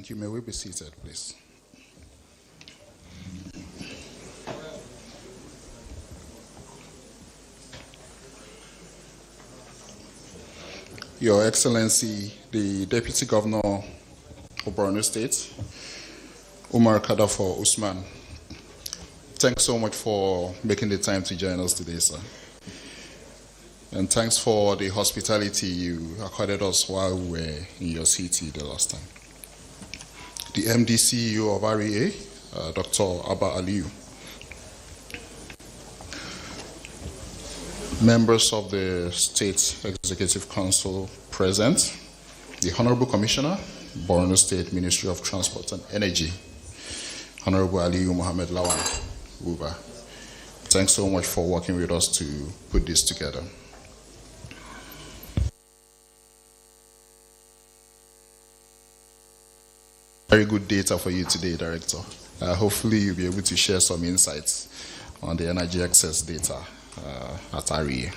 Thank you. May we be seated, please? Your Excellency, the Deputy Governor of Borno State, Umar Kadafo Usman, thanks so much for making the time to join us today, sir. And thanks for the hospitality you accorded us while we were in your city the last time. The MD CEO of REA, Dr. Abba Aliyu. Members of the State Executive Council present, the Honorable Commissioner, Borno State Ministry of Transport and Energy, Honorable Aliyu Mohammed Lawan Uba. Thanks so much for working with us to put this together. Very good data for you today, Director. Hopefully you'll be able to share some insights on the energy access data at REA.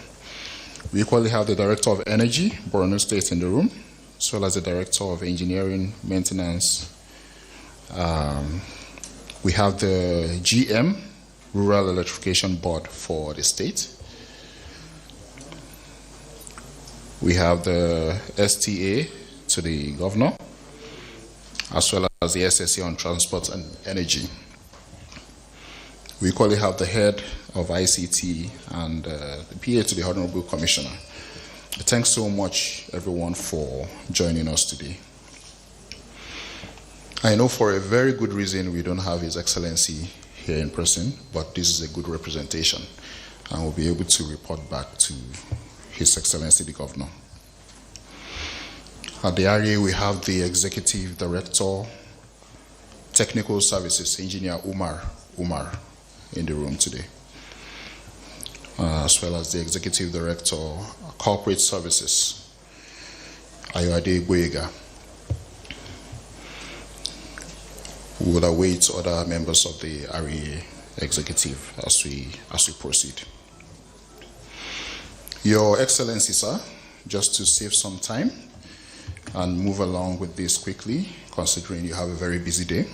We equally have the Director of Energy, Borno State, in the room, as well as the Director of Engineering, Maintenance. We have the GM, Rural Electrification Board for the state. We have the STA to the Governor, as well as the SSA on Transport and Energy. We equally have the head of ICT and the PA to the Honorable Commissioner. Thanks so much, everyone, for joining us today. I know for a very good reason we don't have His Excellency here in person, but this is a good representation, and we'll be able to report back to His Excellency the Governor. At the REA, we have the Executive Director, Technical Services, Engineer Umar in the room today, as well as the Executive Director, Corporate Services, Ayode Boyega. We will await other members of the REA Executive as we proceed. Your Excellency, sir, just to save some time and move along with this quickly, considering you have a very busy day,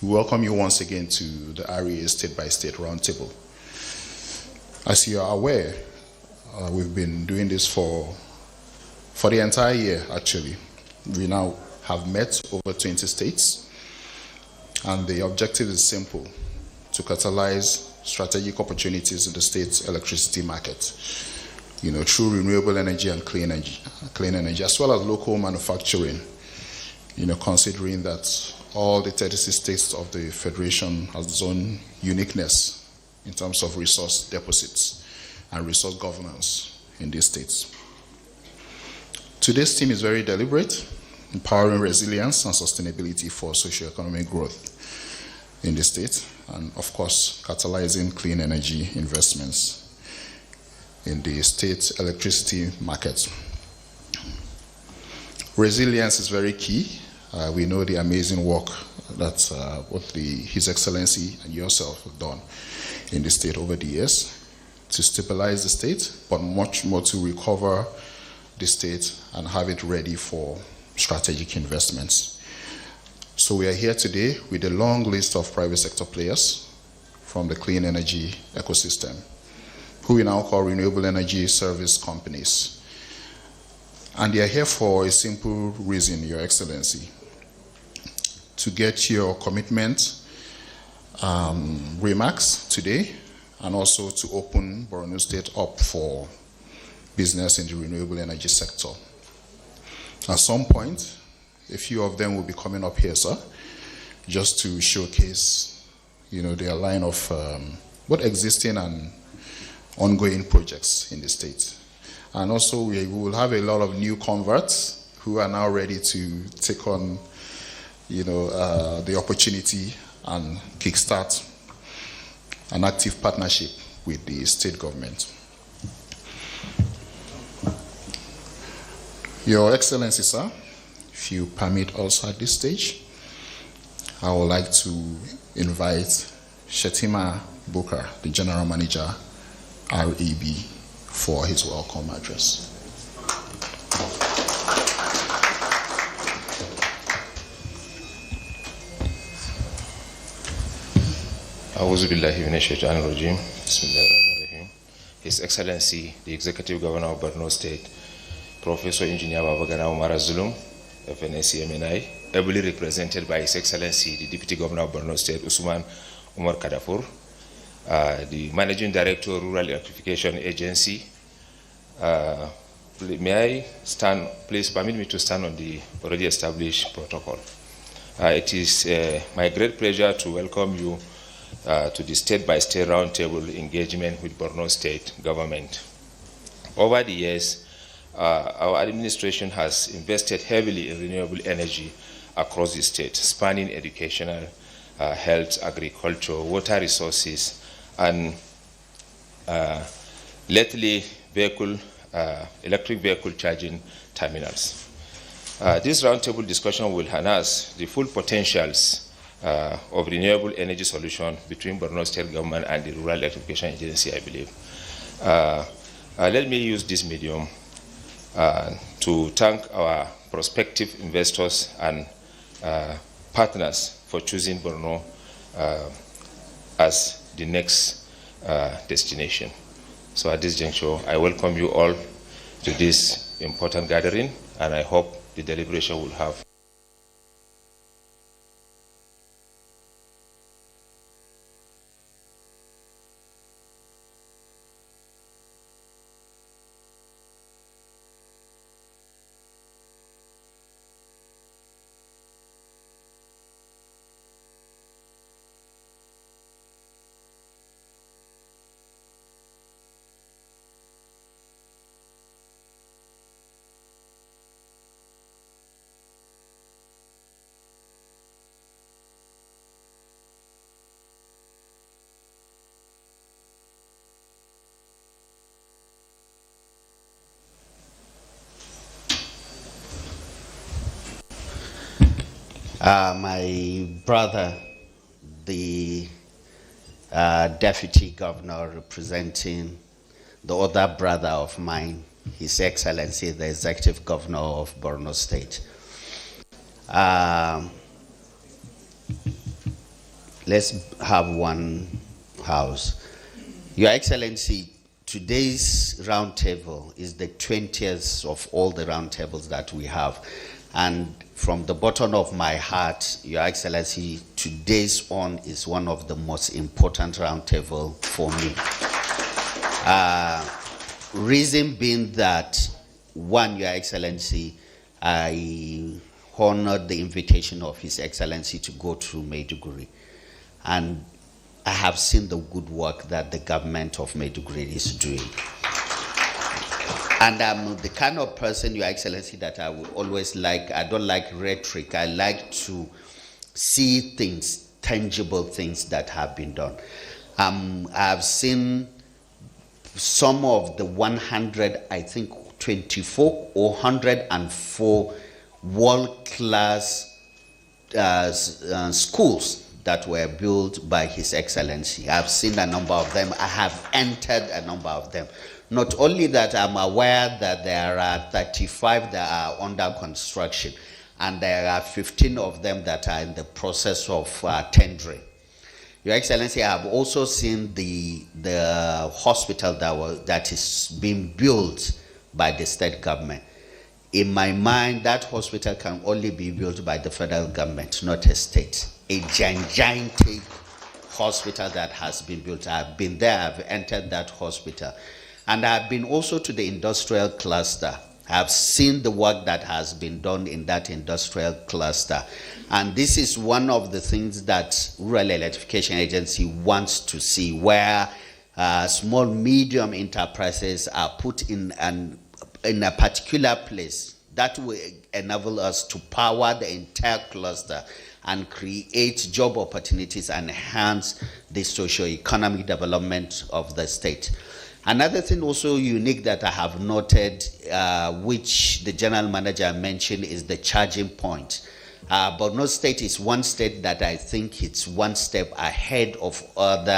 we welcome you once again to the REA State-by-State Roundtable. As you are aware, we've been doing this for the entire year, actually. We now have met over 20 states, and the objective is simple: to catalyze strategic opportunities in the state's electricity market, through renewable energy and clean energy, as well as local manufacturing, considering that all the 36 states of the Federation has its own uniqueness in terms of resource deposits and resource governance in these states. Today's theme is very deliberate: empowering resilience and sustainability for socio-economic growth in the state, and of course, catalyzing clean energy investments in the state's electricity market. Resilience is very key. We know the amazing work that His Excellency and yourself have done in the state over the years to stabilize the state, but much more to recover the state and have it ready for strategic investments. So we are here today with a long list of private sector players from the clean energy ecosystem, who we now call renewable energy service companies. And they are here for a simple reason, Your Excellency: to get your commitment remarks today, and also to open Borno State up for business in the renewable energy sector. At some point, a few of them will be coming up here, sir, just to showcase, their line of both existing and ongoing projects in the state. And also we will have a lot of new converts who are now ready to take on, the opportunity and kickstart an active partnership with the state government. Your Excellency, sir, if you permit us at this stage, I would like to invite Shetima Booker, the General Manager, REB, for his welcome address. أعوذ بالله من الشيطان الرجيم. بسم الله الرحمن الرحيم. His Excellency, the Executive Governor of Borno State, Professor Engineer Babagana Umar Zulum, FNACMNI, ably represented by His Excellency, the Deputy Governor of Borno State, Usman Umar Kadafur, the Managing Director, Rural Electrification Agency. Please permit me to stand on the already established protocol. It is my great pleasure to welcome you to the state-by-state roundtable engagement with Borno State government. Over the years, our administration has invested heavily in renewable energy across the state, spanning educational, health, agriculture, water resources, and lately electric vehicle charging terminals. This roundtable discussion will harness the full potentials of renewable energy solution between Borno State government and the Rural Electrification Agency, I believe. Let me use this medium to thank our prospective investors and partners for choosing Borno as the next destination. So at this juncture, I welcome you all to this important gathering, and I hope the deliberation will have my brother, the Deputy Governor representing the other brother of mine, His Excellency, the Executive Governor of Borno State. Let's have one house. Your Excellency, today's roundtable is the 20th of all the roundtables that we have. And from the bottom of my heart, Your Excellency, today's one is one of the most important roundtable for me. Reason being that, one, Your Excellency, I honored the invitation of His Excellency to go to Maiduguri. And I have seen the good work that the government of Maiduguri is doing. And I'm the kind of person, Your Excellency, that I would always like. I don't like rhetoric. I like to see things, tangible things that have been done. I've seen some of the 24 or 104 world-class schools that were built by His Excellency. I've seen a number of them. I have entered a number of them. Not only that, I'm aware that there are 35 that are under construction, and there are 15 of them that are in the process of tendering. Your Excellency, I have also seen the hospital that is being built by the state government. In my mind, that hospital can only be built by the federal government, not a state. A gigantic hospital that has been built. I've been there, I've entered that hospital. And I've been also to the industrial cluster. I've seen the work that has been done in that industrial cluster. And this is one of the things that Rural Electrification Agency wants to see, where small, medium enterprises are put in a particular place that will enable us to power the entire cluster and create job opportunities and enhance the socio-economic development of the state. Another thing also unique that I have noted, which the general manager mentioned, is the charging point. Borno State is one state that I think it's one step ahead of REA.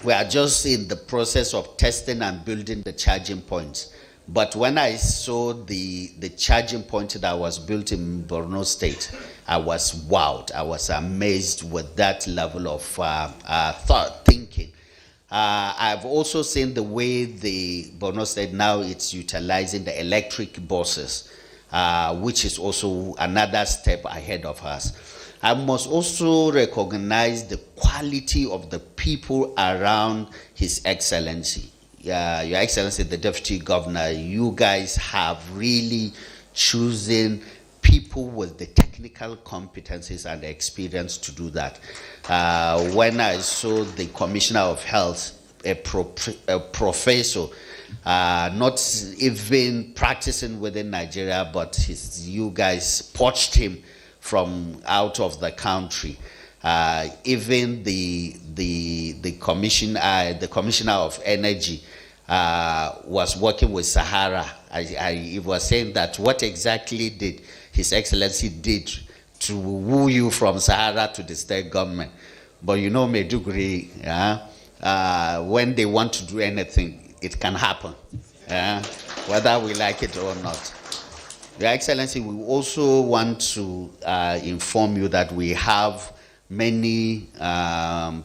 We are just in the process of testing and building the charging points. But when I saw the charging point that was built in Borno State, I was wowed. I was amazed with that level of thinking. I've also seen the way the Borno State now it's utilizing the electric buses, which is also another step ahead of us. I must also recognize the quality of the people around His Excellency. Your Excellency, the Deputy Governor, you guys have really chosen people with the technical competencies and the experience to do that. When I saw the Commissioner of Health, a professor, not even practicing within Nigeria, but you guys poached him from out of the country. Even the commissioner of energy was working with Sahara. He was saying that what exactly did His Excellency did to woo you from Sahara to the state government. But you know, Maiduguri, when they want to do anything, it can happen, whether we like it or not. Your Excellency, we also want to inform you that we have many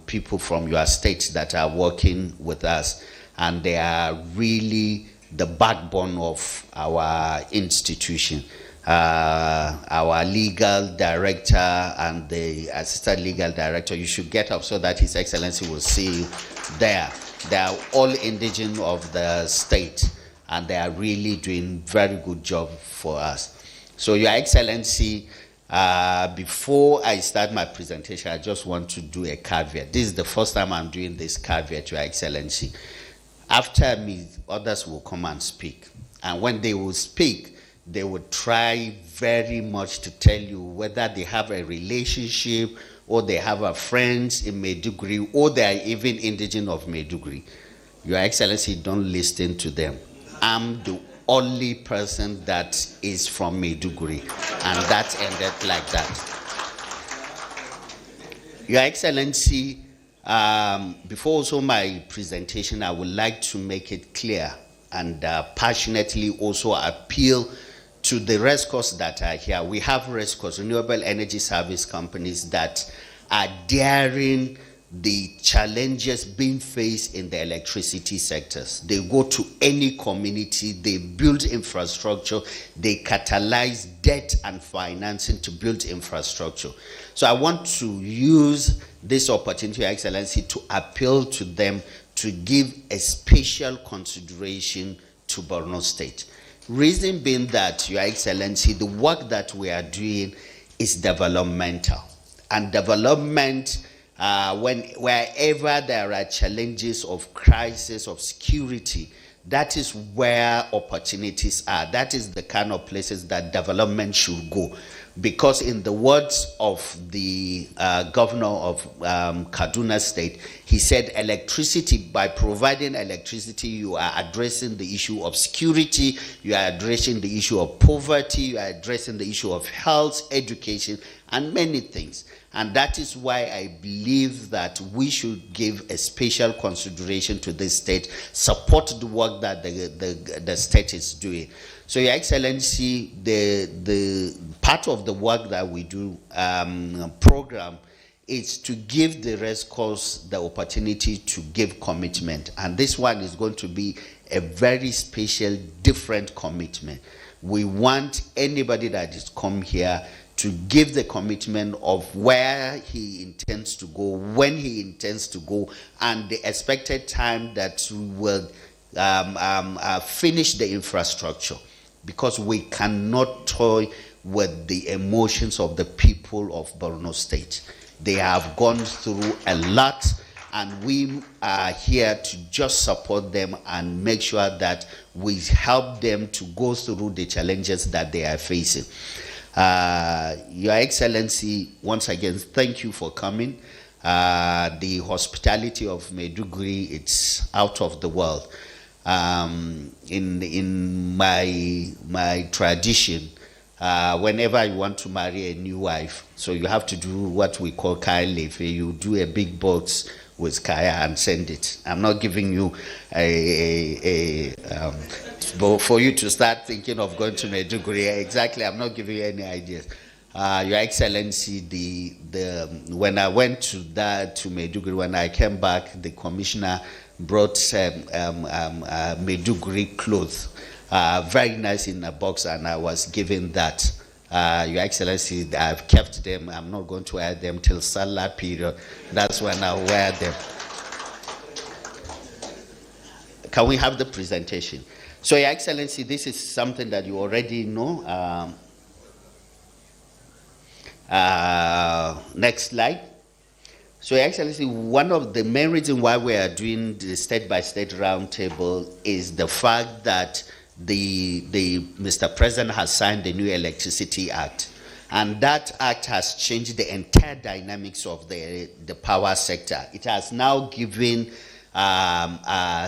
people from your state that are working with us, and they are really the backbone of our institution. Our legal director and the assistant legal director, you should get up so that His Excellency will see you there. They are all indigenous of the state, and they are really doing very good job for us. So Your Excellency, before I start my presentation, I just want to do a caveat. This is the first time I'm doing this caveat, Your Excellency. After me, others will come and speak. And when they will speak, they will try very much to tell you whether they have a relationship or they have a friends in Maiduguri or they are even indigenous of Maiduguri. Your Excellency, don't listen to them. I'm the only person that is from Maiduguri, and that ended like that. Your Excellency, before also my presentation, I would like to make it clear and passionately also appeal to the rescuers that are here. We have rescuers, renewable energy service companies that are daring the challenges being faced in the electricity sectors. They go to any community, they build infrastructure, they catalyze debt and financing to build infrastructure. So I want to use this opportunity, Your Excellency, to appeal to them to give a special consideration to Borno State. Reason being that, Your Excellency, the work that we are doing is developmental. And development, wherever there are challenges of crisis, of security, that is where opportunities are. That is the kind of places that development should go. Because in the words of the governor of Kaduna State, he said electricity, by providing electricity, you are addressing the issue of security, you are addressing the issue of poverty, you are addressing the issue of health, education, and many things. And that is why I believe that we should give a special consideration to this state, support the work that the state is doing. So, Your Excellency, the part of the work that we do program is to give the rescuers the opportunity to give commitment. And this one is going to be a very special, different commitment. We want anybody that is come here to give the commitment of where he intends to go, when he intends to go, and the expected time that we will finish the infrastructure. Because we cannot toy with the emotions of the people of Borno State. They have gone through a lot, and we are here to just support them and make sure that we help them to go through the challenges that they are facing. Your Excellency, once again, thank you for coming. The hospitality of Maiduguri, it's out of the world. In my tradition, whenever you want to marry a new wife, so you have to do what we call kailefe. You do a big box with Kaya and send it. I'm not giving you for you to start thinking of going to Maiduguri. Exactly, I'm not giving you any ideas. Your Excellency, when I went to Maiduguri, when I came back, the commissioner brought Maiduguri clothes, very nice in a box, and I was given that. Your Excellency, I've kept them. I'm not going to wear them till Salah period. That's when I'll wear them. Can we have the presentation? So, Your Excellency, this is something that you already know. Next slide. So, Your Excellency, one of the main reasons why we are doing the state-by-state roundtable is the fact that Mr. President has signed the new Electricity Act, and that act has changed the entire dynamics of the power sector. It has now given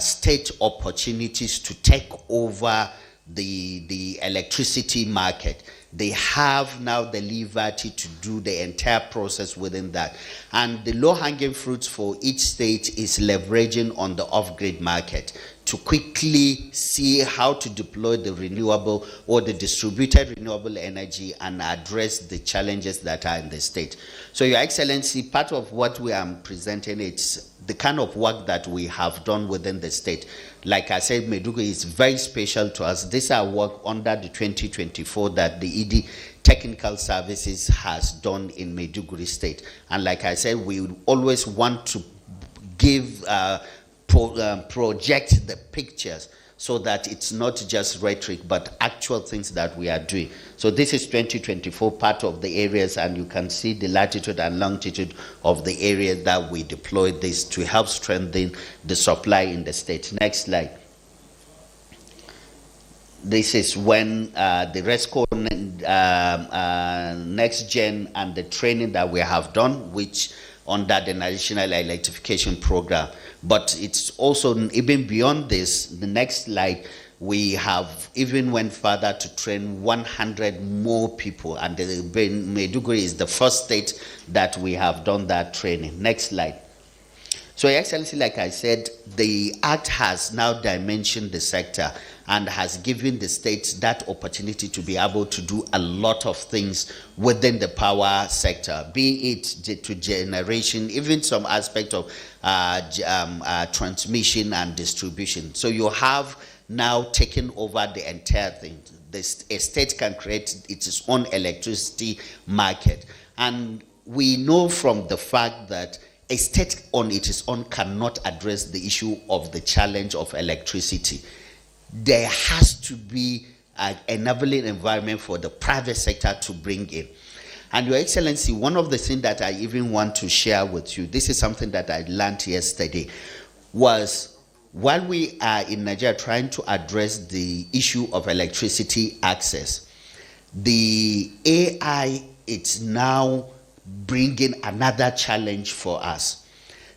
state opportunities to take over the electricity market. They have now the liberty to do the entire process within that. And the low-hanging fruits for each state is leveraging on the off-grid market to quickly see how to deploy the renewable or the distributed renewable energy and address the challenges that are in the state. So, Your Excellency, part of what we are presenting is the kind of work that we have done within the state. Like I said, Maiduguri is very special to us. These are work under the 2024 that the ED Technical Services has done in Maiduguri State. And like I said, we would always want to give project the pictures so that it's not just rhetoric but actual things that we are doing. So this is 2024, part of the areas, and you can see the latitude and longitude of the area that we deployed this to help strengthen the supply in the state. Next slide. This is when the RESCO Next Gen and the training that we have done, which under the National Electrification Program. But it's also, even beyond this, the next slide, we have even went further to train 100 more people, and Maiduguri is the first state that we have done that training. Next slide. So, Your Excellency, like I said, the Act has now dimensioned the sector and has given the states that opportunity to be able to do a lot of things within the power sector, be it to generation, even some aspect of transmission and distribution. So you have now taken over the entire thing. A state can create its own electricity market. And we know from the fact that a state on its own cannot address the issue of the challenge of electricity. There has to be an enabling environment for the private sector to bring in. And Your Excellency, one of the things that I even want to share with you, this is something that I learned yesterday, was while we are in Nigeria trying to address the issue of electricity access, the AI is now bringing another challenge for us.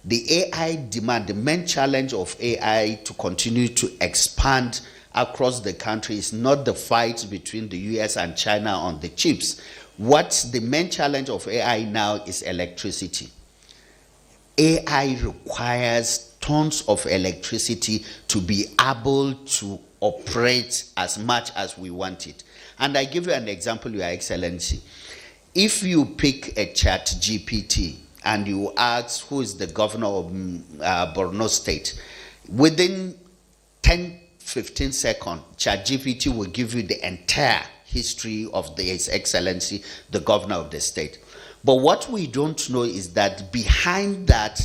The AI demand, the main challenge of AI to continue to expand across the country is not the fight between the US and China on the chips. What's the main challenge of AI now is electricity. AI requires tons of electricity to be able to operate as much as we want it. And I give you an example, Your Excellency. If you pick a chat GPT and you ask who is the governor of Borno State, within 10-15 seconds, ChatGPT will give you the entire history of His Excellency, the governor of the state. But what we don't know is that behind that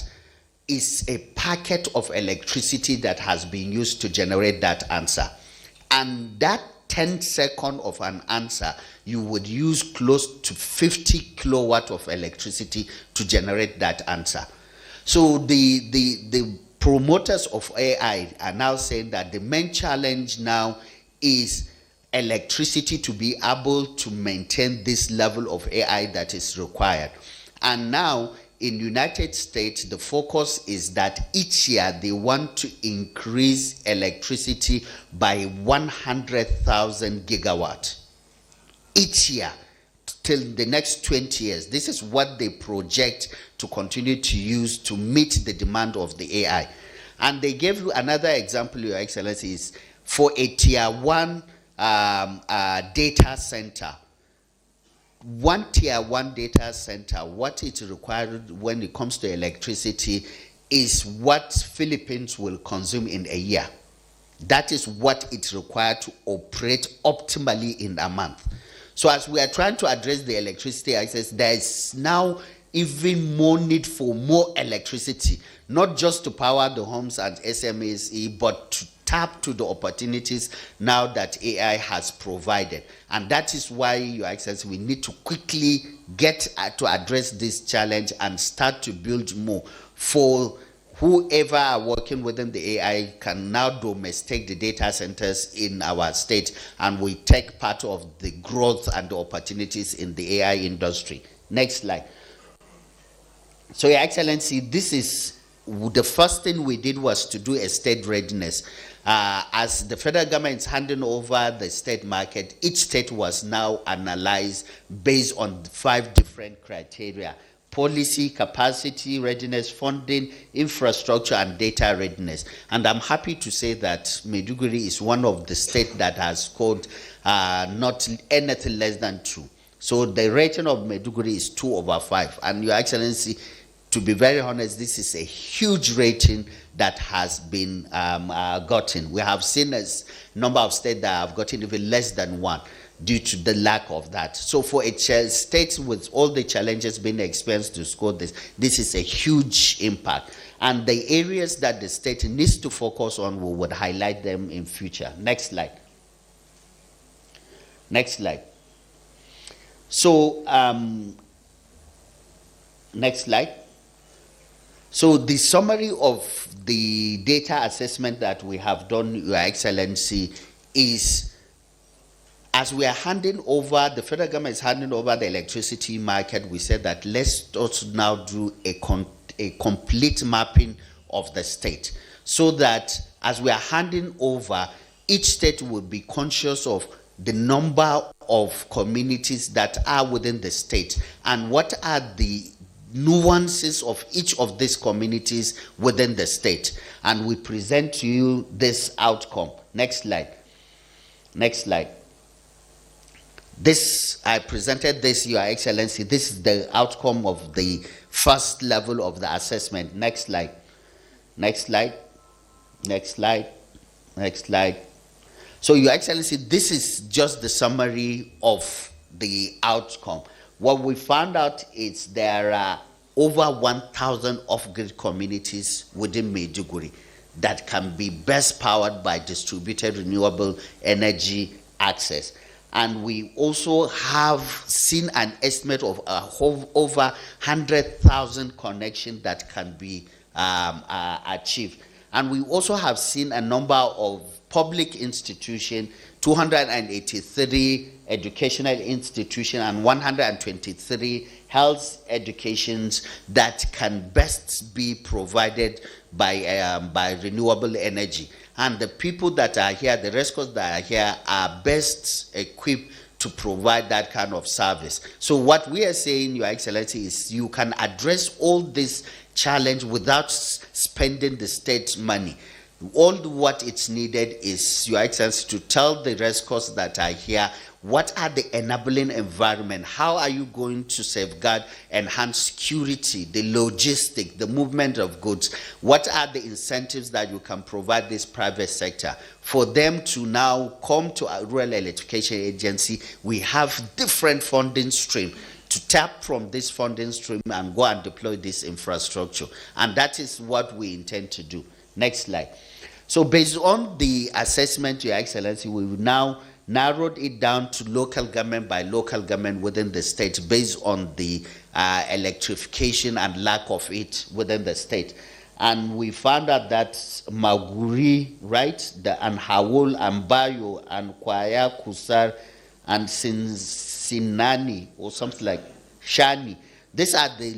is a packet of electricity that has been used to generate that answer. And that 10 seconds of an answer, you would use close to 50 kilowatt of electricity to generate that answer. So the promoters of AI are now saying that the main challenge now is electricity to be able to maintain this level of AI that is required. And now in United States, the focus is that each year they want to increase electricity by 100,000 gigawatts. Each year, to till the next 20 years. This is what they project to continue to use to meet the demand of the AI. And they gave you another example, Your Excellency, is for a tier 1 data center. One tier 1 data center, what it required when it comes to electricity is what Philippines will consume in a year. That is what it required to operate optimally in a month. So as we are trying to address the electricity access, there is now even more need for more electricity, not just to power the homes and SMEs, but to tap to the opportunities now that AI has provided. And that is why, Your Excellency, we need to quickly get to address this challenge and start to build more for whoever are working within the AI can now domesticate the data centers in our state, and we take part of the growth and the opportunities in the AI industry. Next slide. So, Your Excellency, this is the first thing we did was to do a state readiness. As the federal government is handing over the state market, each state was now analyzed based on 5 different criteria: policy, capacity, readiness, funding, infrastructure, and data readiness. And I'm happy to say that Maiduguri is one of the states that has scored not anything less than 2. So the rating of Maiduguri is 2/5. And Your Excellency, to be very honest, this is a huge rating that has been gotten. We have seen a number of states that have gotten even less than 1 due to the lack of that. So for a state with all the challenges being experienced to score this, this is a huge impact. And the areas that the state needs to focus on, we would highlight them in future. Next slide. Next slide. So, next slide. So the summary of the data assessment that we have done, Your Excellency, is as we are handing over, the federal government is handing over the electricity market, we said that let's also now do a complete mapping of the state, so that as we are handing over, each state will be conscious of the number of communities that are within the state and what are the nuances of each of these communities within the state. And we present to you this outcome. Next slide. Next slide. This, I presented this, Your Excellency. This is the outcome of the first level of the assessment. Next slide. Next slide. Next slide. Next slide. So, Your Excellency, this is just the summary of the outcome. What we found out is there are over 1,000 off-grid communities within Maiduguri that can be best powered by distributed renewable energy access. And we also have seen an estimate of over 100,000 connections that can be achieved. And we also have seen a number of public institutions, 283 educational institutions, and 123 health educations that can best be provided by renewable energy. And the people that are here, the rescuers that are here, are best equipped to provide that kind of service. So what we are saying, Your Excellency, is you can address all this challenge without spending the state money. All what it's needed is, Your Excellency, to tell the rescuers that are here what are the enabling environment, how are you going to safeguard, enhance security, the logistic, the movement of goods, what are the incentives that you can provide this private sector for them to now come to a rural electrification agency. We have different funding stream to tap from this funding stream and go and deploy this infrastructure, and that is what we intend to do. Next slide. So based on the assessment, Your Excellency, we will now narrowed it down to local government by local government within the state based on the electrification and lack of it within the state. And we found out that Maguri, right, the Anhawul, Ambayo, and Kwaya, Kusar, and Sinani, or something like Shani, these are the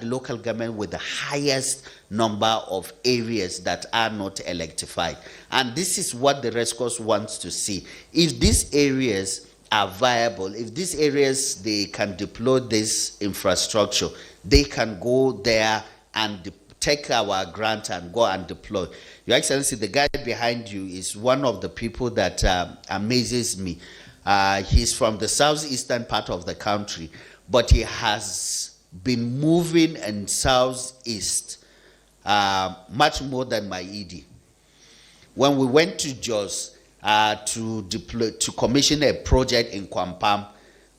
local government with the highest number of areas that are not electrified. And this is what the rescuers want to see. If these areas are viable, if these areas, they can deploy this infrastructure, they can go there and take our grant and go and deploy. Your Excellency, the guy behind you is one of the people that amazes me. He's from the southeastern part of the country, but he has been moving in southeast much more than my ED. When we went to Jos to commission a project in Kwampam,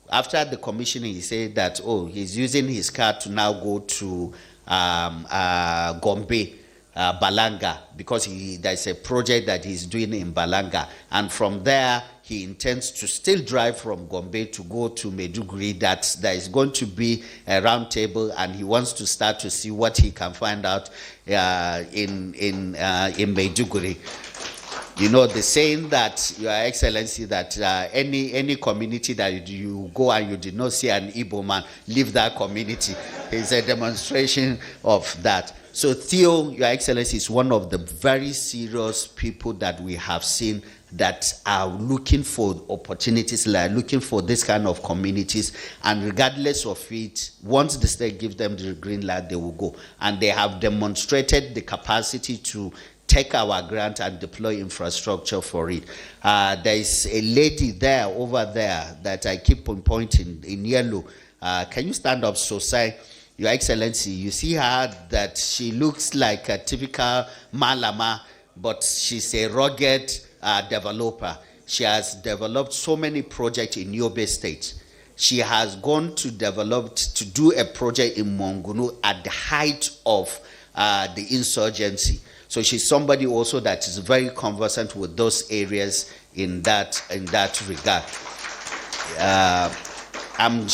after the commissioning, he said that, oh, he's using his car to now go to Gombe, Balanga, because there's a project that he's doing in Balanga. And from there, he intends to still drive from Gombe to go to Maiduguri. There is going to be a round table, and he wants to start to see what he can find out in Maiduguri. You know, the saying that, Your Excellency, that any community that you go and you did not see an Igbo man, leave that community. It's a demonstration of that. So Theo, Your Excellency, is one of the very serious people that we have seen that are looking for opportunities, like looking for this kind of communities, and regardless of it, once the state gives them the green light, they will go. And they have demonstrated the capacity to take our grant and deploy infrastructure for it. There is a lady there, over there, that I keep on pointing in yellow. Can you stand up, Sosai? Your Excellency, you see her, that she looks like a typical Malama, but she's a rugged developer. She has developed so many projects in Yobe State. She has gone to do a project in Mongunu at the height of the insurgency. So she's somebody also that is very conversant with those areas in that regard. I'm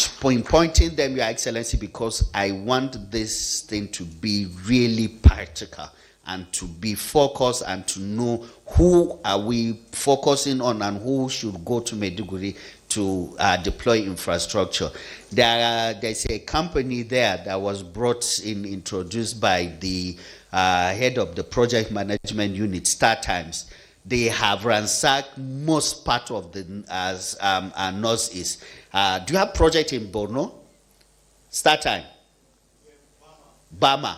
pointing them, Your Excellency, because I want this thing to be really practical and to be focused and to know who are we focusing on and who should go to Maiduguri to deploy infrastructure. There's a company there that was introduced by the head of the project management unit, StarTimes. They have ransacked most part of the northeast. Do you have project in Borno? StarTime? Bama.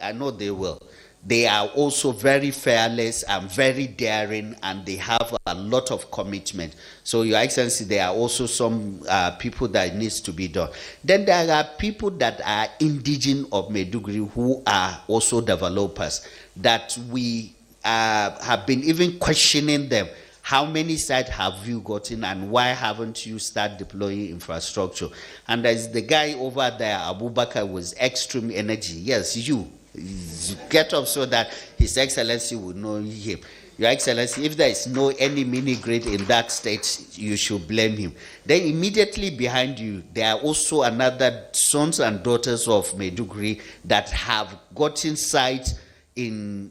I know they will. They are also very fearless and very daring, and they have a lot of commitment. So, Your Excellency, there are also some people that needs to be done. Then there are people that are indigenous of Maiduguri who are also developers that we have been even questioning them. How many sites have you gotten, and why haven't you started deploying infrastructure? And there's the guy over there, Abubakar, with extreme energy. Yes, you get up so that His Excellency will know him. Your Excellency, if there is no any mini grid in that state, you should blame him. Then immediately behind you, there are also another sons and daughters of Maiduguri that have gotten sites in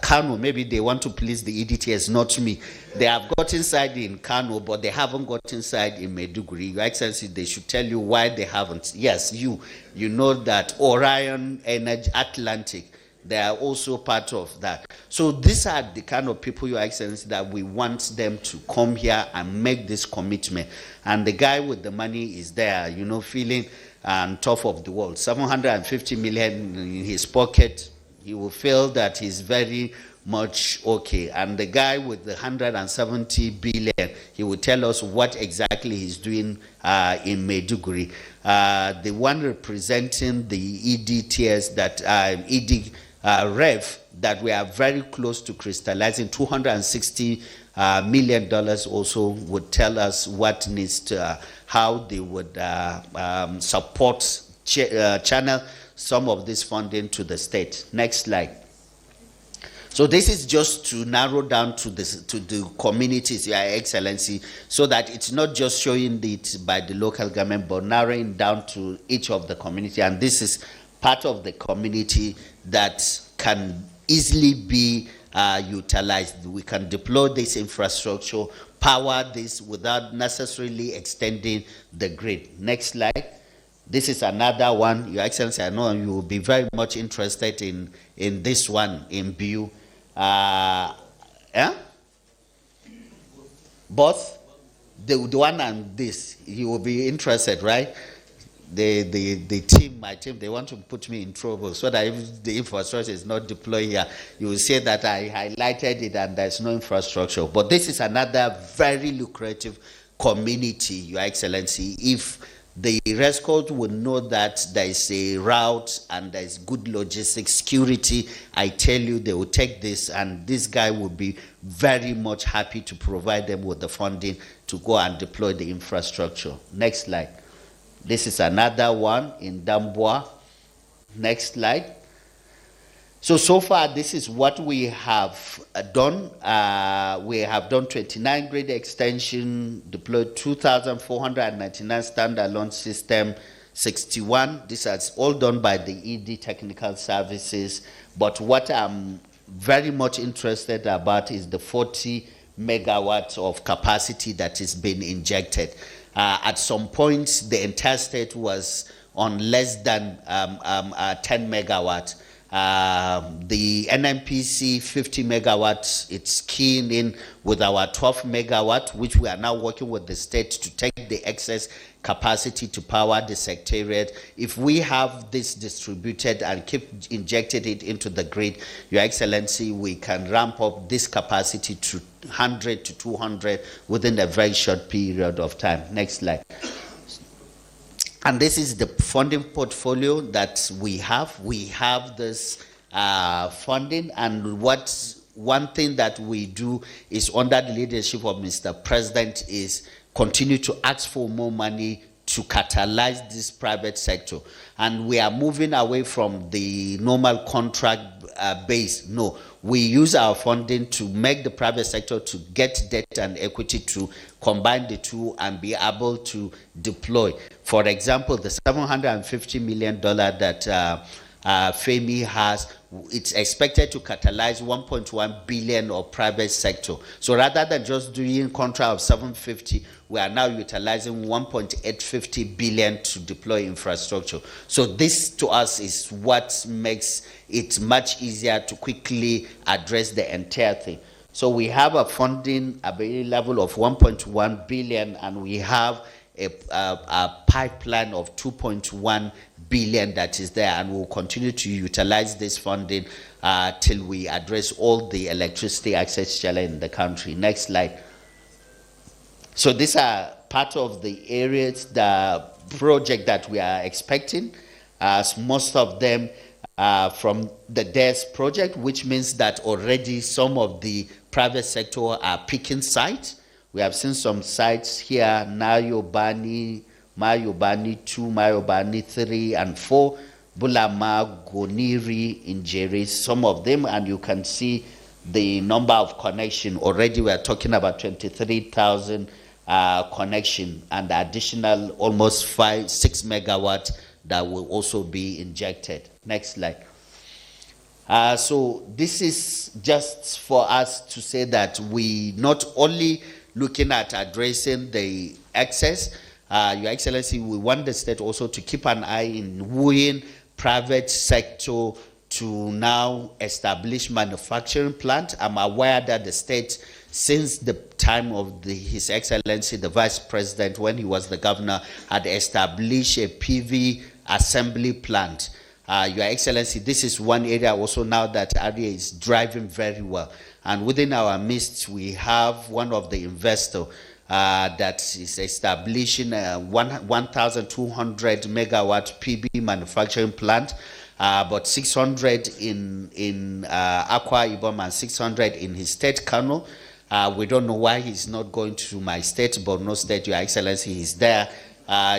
Kano. Maybe they want to please the EDTS, not me. They have got inside in Kano, but they haven't got inside in Maiduguri. Your Excellency, they should tell you why they haven't. Yes, you know that Orion Energy Atlantic, they are also part of that. So these are the kind of people, Your Excellency, that we want them to come here and make this commitment. And the guy with the money is there, feeling on top of the world. 750 million in his pocket. He will feel that he's very much okay. And the guy with the 170 billion, he will tell us what exactly he's doing in Maiduguri. The one representing the EDTS, that Rev, that we are very close to crystallizing, $260 million also would tell us what needs to, how they would support channel some of this funding to the state. Next slide. So this is just to narrow down to the communities, Your Excellency, so that it's not just showing it by the local government, but narrowing down to each of the community. And this is part of the community that can easily be utilized. We can deploy this infrastructure, power this without necessarily extending the grid. Next slide. This is another one, Your Excellency. I know you will be very much interested in this one in view. Yeah? Both? the one on this, you will be interested, right? The team, my team, they want to put me in trouble so that if the infrastructure is not deployed here, you will say that I highlighted it and there's no infrastructure. But this is another very lucrative community, Your Excellency. If the rest code would know that there is a route and there is good logistics security, I tell you, they will take this, and this guy will be very much happy to provide them with the funding to go and deploy the infrastructure. Next slide. This is another one in Damboa. Next slide. So far, this is what we have done. We have done 29 grid extension, deployed 2,499 standalone system, 61. This is all done by the ED Technical Services. But what I'm very much interested about is the 40 megawatts of capacity that is being injected. At some point, the entire state was on less than 10 megawatts. The NMPC 50 megawatts, it's keying in with our 12 megawatt, which we are now working with the state to take the excess capacity to power the secretariat. If we have this distributed and keep injecting it into the grid, Your Excellency, we can ramp up this capacity to 100 to 200 within a very short period of time. Next slide. And this is the funding portfolio that we have. We have this funding, and one thing that we do is, under the leadership of Mr. President, is continue to ask for more money to catalyze this private sector. And we are moving away from the normal contract base. No, we use our funding to make the private sector to get debt and equity, to combine the two and be able to deploy. For example, the $750 million that FEMI has, it's expected to catalyze 1.1 billion of private sector. So rather than just doing contract of 750, we are now utilizing 1.850 billion to deploy infrastructure. So this to us is what makes it much easier to quickly address the entire thing. So we have a funding level of 1.1 billion, and we have a pipeline of 2.1 billion that is there, and we'll continue to utilize this funding till we address all the electricity access challenge in the country. Next slide. So these are part of the areas, the project that we are expecting, as most of them from the DES project, which means that already some of the private sector are picking sites. We have seen some sites here, Mayobani 2, Mayobani 3 and 4, Bulama, Goniri, Injeri, some of them, and you can see the number of connection. Already we are talking about 23,000 connection, and additional almost 6 megawatts that will also be injected. Next slide. So this is just for us to say that we not only looking at addressing the excess, Your Excellency, we want the state also to keep an eye in wooing private sector to now establish manufacturing plant. I'm aware that the state, since the time of His Excellency, the Vice President, when he was the governor, had established a PV assembly plant. Your Excellency, this is one area also now that REA is driving very well. And within our midst, we have one of the investors that is establishing a 1,200 megawatt PV manufacturing plant, but 600 in Akwa Ibom and 600 in his state, Kano. We don't know why he's not going to my state, Borno State. Your Excellency, he's there.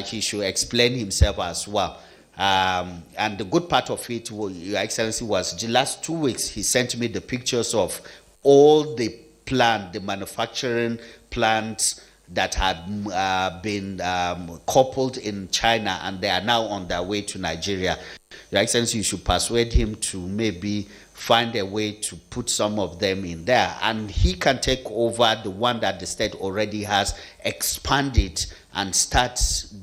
He should explain himself as well. And the good part of it, Your Excellency, was the last 2 weeks, he sent me the pictures of all the plant, the manufacturing plants that had been coupled in China, and they are now on their way to Nigeria. Your Excellency, you should persuade him to maybe find a way to put some of them in there, and he can take over the one that the state already has, expand it, and start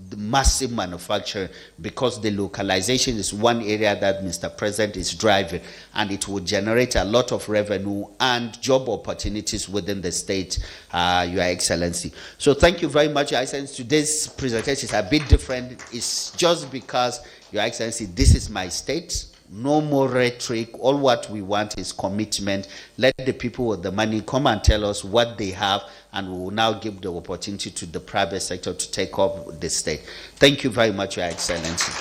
the massive manufacturing, because the localization is one area that Mr. President is driving, and it will generate a lot of revenue and job opportunities within the state, Your Excellency. So thank you very much, Your Excellency. Today's presentation is a bit different. It's just because, Your Excellency, this is my state. No more rhetoric. All what we want is commitment. Let the people with the money come and tell us what they have, and we will now give the opportunity to the private sector to take up the state. Thank you very much, Your Excellency.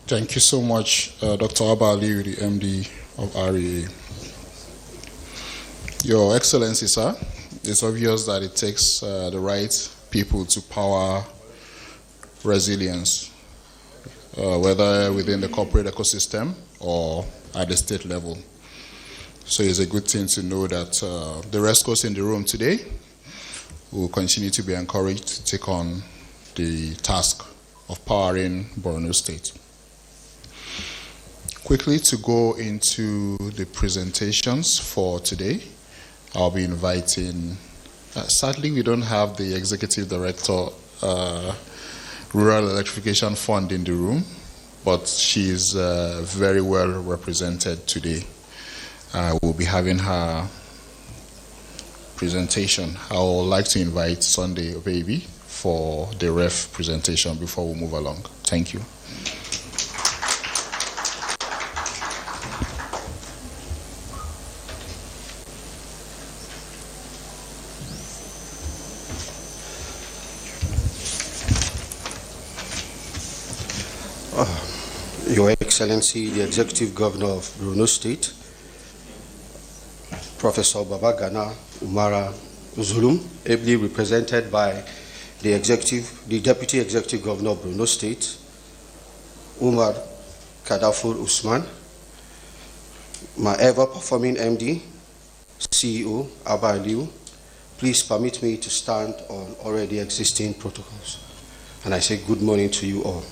Thank you so much, Dr. Abaliu, the MD of REA. Your Excellency, sir, it's obvious that it takes the right people to power resilience, whether within the corporate ecosystem or at the state level. So it's a good thing to know that the rest of us in the room today will continue to be encouraged to take on the task of powering Borno State. Quickly to go into the presentations for today, I'll be inviting, sadly we don't have the Executive Director, Rural Electrification Fund in the room, but she's very well represented today. We'll be having her presentation. I would like to invite Sunday Baby for the ref presentation before we move along. Thank you. Your Excellency, the Executive Governor of Borno State, Professor Babagana Umara Zulum, ably represented by the Deputy Executive Governor of Borno State, Umar Kadafur Usman, my ever-performing MD, CEO, Abba Aliu. Please permit me to stand on already existing protocols. And I say good morning to you all.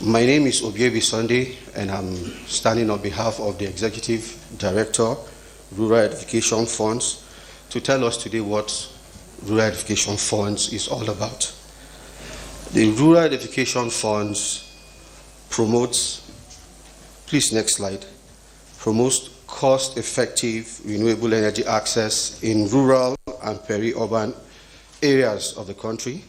My name is Obiebi Sunday, and I'm standing on behalf of the Executive Director, Rural Education Funds, to tell us today what Rural Education Funds is all about. The Rural Education Funds promotes, please next slide, promotes cost-effective renewable energy access in rural and peri-urban areas of the country,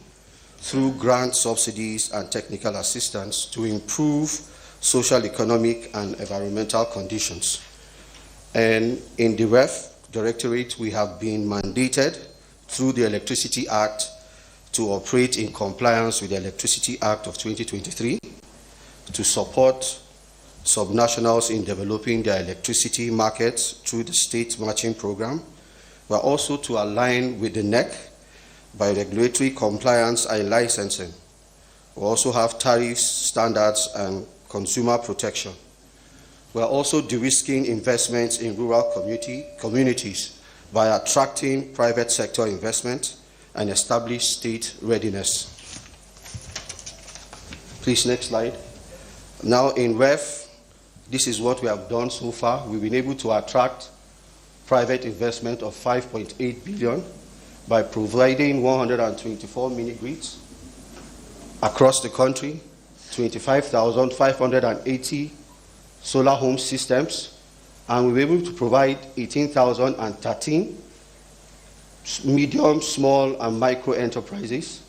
through grant subsidies and technical assistance to improve social, economic, and environmental conditions. And in the REF Directorate, we have been mandated through the Electricity Act to operate in compliance with the Electricity Act of 2023 to support subnationals in developing their electricity markets through the state matching program, but also to align with the NEC by regulatory compliance and licensing. We also have tariffs, standards, and consumer protection. We are also de-risking investments in rural communities by attracting private sector investment and establish state readiness. Please, next slide. Now in REF, this is what we have done so far. We've been able to attract private investment of 5.8 billion by providing 124 mini-grids across the country, 25,580 solar home systems, and we were able to provide 18,013 medium, small, and micro enterprises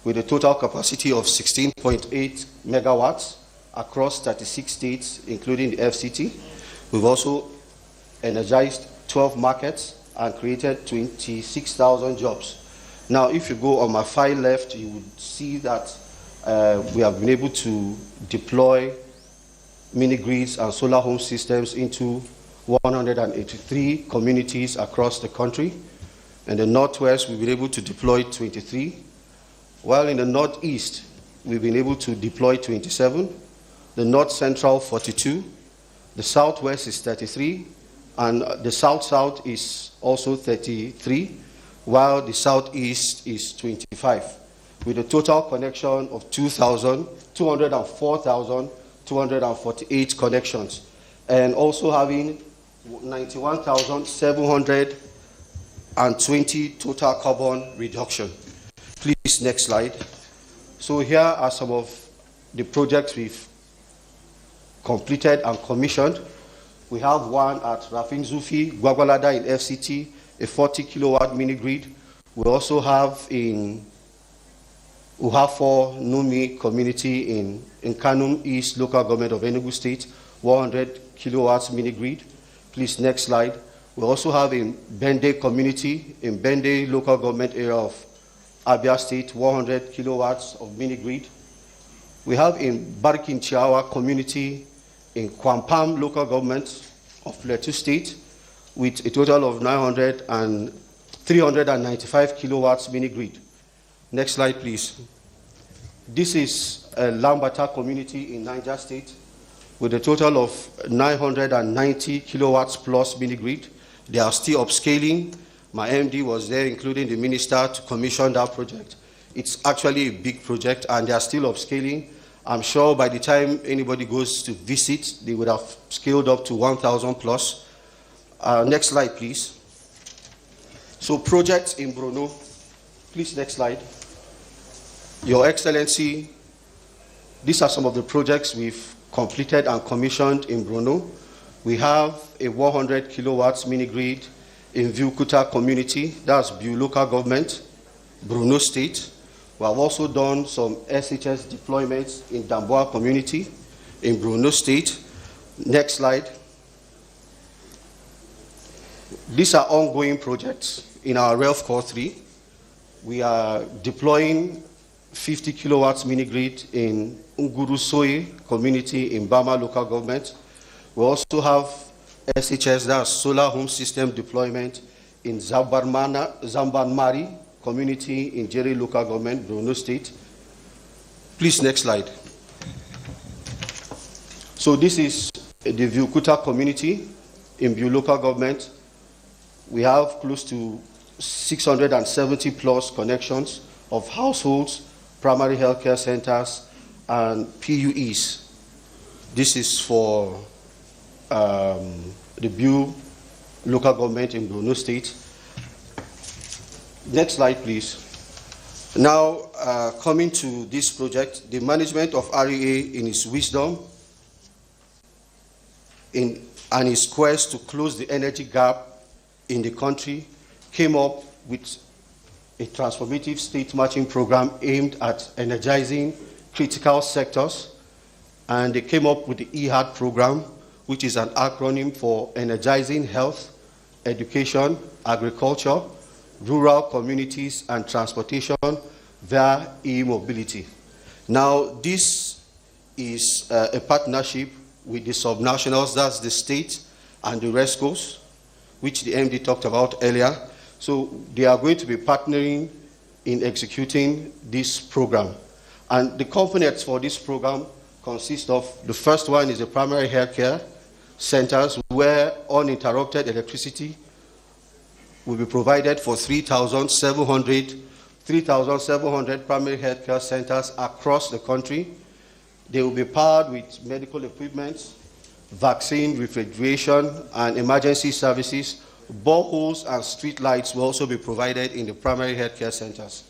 with a total capacity of 16.8 megawatts across 36 states, including the FCT. We've also energized 12 markets and created 26,000 jobs. Now, if you go on my far left, you would see that we have been able to deploy mini-grids and solar home systems into 183 communities across the country. In the Northwest, we've been able to deploy 23, while in the Northeast, we've been able to deploy 27, the North Central 42, the Southwest is 33, and the south-south is also 33, while the southeast is 25, with a total connection of 204,248 connections, and also having 91,720 total carbon reduction. Please, next slide. So here are some of the projects we've completed and commissioned. We have one at Rafin Zufi, Gwagwalada in FCT, a 40 kilowatt mini grid. We also have in Uhafo Numi community in Kanum East local government of Enugu State, 100 kilowatts mini grid. Please, next slide. We also have in Bende community, in Bende local government area of Abia State, 100 kilowatts of mini grid. We have in Barkin Chiawa community in Kwampam local government of Plateau State with a total of 395 kilowatts mini grid. Next slide, please. This is a Lambata community in Niger State with a total of 990 kilowatts plus mini grid. They are still upscaling. My MD was there, including the minister, to commission that project. It's actually a big project, and they are still upscaling. I'm sure by the time anybody goes to visit, they would have scaled up to 1,000 plus. Next slide, please. So projects in Borno. Please, next slide. Your Excellency, these are some of the projects we've completed and commissioned in Borno. We have a 100 kilowatts mini grid in Viukuta community, that's Biu local government, Borno State. We have also done some SHS deployments in Damboa community in Borno State. Next slide. These are ongoing projects in our REF Core 3. We are deploying 50 kilowatts mini grid in Ngurusoye community in Bama local government. We also have SHS, that's solar home system deployment in Zambanmari community in Jere local government, Borno State. Please, next slide. So this is the Viukuta community in Biu local government. We have close to 670 plus connections of households, primary healthcare centers, and PUEs. This is for the Biu local government in Borno State. Next slide, please. Now, coming to this project, the management of REA in its wisdom and its quest to close the energy gap in the country came up with a transformative state matching program aimed at energizing critical sectors, and they came up with the EHAD program, which is an acronym for Energizing Health, Education, Agriculture, Rural Communities, and Transportation via e-mobility. Now, this is a partnership with the subnationals, that's the state and the RESCOs, which the MD talked about earlier. So they are going to be partnering in executing this program. And the components for this program consist of, the first one is the primary healthcare centers where uninterrupted electricity will be provided for 3,700 primary healthcare centers across the country. They will be powered with medical equipment, vaccine, refrigeration, and emergency services. Boreholes and street lights will also be provided in the primary healthcare centers.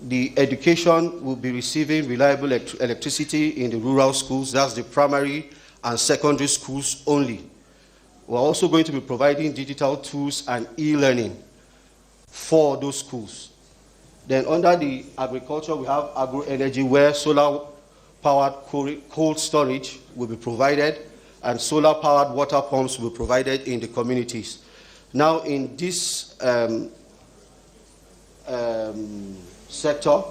The education will be receiving reliable electricity in the rural schools, that's the primary and secondary schools only. We're also going to be providing digital tools and e-learning for those schools. Then under the agriculture, we have agro-energy where solar-powered cold storage will be provided and solar-powered water pumps will be provided in the communities. Now in this sector,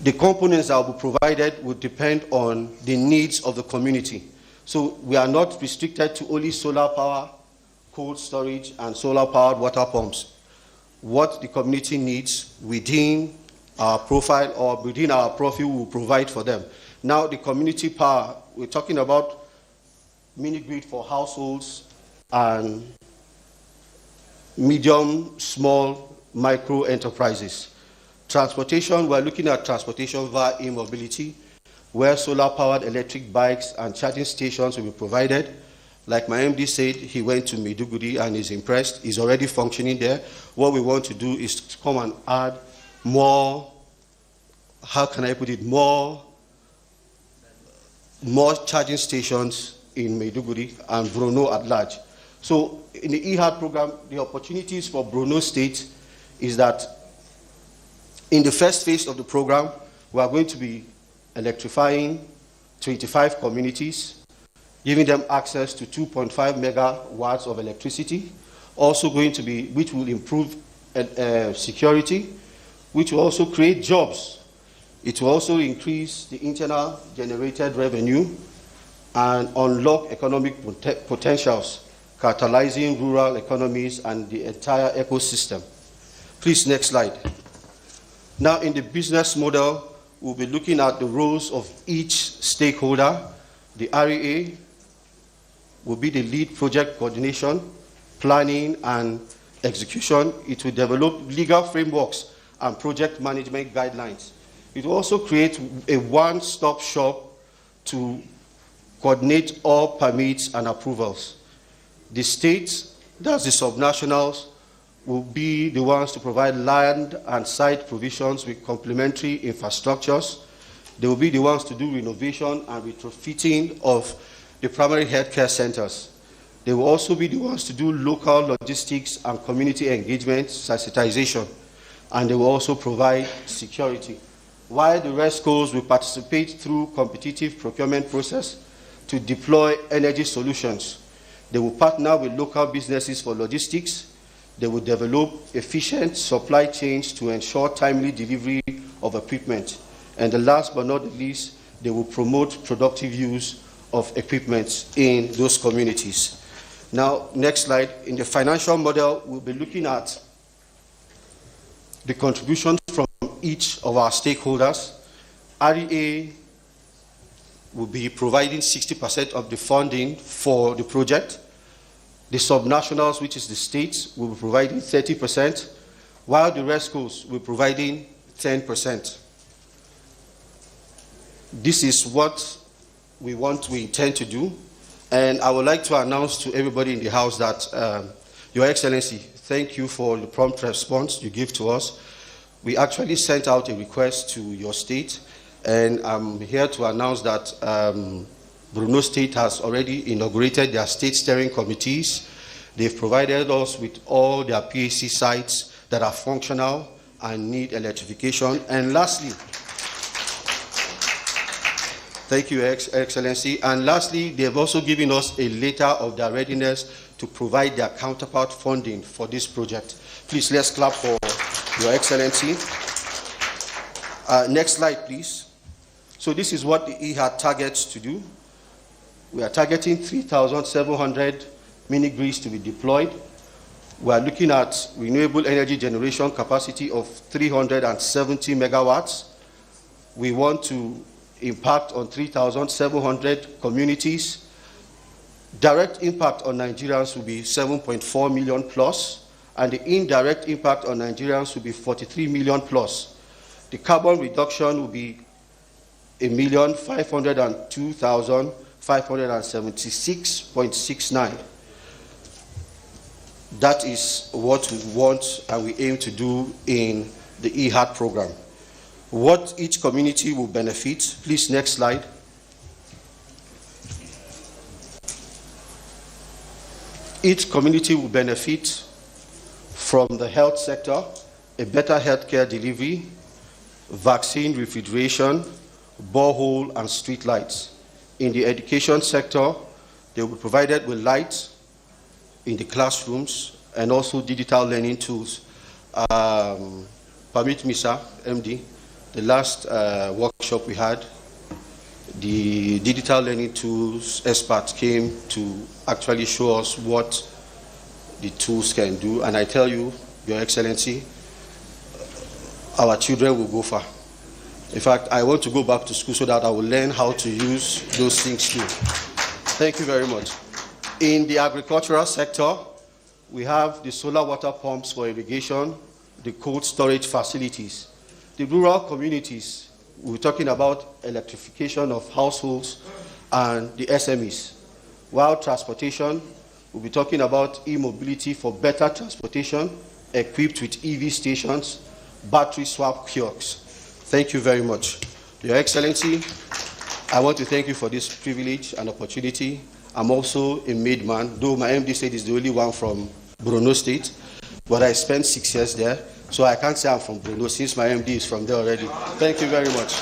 the components that will be provided will depend on the needs of the community. So we are not restricted to only solar power, cold storage, and solar-powered water pumps. What the community needs within our profile or within our profile, we will provide for them. Now the community power, we're talking about mini-grid for households and medium, small, micro enterprises. Transportation, we're looking at transportation via e-mobility, where solar-powered electric bikes and charging stations will be provided. Like my MD said, he went to Maiduguri and is impressed. He's already functioning there. What we want to do is to come and add more, how can I put it, more charging stations in Maiduguri and Borno at large. So in the EHAD program, the opportunities for Borno State is that in the first phase of the program, we are going to be electrifying 25 communities, giving them access to 2.5 megawatts of electricity, also going to be, which will improve security, which will also create jobs. It will also increase the internal generated revenue and unlock economic potentials, catalyzing rural economies and the entire ecosystem. Please, next slide. Now, in the business model, we'll be looking at the roles of each stakeholder. The REA will be the lead project coordination, planning, and execution. It will develop legal frameworks and project management guidelines. It will also create a one-stop shop to coordinate all permits and approvals. The states, that's the subnationals, will be the ones to provide land and site provisions with complementary infrastructures. They will be the ones to do renovation and retrofitting of the primary healthcare centers. They will also be the ones to do local logistics and community engagement sensitization, and they will also provide security. While the RESCOs will participate through competitive procurement process to deploy energy solutions. They will partner with local businesses for logistics. They will develop efficient supply chains to ensure timely delivery of equipment. And the last but not the least, they will promote productive use of equipment in those communities. Now, next slide. In the financial model, we'll be looking at the contributions from each of our stakeholders. REA will be providing 60% of the funding for the project. The subnationals, which is the states, will be providing 30%, while the RESCOs will be providing 10%. This is what we intend to do. And I would like to announce to everybody in the House that, Your Excellency, thank you for the prompt response you give to us. We actually sent out a request to your state, and I'm here to announce that Borno State has already inaugurated their state steering committees. They've provided us with all their PAC sites that are functional and need electrification. And lastly, thank you, Excellency. And lastly, they've also given us a letter of their readiness to provide their counterpart funding for this project. Please, let's clap for Your Excellency. Next slide, please. So this is what the EHAD targets to do. We are targeting 3,700 mini-grids to be deployed. We are looking at renewable energy generation capacity of 370 megawatts. We want to impact on 3,700 communities. Direct impact on Nigerians will be 7.4 million plus, and the indirect impact on Nigerians will be 43 million plus. The carbon reduction will be 1,502,576.69. That is what we want and we aim to do in the EHAD program. What each community will benefit, please, next slide. Each community will benefit from the health sector, a better healthcare delivery, vaccine refrigeration, borehole, and street lights. In the education sector, they will be provided with lights in the classrooms and also digital learning tools. Permit me, sir, MD, the last workshop we had, the digital learning tools experts came to actually show us what the tools can do. And I tell you, Your Excellency, our children will go far. In fact, I want to go back to school so that I will learn how to use those things too. Thank you very much. In the agricultural sector, we have the solar water pumps for irrigation, the cold storage facilities. The rural communities, we're talking about electrification of households and the SMEs. While transportation, we'll be talking about e-mobility for better transportation, equipped with EV stations, battery swap kiosks. Thank you very much. Your Excellency, I want to thank you for this privilege and opportunity. I'm also a made man, though my MD said he's the only one from Borno State, but I spent 6 years there, so I can't say I'm from Borno since my MD is from there already. Thank you very much.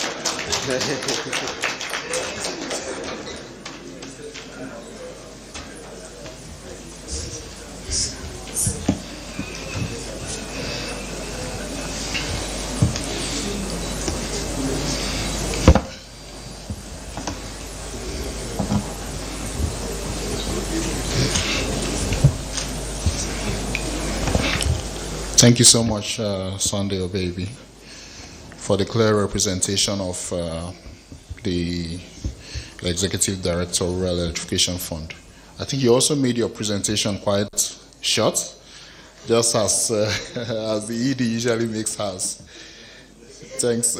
Thank you so much, Sunday Obaby, for the clear representation of the Executive Director of Rural Electrification Fund. I think you also made your presentation quite short, just as the ED usually makes hers. Thanks,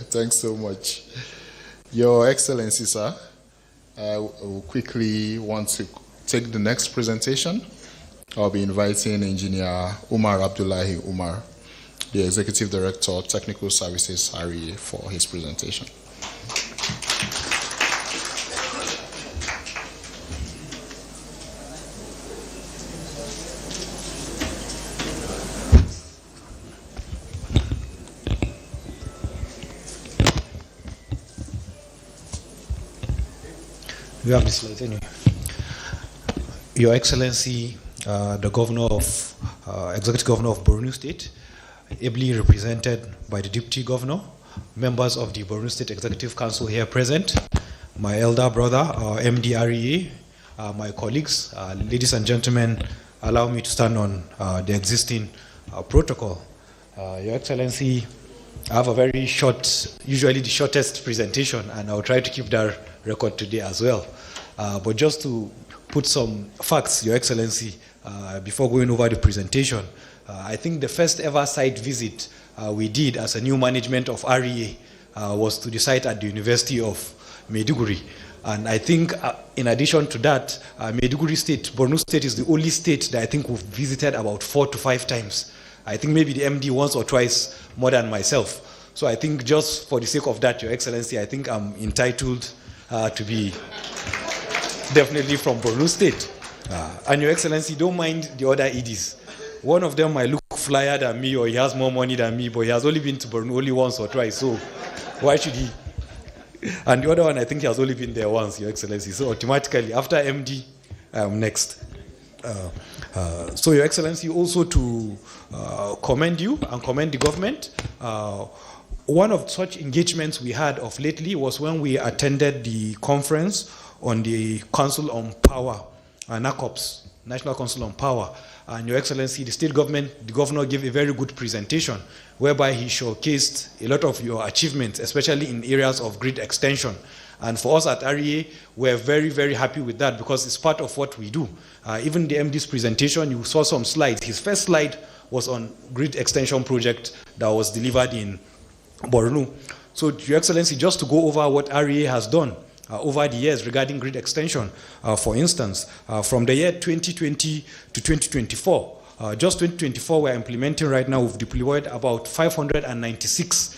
thanks so much. Your Excellency, sir, I will quickly want to take the next presentation. I'll be inviting Engineer Umar Abdullahi Umar, the Executive Director, Technical Services, REA, for his presentation. You have the slides anyway. Your Excellency, the Governor of, Executive Governor of Borno State, ably represented by the Deputy Governor, members of the Borno State Executive Council here present, my elder brother, MD REA, my colleagues, ladies and gentlemen, allow me to stand on the existing protocol. Your Excellency, I have a very short, usually the shortest presentation, and I'll try to keep that record today as well. But just to put some facts, Your Excellency, before going over the presentation, I think the first ever site visit we did as a new management of REA was to the site at the University of Maiduguri. And I think in addition to that, Maiduguri State, Borno State is the only state that I think we've visited about 4 to 5 times. I think maybe the MD once or twice more than myself. So I think just for the sake of that, Your Excellency, I think I'm entitled to be definitely from Borno State. And Your Excellency, don't mind the other EDs. One of them might look flyer than me, or he has more money than me, but he has only been to Borno only once or twice, so why should he? And the other one, I think he has only been there once, Your Excellency. So automatically, after MD, next. So Your Excellency, also to commend you and commend the government. One of such engagements we had of lately was when we attended the conference on the Council on Power, NACOPS, National Council on Power. And Your Excellency, the state government, the governor gave a very good presentation whereby he showcased a lot of your achievements, especially in areas of grid extension. And for us at REA, we're very, very happy with that because it's part of what we do. Even the MD's presentation, you saw some slides. His first slide was on grid extension project that was delivered in Borno. So, Your Excellency, just to go over what REA has done over the years regarding grid extension, for instance, from the year 2020 to 2024, just 2024 we're implementing right now, we've deployed about 596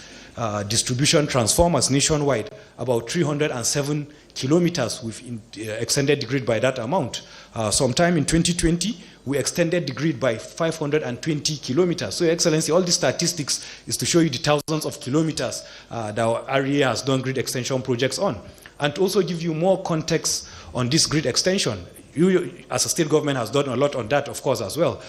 distribution transformers nationwide, about 307 kilometers. We've extended the grid by that amount. Sometime in 2020, we extended the grid by 520 kilometers. So, Your Excellency, all these statistics is to show you the thousands of kilometers that our REA has done grid extension projects on. And to also give you more context on this grid extension, you as a state government has done a lot on that, of course, as well.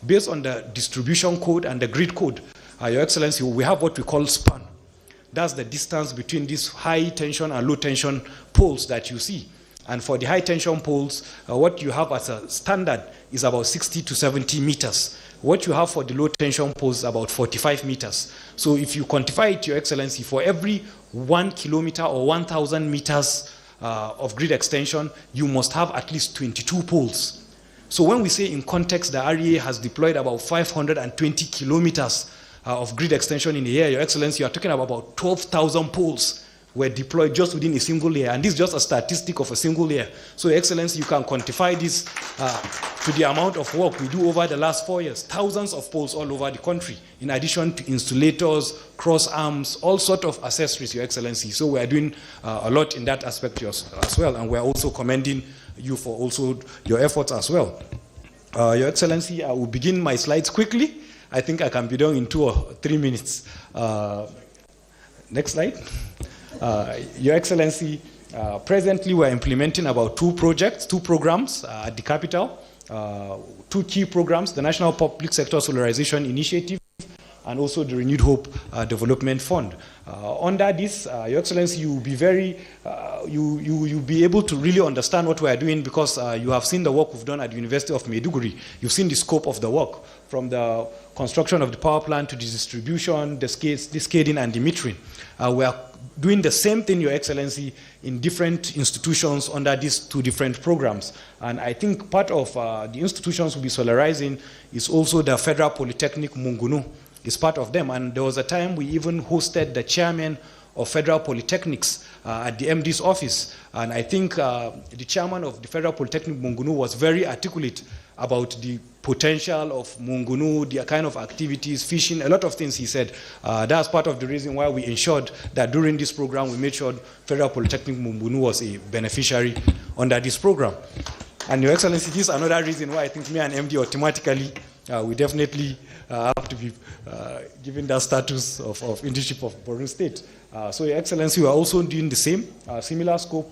Based on the distribution code and the grid code, Your Excellency, we have what we call span. That's the distance between these high tension and low tension poles that you see. And for the high tension poles, what you have as a standard is about 60 to 70 meters. What you have for the low tension poles is about 45 meters. So if you quantify it, Your Excellency, for every 1 kilometer or 1,000 meters of grid extension, you must have at least 22 poles. So when we say in context the REA has deployed about 520 kilometers of grid extension in a year, Your Excellency, you are talking about 12,000 poles were deployed just within a single year, and this is just a statistic of a single year. So, Your Excellency, you can quantify this to the amount of work we do over the last 4 years. Thousands of poles all over the country, in addition to insulators, cross arms, all sorts of accessories, Your Excellency. So we are doing a lot in that aspect as well, and we are also commending you for also your efforts as well. Your Excellency, I will begin my slides quickly. I think I can be done in 2 or 3 minutes. Next slide. Your Excellency, presently we're implementing about 2 programs at the capital, 2 key programs, the National Public Sector Solarization Initiative and also the Renewed Hope Development Fund. Under this, Your Excellency, you will be you'll be able to really understand what we are doing because you have seen the work we've done at the University of Maiduguri. You've seen the scope of the work, from the construction of the power plant to the distribution, the scaling and the metering. We are doing the same thing, Your Excellency, in different institutions under these 2 different programs. And I think part of the institutions we'll be solarizing is also the Federal Polytechnic Mungunu. It's part of them. And there was a time we even hosted the chairman of Federal Polytechnics at the MD's office. And I think the chairman of the Federal Polytechnic Mungunu was very articulate about the potential of Mungunu, the kind of activities, fishing, a lot of things he said. That's part of the reason why we ensured that during this program we made sure Federal Polytechnic Mungunu was a beneficiary under this program. And Your Excellency, this is another reason why I think me and MD automatically, we definitely have to be given that status of internship of Borno State. So Your Excellency, we are also doing the same, similar scope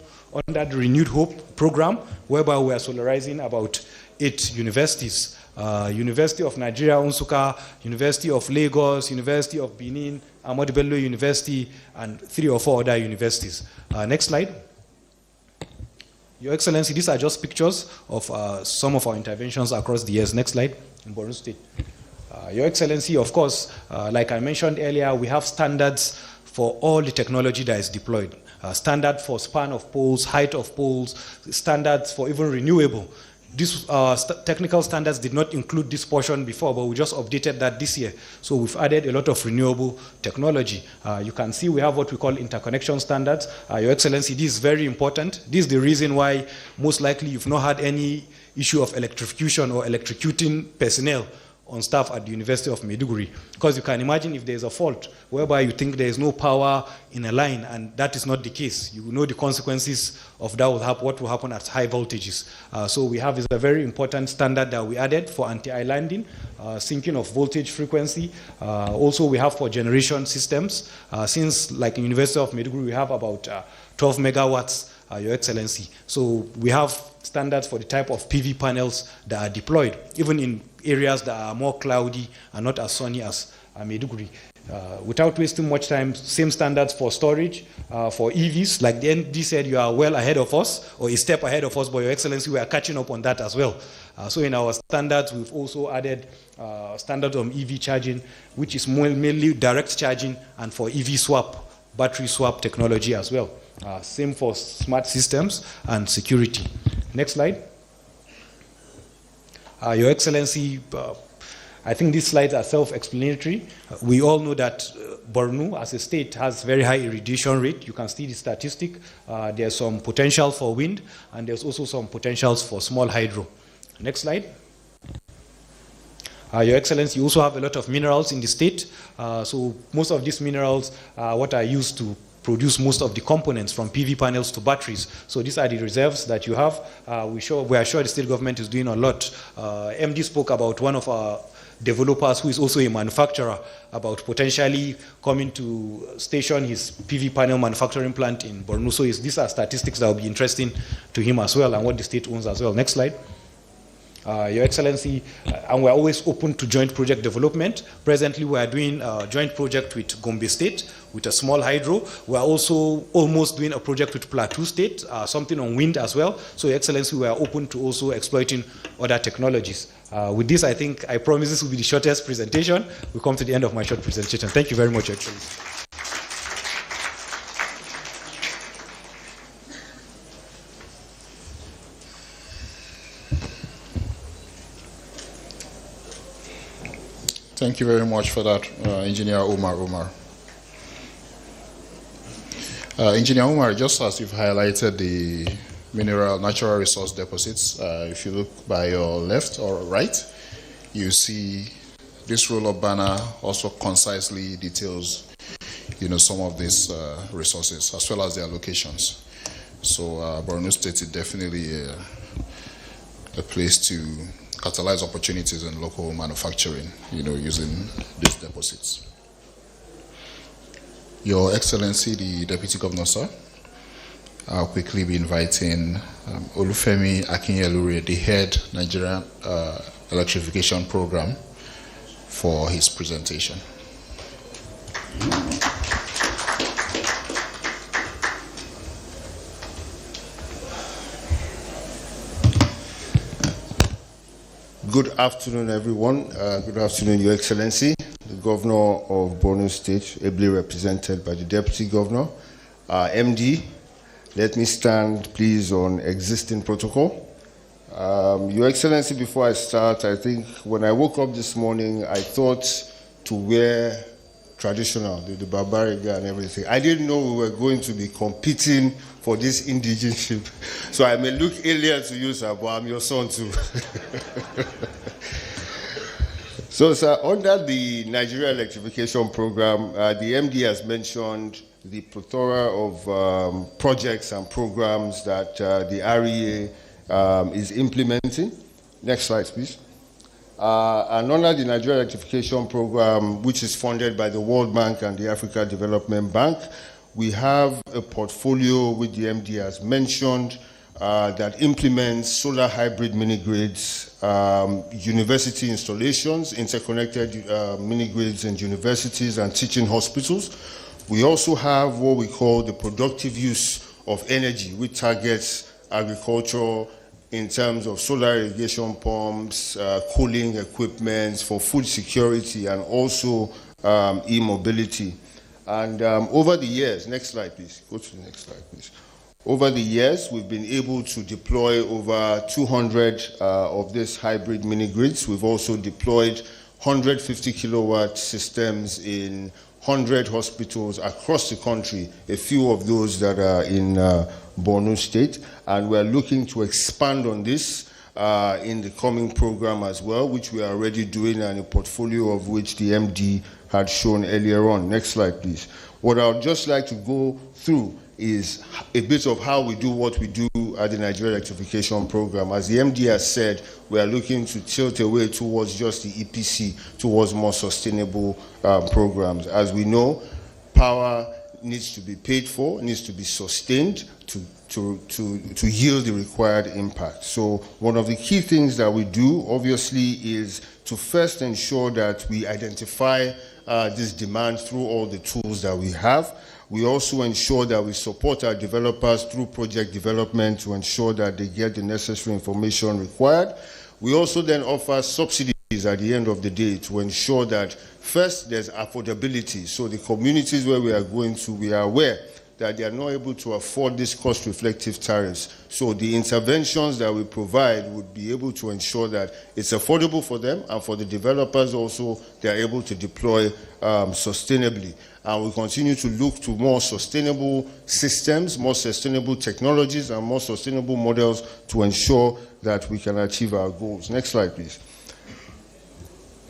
under the Renewed Hope program, whereby we are solarizing about 8 universities. University of Nigeria, Nsukka, University of Lagos, University of Benin, Ahmadu Bello University, and 3 or 4 other universities. Next slide. Your Excellency, these are just pictures of some of our interventions across the years. Next slide, in Borno State. Your Excellency, of course, like I mentioned earlier, we have standards for all the technology that is deployed. Standard for span of poles, height of poles, standards for even renewable. These technical standards did not include this portion before, but we just updated that this year. So we've added a lot of renewable technology. You can see we have what we call interconnection standards. Your Excellency, this is very important. This is the reason why most likely you've not had any issue of electrification or electrocuting personnel on staff at the University of Maiduguri. Because you can imagine if there's a fault whereby you think there is no power in a line, and that is not the case. You know the consequences of that will happen, what will happen at high voltages. So we have is a very important standard that we added for anti-islanding, syncing of voltage frequency. Also we have for generation systems. Since like in University of Maiduguri, we have about 12 megawatts, Your Excellency. So we have standards for the type of PV panels that are deployed, even in areas that are more cloudy and not as sunny as Maiduguri. Without wasting much time, same standards for storage, for EVs. Like the ND said, you are well ahead of us, or a step ahead of us, but Your Excellency, we are catching up on that as well. So in our standards, we've also added standards on EV charging, which is mainly direct charging, and for EV swap, battery swap technology as well. Same for smart systems and security. Next slide. Your Excellency, I think these slides are self-explanatory. We all know that Borno as a state has very high irradiation rate. You can see the statistic. There's some potential for wind, and there's also some potentials for small hydro. Next slide. Your Excellency, you also have a lot of minerals in the state. So most of these minerals are what are used to produce most of the components from PV panels to batteries. So these are the reserves that you have. We are sure the state government is doing a lot. MD spoke about one of our developers who is also a manufacturer about potentially coming to station his PV panel manufacturing plant in Borno. So these are statistics that will be interesting to him as well, and what the state owns as well. Next slide. Your Excellency, and we're always open to joint project development. Presently, we are doing a joint project with Gombe State, with a small hydro. We are also almost doing a project with Plateau State, something on wind as well. So, Your Excellency, we are open to also exploiting other technologies. With this, I think, I promise this will be the shortest presentation. We come to the end of my short presentation. Thank you very much, Your Excellency. Thank you very much for that, Engineer Umar. Engineer Umar, just as you've highlighted the natural resource deposits, if you look by your left or right, you see this roll-up banner also concisely details, some of these resources as well as their locations. So Borno State is definitely a place to catalyze opportunities in local manufacturing, using these deposits. Your Excellency, the Deputy Governor, sir, I'll quickly be inviting Olufemi Akinyelure, the head Nigerian Electrification Program, for his presentation. Good afternoon, everyone. Good afternoon, Your Excellency, the Governor of Borno State, ably represented by the Deputy Governor. MD, let me stand, please, on existing protocol. Your Excellency, before I start, I think when I woke up this morning, I thought to wear traditional, the barbariga and everything. I didn't know we were going to be competing for this indigenship. So I may look alien to you, sir, but I'm your son too. So, sir, under the Nigeria Electrification Program, the MD has mentioned the plethora of projects and programs that the REA is implementing. Next slide, please. And under the Nigeria Electrification Program, which is funded by the World Bank and the Africa Development Bank, we have a portfolio which the MD has mentioned that implements solar hybrid mini-grids, university installations, interconnected mini-grids in universities and teaching hospitals. We also have what we call the productive use of energy, which targets agriculture in terms of solar irrigation pumps, cooling equipment for food security, and also e-mobility. And over the years, next slide, please. Go to the next slide, please. Over the years, we've been able to deploy over 200 of these hybrid mini-grids. We've also deployed 150 kilowatt systems in 100 hospitals across the country, a few of those that are in Borno State. And we're looking to expand on this in the coming program as well, which we are already doing, and a portfolio of which the MD had shown earlier on. Next slide, please. What I would just like to go through is a bit of how we do what we do at the Nigeria Electrification Program. As the MD has said, we are looking to tilt away towards just the EPC, towards more sustainable programs. As we know, power needs to be paid for, needs to be sustained to yield the required impact. So one of the key things that we do, obviously, is to first ensure that we identify this demand through all the tools that we have. We also ensure that we support our developers through project development to ensure that they get the necessary information required. We also then offer subsidies at the end of the day to ensure that first there's affordability. So the communities where we are going to, we are aware that they are not able to afford these cost-reflective tariffs. So the interventions that we provide would be able to ensure that it's affordable for them, and for the developers also, they are able to deploy sustainably. And we continue to look to more sustainable systems, more sustainable technologies, and more sustainable models to ensure that we can achieve our goals. Next slide, please.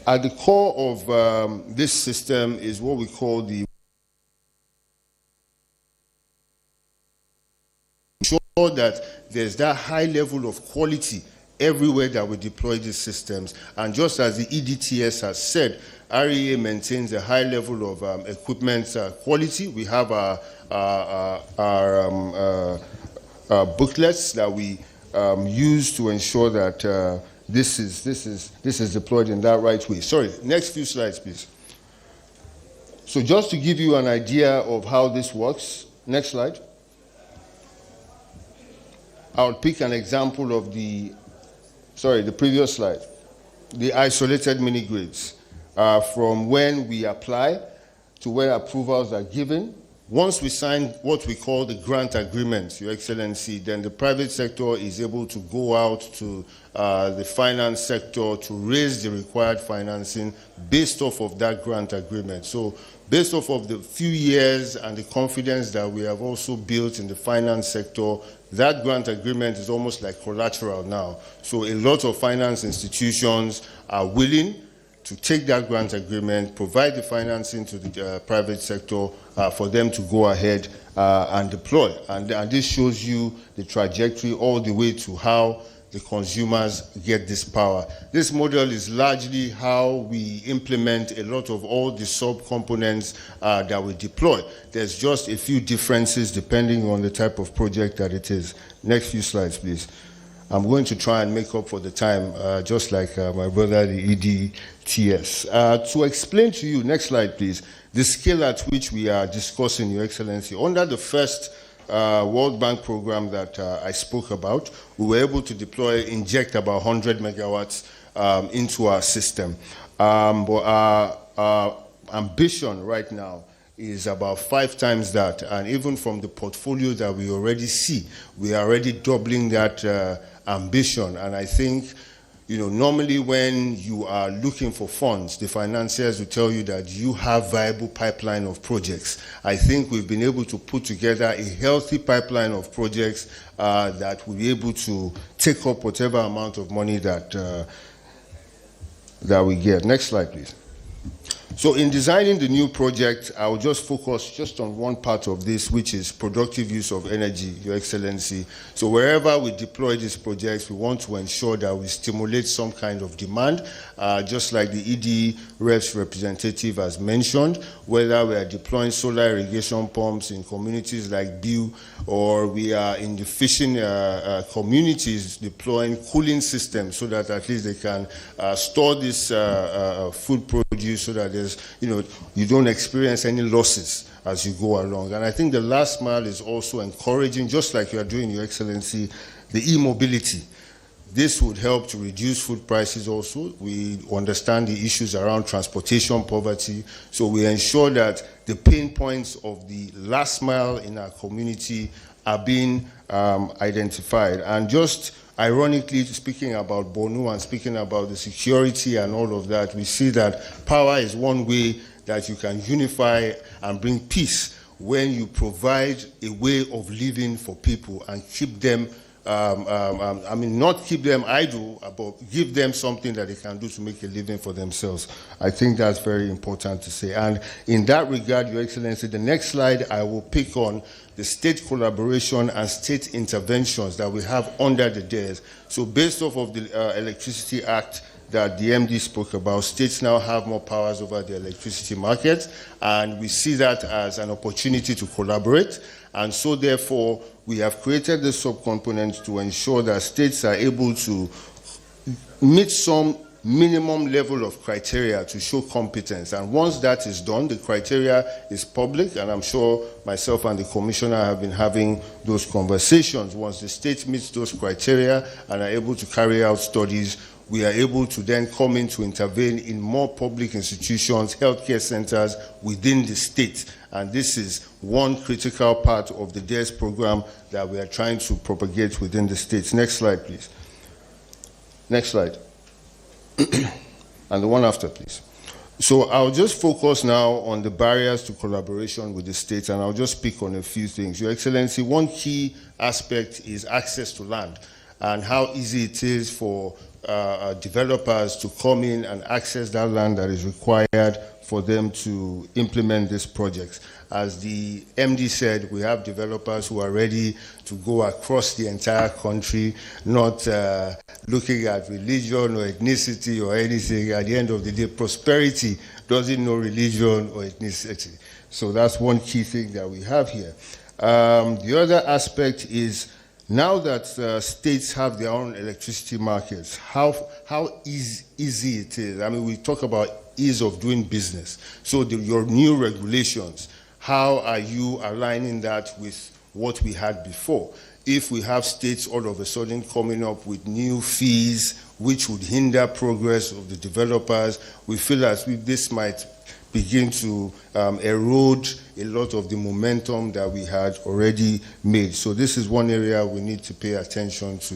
At the core of this system is what we call the ensure that there's that high level of quality everywhere that we deploy these systems. And just as the EDTS has said, REA maintains a high level of equipment quality. We have our booklets that we use to ensure that this is deployed in that right way. Sorry, next few slides, please. So just to give you an idea of how this works, next slide. I'll pick an example of the previous slide, the isolated mini-grids. From when we apply to when approvals are given once we sign what we call the grant agreement, Your Excellency, then the private sector is able to go out to the finance sector to raise the required financing based off of that grant agreement. So based off of the few years and the confidence that we have also built in the finance sector, that grant agreement is almost like collateral now. So a lot of finance institutions are willing to take that grant agreement, provide the financing to the private sector for them to go ahead and deploy. And this shows you the trajectory all the way to how the consumers get this power. This model is largely how we implement a lot of all the sub-components that we deploy. There's just a few differences depending on the type of project that it is. Next few slides, please. I'm going to try and make up for the time, just like my brother, the EDTS. To explain to you, next slide, please, the scale at which we are discussing, Your Excellency. Under the first World Bank program that I spoke about, we were able to inject about 100 megawatts into our system. But our ambition right now is about 5 times that, and even from the portfolio that we already see, we are already doubling that ambition. And I think, you know, normally when you are looking for funds, the financiers will tell you that you have viable pipeline of projects. I think we've been able to put together a healthy pipeline of projects that will be able to take up whatever amount of money that we get. Next slide, please. So in designing the new project, I will just focus just on one part of this, which is productive use of energy, Your Excellency. So wherever we deploy these projects, we want to ensure that we stimulate some kind of demand, just like the ED Reps representative has mentioned, whether we are deploying solar irrigation pumps in communities like Biu, or we are in the fishing communities deploying cooling systems so that at least they can store this food produce so that there's, you know, you don't experience any losses as you go along. And I think the last mile is also encouraging, just like you are doing, Your Excellency, the e-mobility. This would help to reduce food prices also. We understand the issues around transportation poverty, so we ensure that the pain points of the last mile in our community are being identified. And just ironically, speaking about Borno and speaking about the security and all of that, we see that power is one way that you can unify and bring peace when you provide a way of living for people and keep them, I mean, not keep them idle, but give them something that they can do to make a living for themselves. I think that's very important to say. And in that regard, Your Excellency, the next slide I will pick on the state collaboration and state interventions that we have under the DARE. So based off of the Electricity Act that the MD spoke about, states now have more powers over the electricity market, and we see that as an opportunity to collaborate. And so therefore, we have created the subcomponents to ensure that states are able to meet some minimum level of criteria to show competence. And once that is done, the criteria is public, and I'm sure myself and the commissioner have been having those conversations. Once the state meets those criteria and are able to carry out studies, we are able to then come in to intervene in more public institutions, healthcare centers within the state. And this is one critical part of the DARE program that we are trying to propagate within the states. Next slide, please. Next slide. And the one after, please. So I'll just focus now on the barriers to collaboration with the states, and I'll just speak on a few things. Your Excellency, one key aspect is access to land and how easy it is for developers to come in and access that land that is required for them to implement these projects. As the MD said, we have developers who are ready to go across the entire country, not looking at religion or ethnicity or anything. At the end of the day, prosperity doesn't know religion or ethnicity. So that's one key thing that we have here. The other aspect is, now that states have their own electricity markets, how easy it is. I mean, we talk about ease of doing business. So your new regulations, how are you aligning that with what we had before? If we have states all of a sudden coming up with new fees which would hinder progress of the developers, we feel as if this might begin to erode a lot of the momentum that we had already made. So this is one area we need to pay attention to.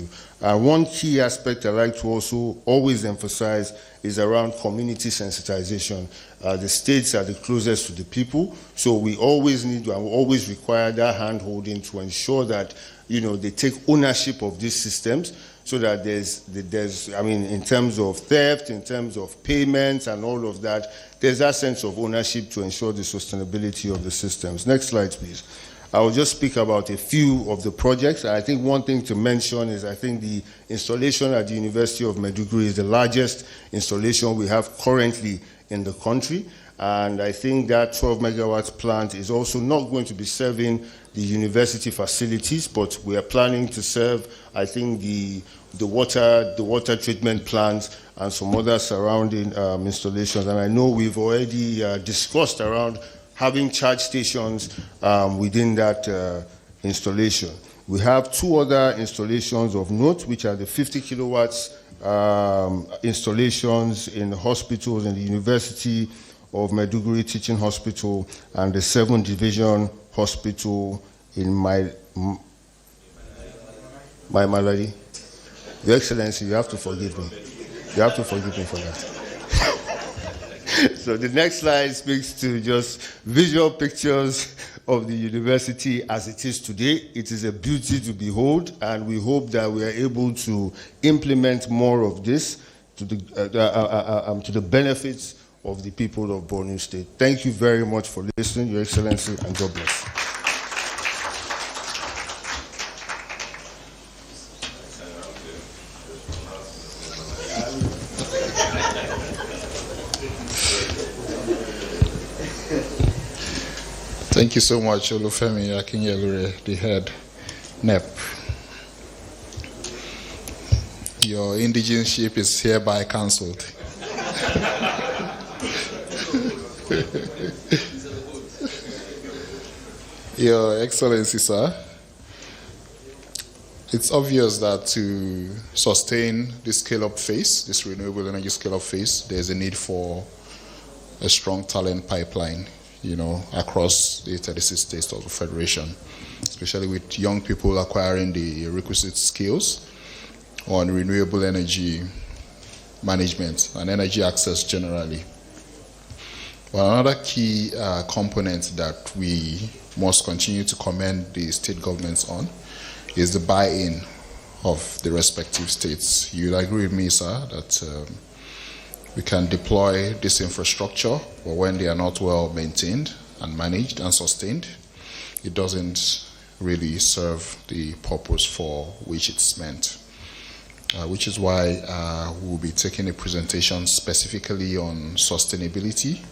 One key aspect I like to also always emphasize is around community sensitization. The states are the closest to the people, so we always need to, and we always require that hand-holding to ensure that, they take ownership of these systems, so that there's, I mean, in terms of theft, in terms of payments and all of that, there's that sense of ownership to ensure the sustainability of the systems. Next slide, please. I will just speak about a few of the projects. I think one thing to mention is I think the installation at the University of Maiduguri is the largest installation we have currently in the country. And I think that 12 megawatts plant is also not going to be serving the university facilities, but we are planning to serve, I think, the water treatment plants and some other surrounding installations. And I know we've already discussed around having charge stations within that installation. We have two other installations of note, which are the 50 kilowatts installations in the hospitals in the University of Maiduguri Teaching Hospital and the 7th Division Hospital in my malady. Your Excellency, you have to forgive me. You have to forgive me for that. So the next slide speaks to just visual pictures of the university as it is today. It is a beauty to behold, and we hope that we are able to implement more of this to the benefits of the people of Borno State. Thank you very much for listening, Your Excellency, and God bless. Thank you so much, Olufemi Akinyelure, the head NEP. Your indigenship is hereby cancelled. Your Excellency, sir, it's obvious that to sustain this scale-up phase, this renewable energy scale-up phase, there's a need for a strong talent pipeline, across the 36 states of the Federation, especially with young people acquiring the requisite skills on renewable energy management and energy access generally. Well, another key component that we must continue to commend the state governments on is the buy-in of the respective states. You'd agree with me, sir, that we can deploy this infrastructure, but when they are not well maintained and managed and sustained, it doesn't really serve the purpose for which it's meant. Which is why we'll be taking a presentation specifically on sustainability,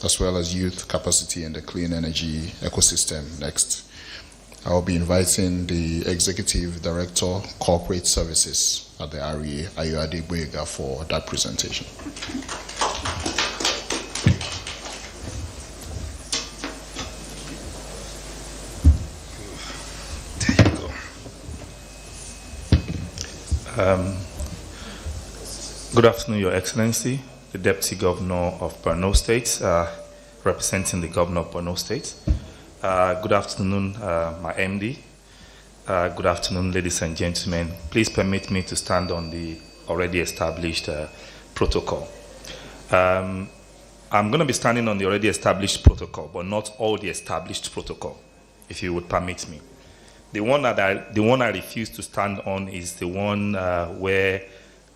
as well as youth capacity in the clean energy ecosystem next. I'll be inviting the Executive Director, Corporate Services at the REA, Ayoade Boyega, for that presentation. There you go. Good afternoon, Your Excellency, the Deputy Governor of Borno State, representing the Governor of Borno State. Good afternoon, my MD. Good afternoon, ladies and gentlemen. Please permit me to stand on the already established protocol. I'm going to be standing on the already established protocol, but not all the established protocol, if you would permit me. The one I refuse to stand on is the one where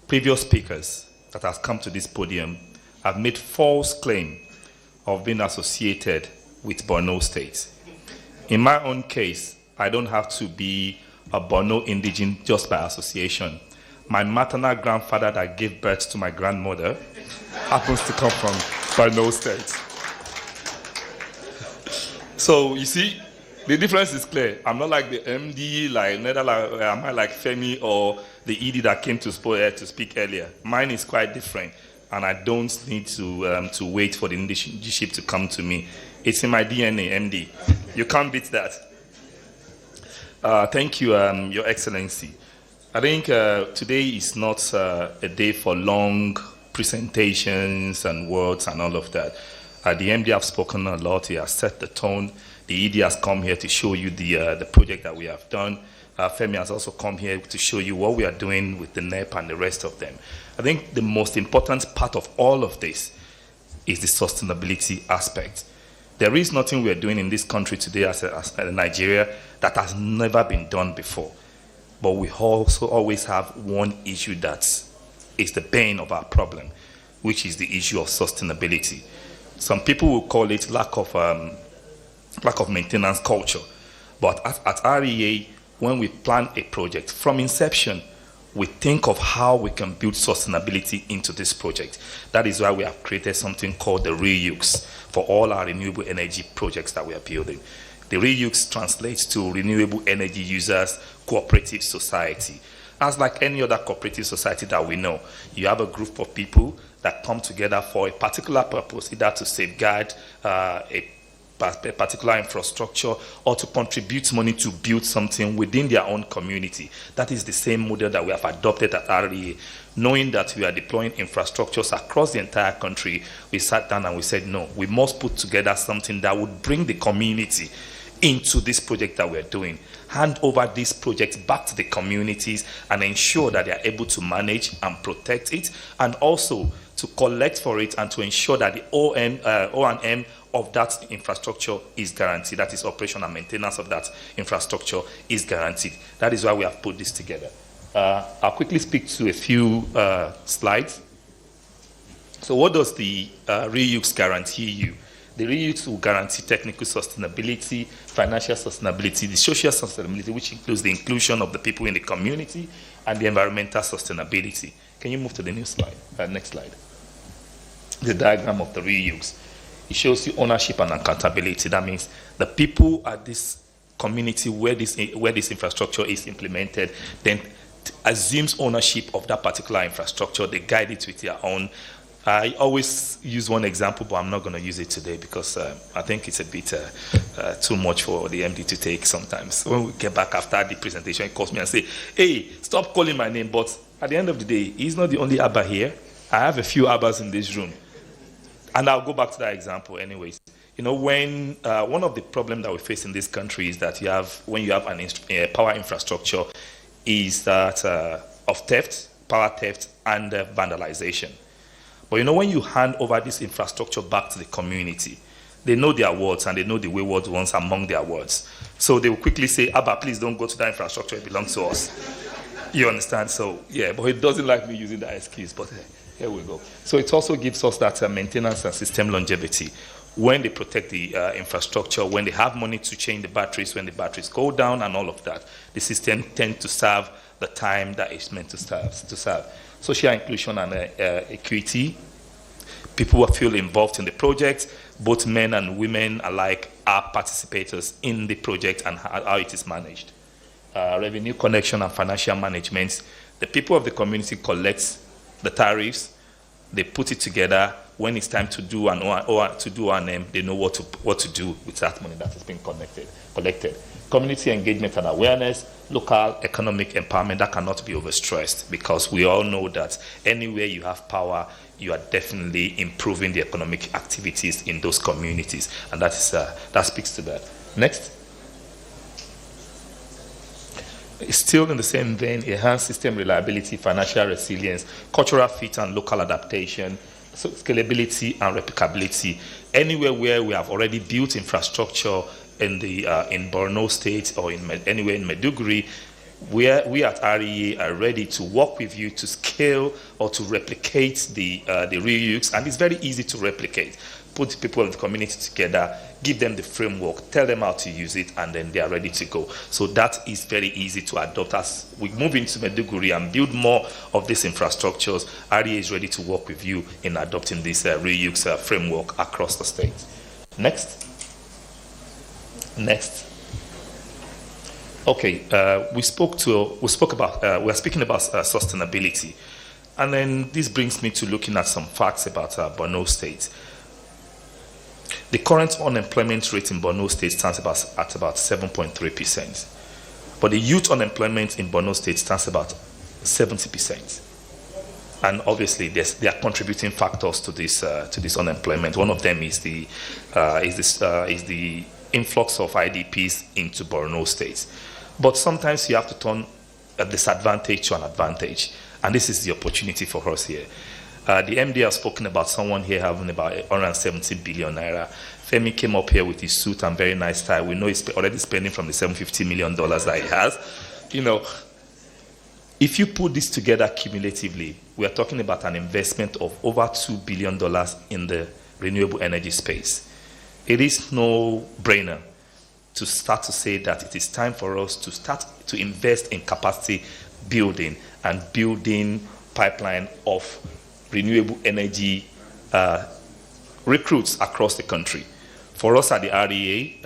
previous speakers that has come to this podium have made false claim of being associated with Borno State. In my own case, I don't have to be a Borno indigene just by association. My maternal grandfather that gave birth to my grandmother happens to come from Borno State. So you see, the difference is clear. I'm not like the MD, neither am I like Femi or the ED that came to speak earlier. Mine is quite different, and I don't need to wait for the indigenship to come to me. It's in my DNA, MD. You can't beat that. Thank you, Your Excellency. I think today is not a day for long presentations and words and all of that. The MD have spoken a lot. He has set the tone. The ED has come here to show you the project that we have done. Femi has also come here to show you what we are doing with the NEP and the rest of them. I think the most important part of all of this is the sustainability aspect. There is nothing we are doing in this country today as Nigeria that has never been done before. But we also always have one issue that is the bane of our problem, which is the issue of sustainability. Some people will call it lack of maintenance culture. But at REA, when we plan a project, from inception, we think of how we can build sustainability into this project. That is why we have created something called the REUs for all our renewable energy projects that we are building. The REUs translates to Renewable Energy Users Cooperative Society. As like any other cooperative society that we know, you have a group of people that come together for a particular purpose, either to safeguard a particular infrastructure or to contribute money to build something within their own community. That is the same model that we have adopted at REA. Knowing that we are deploying infrastructures across the entire country, we sat down and we said, no, we must put together something that would bring the community into this project that we're doing, hand over this project back to the communities and ensure that they are able to manage and protect it, and also to collect for it and to ensure that the O&M of that infrastructure is guaranteed. That is, operation and maintenance of that infrastructure is guaranteed. That is why we have put this together. I'll quickly speak to a few slides. So what does the REUs guarantee you? The REUs will guarantee technical sustainability, financial sustainability, the social sustainability, which includes the inclusion of the people in the community, and the environmental sustainability. Can you move to the new slide? Next slide. The diagram of the REUs. It shows you ownership and accountability. That means the people at this community where this infrastructure is implemented then assumes ownership of that particular infrastructure. They guide it with their own. I always use one example, but I'm not going to use it today because I think it's a bit too much for the MD to take sometimes. When we get back after the presentation, he calls me and say, hey, stop calling my name. But at the end of the day, he's not the only Abba here. I have a few Abbas in this room. And I'll go back to that example anyways. You know, when one of the problems that we face in this country is that when you have a power infrastructure, is that of theft, power theft, and vandalization. But you know, when you hand over this infrastructure back to the community, they know their words and they know the wayward ones among their words. So they will quickly say, Abba, please don't go to that infrastructure, it belongs to us. You understand? So, yeah, but he doesn't like me using that excuse, but here we go. So it also gives us that maintenance and system longevity. When they protect the infrastructure, when they have money to change the batteries, when the batteries go down and all of that, the system tends to serve the time that it's meant to serve. Social inclusion and equity. People who feel involved in the project, both men and women alike, are participators in the project and how it is managed. Revenue connection and financial management. The people of the community collect the tariffs, they put it together. When it's time to do an they know what to do with that money that has been collected. Community engagement and awareness, local economic empowerment, that cannot be overstressed because we all know that anywhere you have power, you are definitely improving the economic activities in those communities, and that speaks to that. Next. Still in the same vein, enhanced system reliability, financial resilience, cultural fit and local adaptation, so scalability and replicability. Anywhere where we have already built infrastructure in Borno State or anywhere in Maiduguri, we at REA are ready to work with you to scale or to replicate the REUs, and it's very easy to replicate. Put people in the community together, give them the framework, tell them how to use it, and then they are ready to go. So that is very easy to adopt. As we move into Maiduguri and build more of these infrastructures, REA is ready to work with you in adopting this REUs framework across the state. Next. Okay, we're speaking about sustainability, and then this brings me to looking at some facts about Borno State. The current unemployment rate in Borno State stands at about 7.3%, but the youth unemployment in Borno State stands about 70%. And obviously, there are contributing factors to this unemployment. One of them is the influx of IDPs into Borno State. But sometimes you have to turn a disadvantage to an advantage, and this is the opportunity for us here. The MD has spoken about someone here having about 170 billion naira. Femi came up here with his suit and very nice tie. We know he's already spending from the $750 million that he has. You know, if you put this together cumulatively, we are talking about an investment of over $2 billion in the renewable energy space. It is no brainer to start to say that it is time for us to start to invest in capacity building and building pipeline of renewable energy recruits across the country. For us at the REA,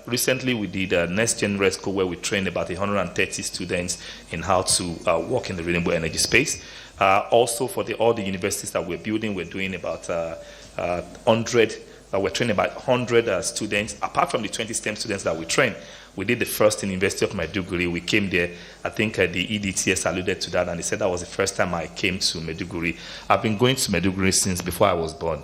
recently we did a Next Gen Resco where we trained about 130 students in how to work in the renewable energy space. Also for all the universities that we're building, we're doing about 100, we're training about 100 students. Apart from the 20 STEM students that we train, we did the first in the University of Maiduguri. We came there, I think the EDTS alluded to that, and they said that was the first time I came to Maiduguri. I've been going to Maiduguri since before I was born,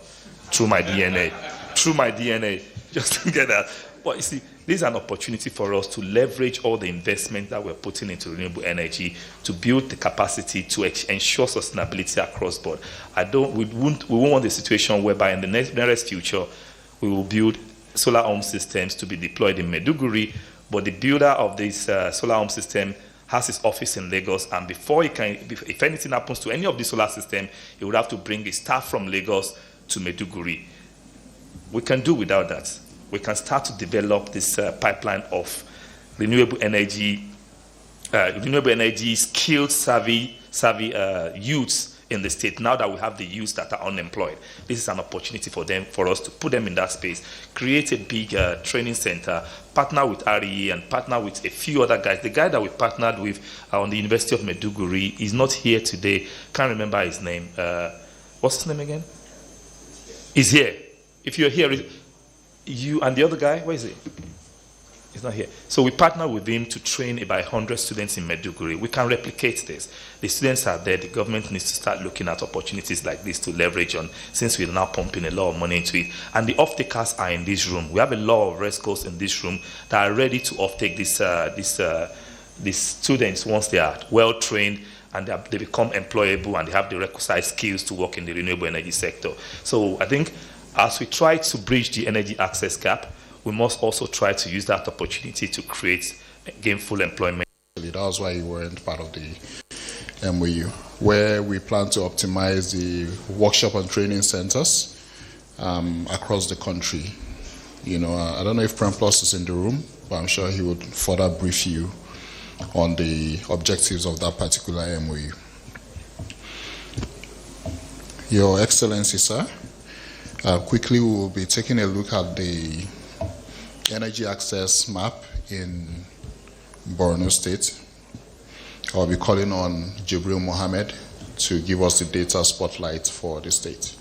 through my DNA. Through my DNA, just to get that. But you see, this is an opportunity for us to leverage all the investment that we're putting into renewable energy to build the capacity to ensure sustainability across board. We won't want a situation whereby in the nearest future, we will build solar home systems to be deployed in Maiduguri, but the builder of this solar home system has his office in Lagos, and before if anything happens to any of the solar system, he would have to bring his staff from Lagos to Maiduguri. We can do without that. We can start to develop this pipeline of renewable energy skilled, savvy youths in the state. Now that we have the youths that are unemployed, this is an opportunity for us to put them in that space, create a big training center, partner with REA and partner with a few other guys. The guy that we partnered with on the University of Maiduguri is not here today. Can't remember his name. What's his name again? He's here. If you're here, you and the other guy, where is he? He's not here. So we partner with him to train about 100 students in Maiduguri. We can replicate this. The students are there. The government needs to start looking at opportunities like this to leverage on, since we're now pumping a lot of money into it. And the off-takers are in this room. We have a lot of rescuers in this room that are ready to off-take these students once they are well-trained and they become employable and they have the requisite skills to work in the renewable energy sector. So I think as we try to bridge the energy access gap, we must also try to use that opportunity to create gainful employment. That was why you weren't part of the MOU, where we plan to optimize the workshop and training centers across the country. You know, I don't know if Prem Plus is in the room, but I'm sure he would further brief you on the objectives of that particular MOU. Your Excellency, sir, quickly we will be taking a look at the energy access map in Borno State. I'll be calling on Jibril Mohammed to give us the data spotlight for the state.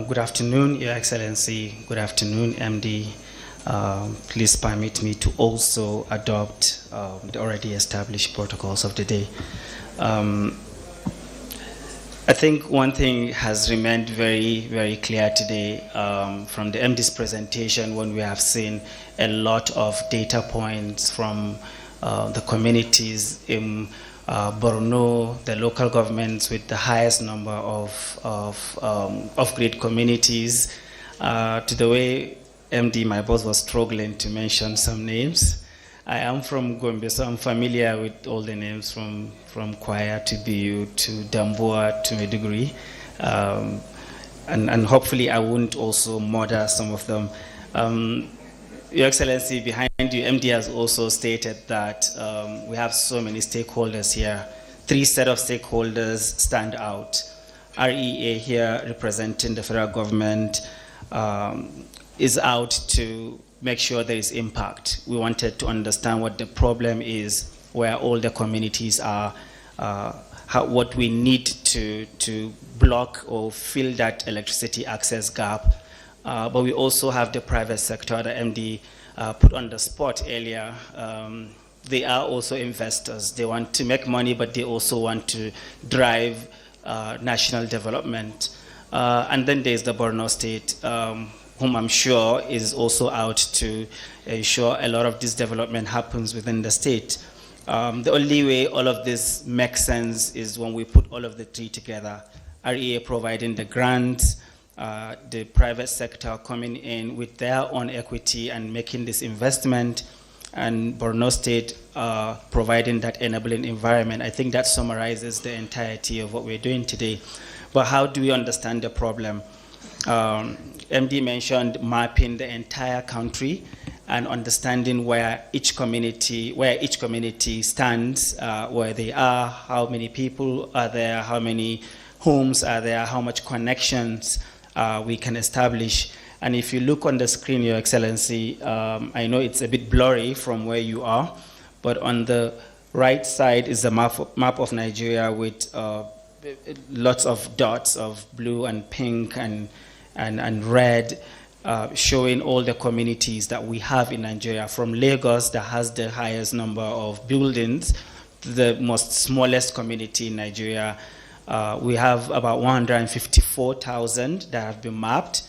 Good afternoon, Your Excellency. Good afternoon, MD. Please permit me to also adopt the already established protocols of the day. I think one thing has remained very, very clear today from the MD's presentation, when we have seen a lot of data points from the communities in Borno, the local governments with the highest number of off-grid communities, to the way MD, my boss, was struggling to mention some names. I am from Gombe, so I'm familiar with all the names from Kwaya to Biu to Damboa to Maiduguri. And hopefully I won't also murder some of them. Your Excellency, behind you, MD has also stated that we have so many stakeholders here. 3 sets of stakeholders stand out. REA here, representing the federal government, is out to make sure there is impact. We wanted to understand what the problem is, where all the communities are, what we need to block or fill that electricity access gap. But we also have the private sector that MD put on the spot earlier. They are also investors. They want to make money, but they also want to drive national development. And then there's the Borno state, whom I'm sure is also out to ensure a lot of this development happens within the state. The only way all of this makes sense is when we put all of the three together. REA providing the grants, the private sector coming in with their own equity and making this investment, and Borno State providing that enabling environment. I think that summarizes the entirety of what we're doing today. But how do we understand the problem? MD mentioned mapping the entire country and understanding where each community stands, where they are, how many people are there, how many homes are there, how much connections we can establish. And if you look on the screen, Your Excellency, I know it's a bit blurry from where you are, but on the right side is the map of Nigeria with lots of dots of blue and pink and red, showing all the communities that we have in Nigeria, from Lagos that has the highest number of buildings to the most smallest community in Nigeria. We have about 154,000 that have been mapped,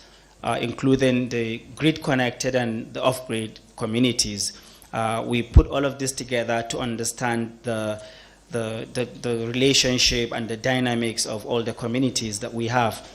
including the grid-connected and the off-grid communities. We put all of this together to understand the relationship and the dynamics of all the communities that we have.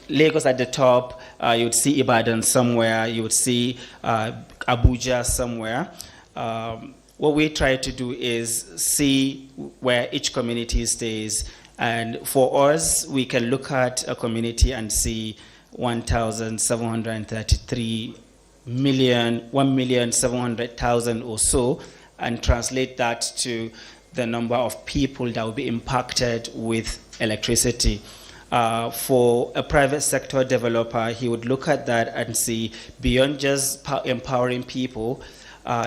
Lagos at the top, you would see Ibadan somewhere, you would see Abuja somewhere. What we try to do is see where each community stays. And for us, we can look at a community and see 1,733,000,000 or so, and translate that to the number of people that will be impacted with electricity. For a private sector developer, he would look at that and see, beyond just empowering people,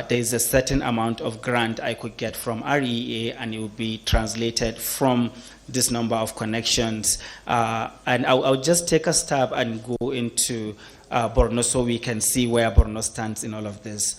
there's a certain amount of grant I could get from REA, and it would be translated from this number of connections. And I'll just take a stab and go into Borno so we can see where Borno stands in all of this.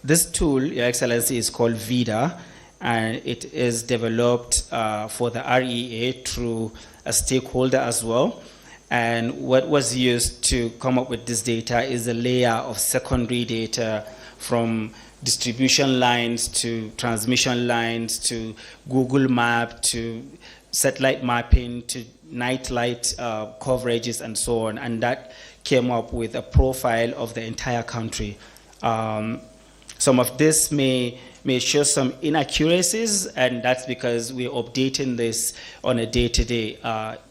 This tool, Your Excellency, is called VIDA, and it is developed for the REA through a stakeholder as well. And what was used to come up with this data is a layer of secondary data, from distribution lines to transmission lines to Google Map to satellite mapping to night light coverages and so on. And that came up with a profile of the entire country. Some of this may show some inaccuracies, and that's because we're updating this on a day-to-day.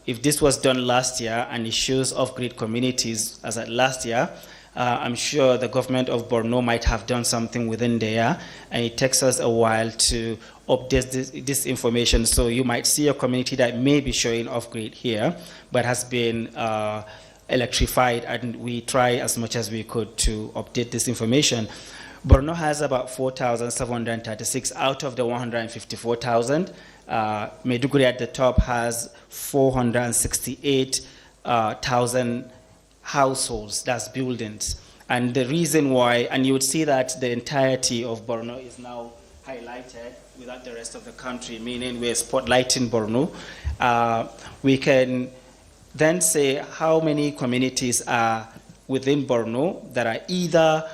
If this was done last year and it shows off-grid communities as at last year, I'm sure the government of Borno might have done something within there, and it takes us a while to update this information. So you might see a community that may be showing off-grid here, but has been electrified, and we try as much as we could to update this information. Borno has about 4,736 out of the 154,000. Maiduguri at the top has 468,000 households, that's buildings. And the reason why, and you would see that the entirety of Borno is now highlighted without the rest of the country, meaning we're spotlighting Borno. We can then say how many communities are within Borno that are either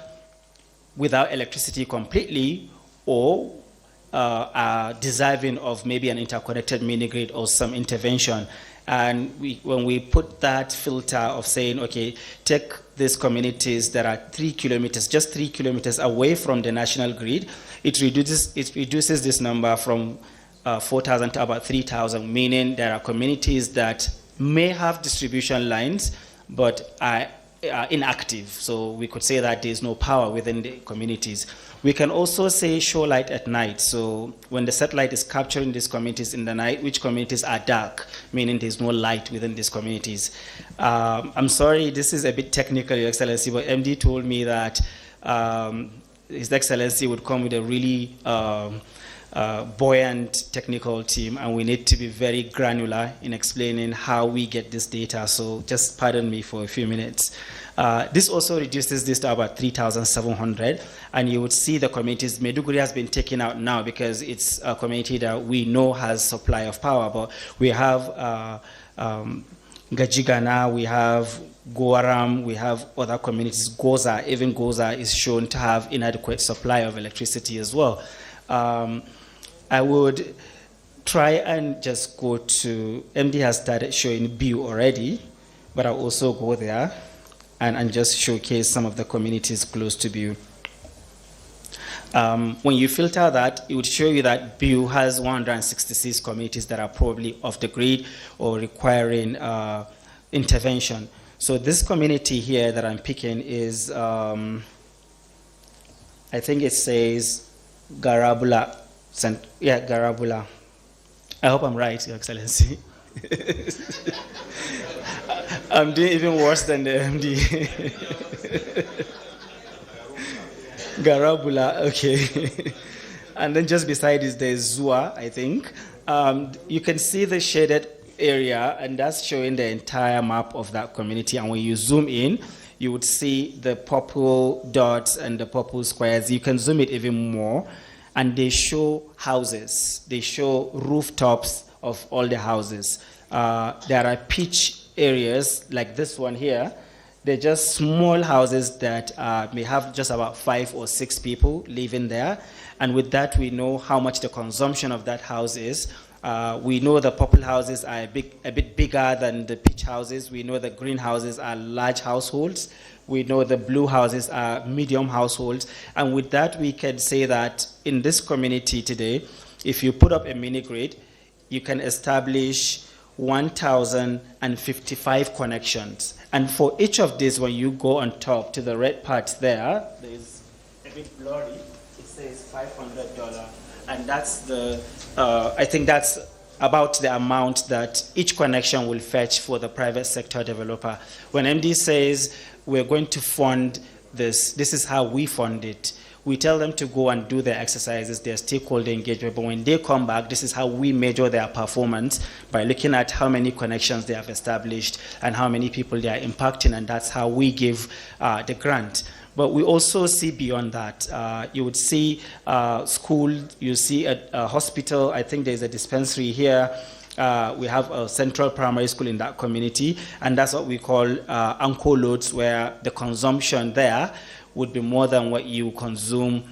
without electricity completely, or are deserving of maybe an interconnected mini-grid or some intervention. And when we put that filter of saying, okay, take these communities that are 3 kilometers, just 3 kilometers away from the national grid, it reduces this number from 4,000 to about 3,000, meaning there are communities that may have distribution lines, but are inactive. So we could say that there's no power within the communities. We can also say show light at night. So when the satellite is capturing these communities in the night, which communities are dark, meaning there's no light within these communities. I'm sorry, this is a bit technical, Your Excellency, but MD told me that His Excellency would come with a really buoyant technical team, and we need to be very granular in explaining how we get this data. So just pardon me for a few minutes. This also reduces this to about 3,700, and you would see the communities. Maiduguri has been taken out now because it's a community that we know has supply of power, but we have Gajigana, we have Goaram, we have other communities. Goza, even Goza is shown to have inadequate supply of electricity as well. I would try and just go to, MD has started showing BU already, but I'll also go there and just showcase some of the communities close to BU. When you filter that, it would show you that BU has 166 communities that are probably off the grid or requiring intervention. So this community here that I'm picking is, I think it says Garabula. Yeah, Garabula. I hope I'm right, Your Excellency. I'm doing even worse than the MD. Garabula, okay. And then just beside is there's Zua, I think. You can see the shaded area, and that's showing the entire map of that community. And when you zoom in, you would see the purple dots and the purple squares. You can zoom it even more, and they show houses. They show rooftops of all the houses. There are pitch areas like this one here. They're just small houses that may have just about 5 or 6 people living there. And with that, we know how much the consumption of that house is. We know the purple houses are a bit bigger than the pitch houses. We know the green houses are large households. We know the blue houses are medium households. And with that, we can say that in this community today, if you put up a mini grid, you can establish 1,055 connections. And for each of these, when you go on top to the red part there, there's a bit blurry. It says $500. And that's the, I think that's about the amount that each connection will fetch for the private sector developer. When MD says we're going to fund this, this is how we fund it. We tell them to go and do their exercises, their stakeholder engagement, but when they come back, this is how we measure their performance by looking at how many connections they have established and how many people they are impacting, and that's how we give the grant. But we also see beyond that. You would see school, you see a hospital. I think there's a dispensary here. We have a central primary school in that community, and that's what we call anchor loads, where the consumption there would be more than what you consume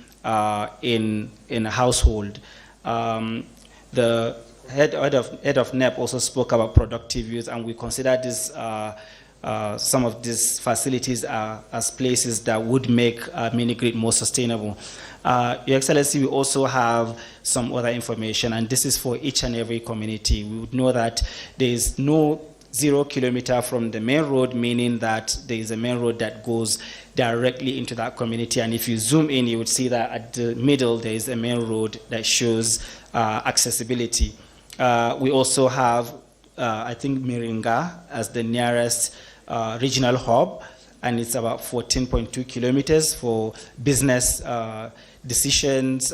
in a household. The head of NEP also spoke about productive use, and we consider this some of these facilities as places that would make mini-grid more sustainable. Your Excellency, we also have some other information, and this is for each and every community. We would know that there is no 0 kilometer from the main road, meaning that there is a main road that goes directly into that community. And if you zoom in, you would see that at the middle, there is a main road that shows accessibility. We also have, I think, Miringa as the nearest regional hub, and it's about 14.2 kilometers for business decisions,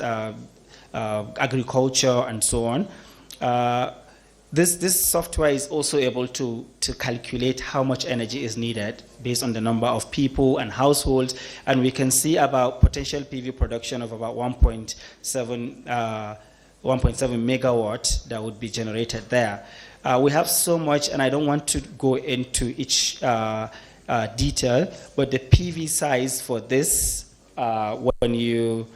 agriculture, and so on. This software is also able to calculate how much energy is needed based on the number of people and households, and we can see about potential PV production of about 1.7 megawatts that would be generated there. We have so much, and I don't want to go into each detail, but the PV size for this, when you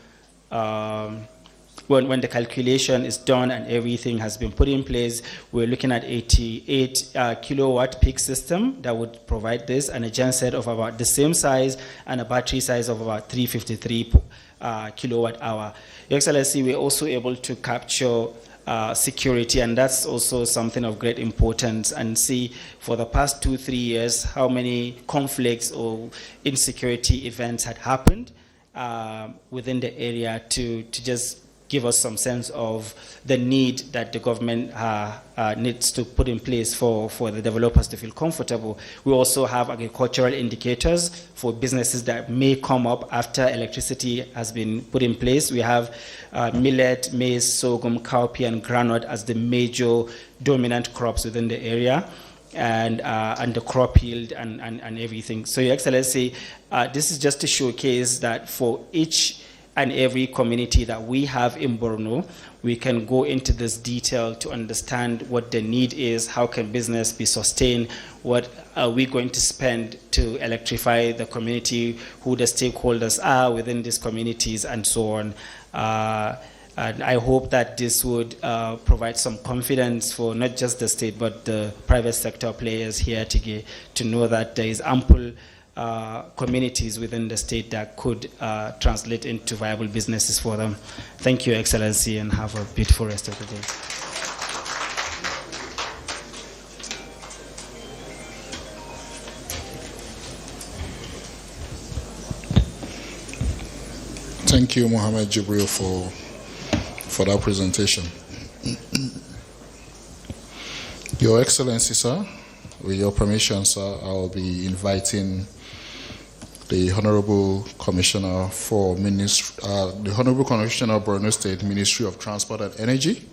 when the calculation is done and everything has been put in place, we're looking at 88 kilowatt peak system that would provide this, and a genset of about the same size, and a battery size of about 353 kilowatt hour. Your Excellency, we're also able to capture security, and that's also something of great importance, and see for the past 2-3 years how many conflicts or insecurity events had happened within the area to just give us some sense of the need that the government needs to put in place for the developers to feel comfortable. We also have agricultural indicators for businesses that may come up after electricity has been put in place. We have millet, maize, sorghum, cowpea, and groundnut as the major dominant crops within the area, and the crop yield and everything. So, Your Excellency, this is just to showcase that for each and every community that we have in Borno, we can go into this detail to understand what the need is, how can business be sustained, what are we going to spend to electrify the community, who the stakeholders are within these communities, and so on. And I hope that this would provide some confidence for not just the state, but the private sector players here to know that there is ample communities within the state that could translate into viable businesses for them. Thank you, Excellency, and have a beautiful rest of the day. Thank you, Mohammed Jibril, for that presentation. Your Excellency, sir, with your permission, sir, I'll be inviting the Honorable Commissioner for the Honorable Commissioner of Borno State Ministry of Transport and Energy,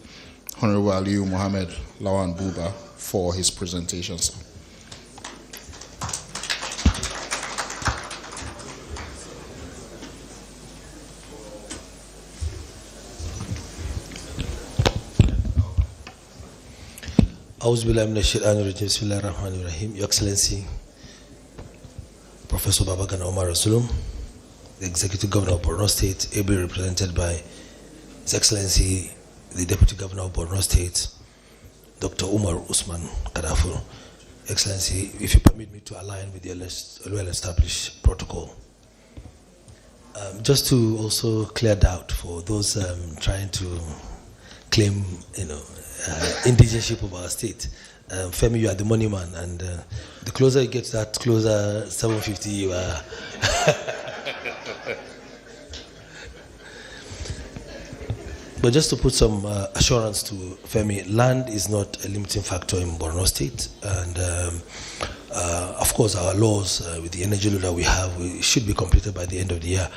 Honorable Aliyu Mohammed Lawan Buba, for his presentation, sir. Your Excellency, Professor Babagana Omar Zulum, the Executive Governor of Borno State, ably represented by His Excellency, the Deputy Governor of Borno State, Dr. Umar Usman Kadafur. Excellency, if you permit me to align with the well-established protocol. Just to also clear doubt for those trying to claim, indigenship of our state. Femi, you are the money man, and the closer you get that, closer 750 you are. But just to put some assurance to Femi, land is not a limiting factor in Borno State, and of course our laws with the energy law that we have, we should be completed by the end of the year.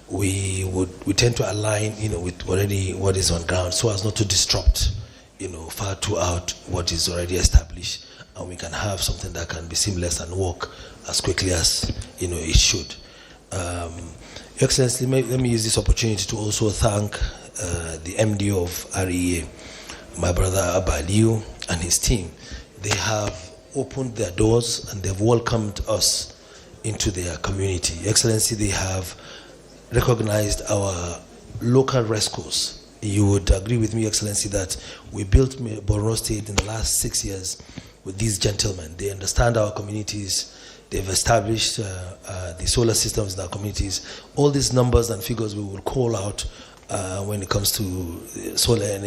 We tend to align, with already what is on ground, so as not to disrupt, far too out what is already established, and we can have something that can be seamless and work as quickly as it should. Your Excellency, let me use this opportunity to also thank the MD of REA, my brother Abaliu, and his team. They have opened their doors and they've welcomed us into their community. Your Excellency, they have recognized our local rescues. You would agree with me, Excellency, that we built Borno State in the last 6 years with these gentlemen. They understand our communities. They've established the solar systems in our communities. All these numbers and figures we will call out when it comes to solar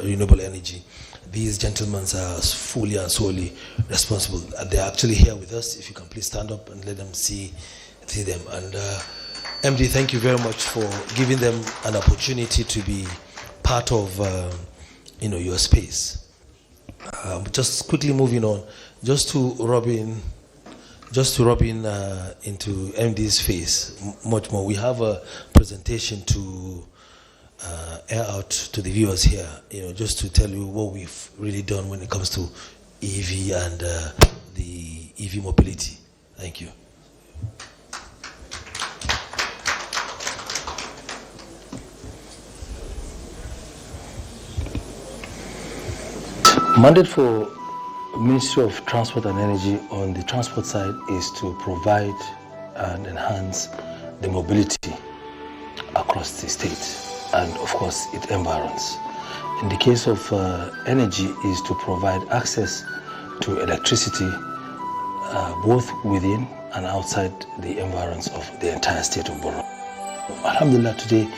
renewable energy. These gentlemen are fully and solely responsible. They're actually here with us. If you can please stand up and let them see them. And MD, thank you very much for giving them an opportunity to be part of your space. Just quickly moving on, just to rub in into MD's face much more. We have a presentation to air out to the viewers here, just to tell you what we've really done when it comes to EV and the EV mobility. Thank you. Mandate for Ministry of Transport and Energy on the transport side is to provide and enhance the mobility across the state and of course its environs. In the case of energy is to provide access to electricity both within and outside the environs of the entire state of Borno. Alhamdulillah, today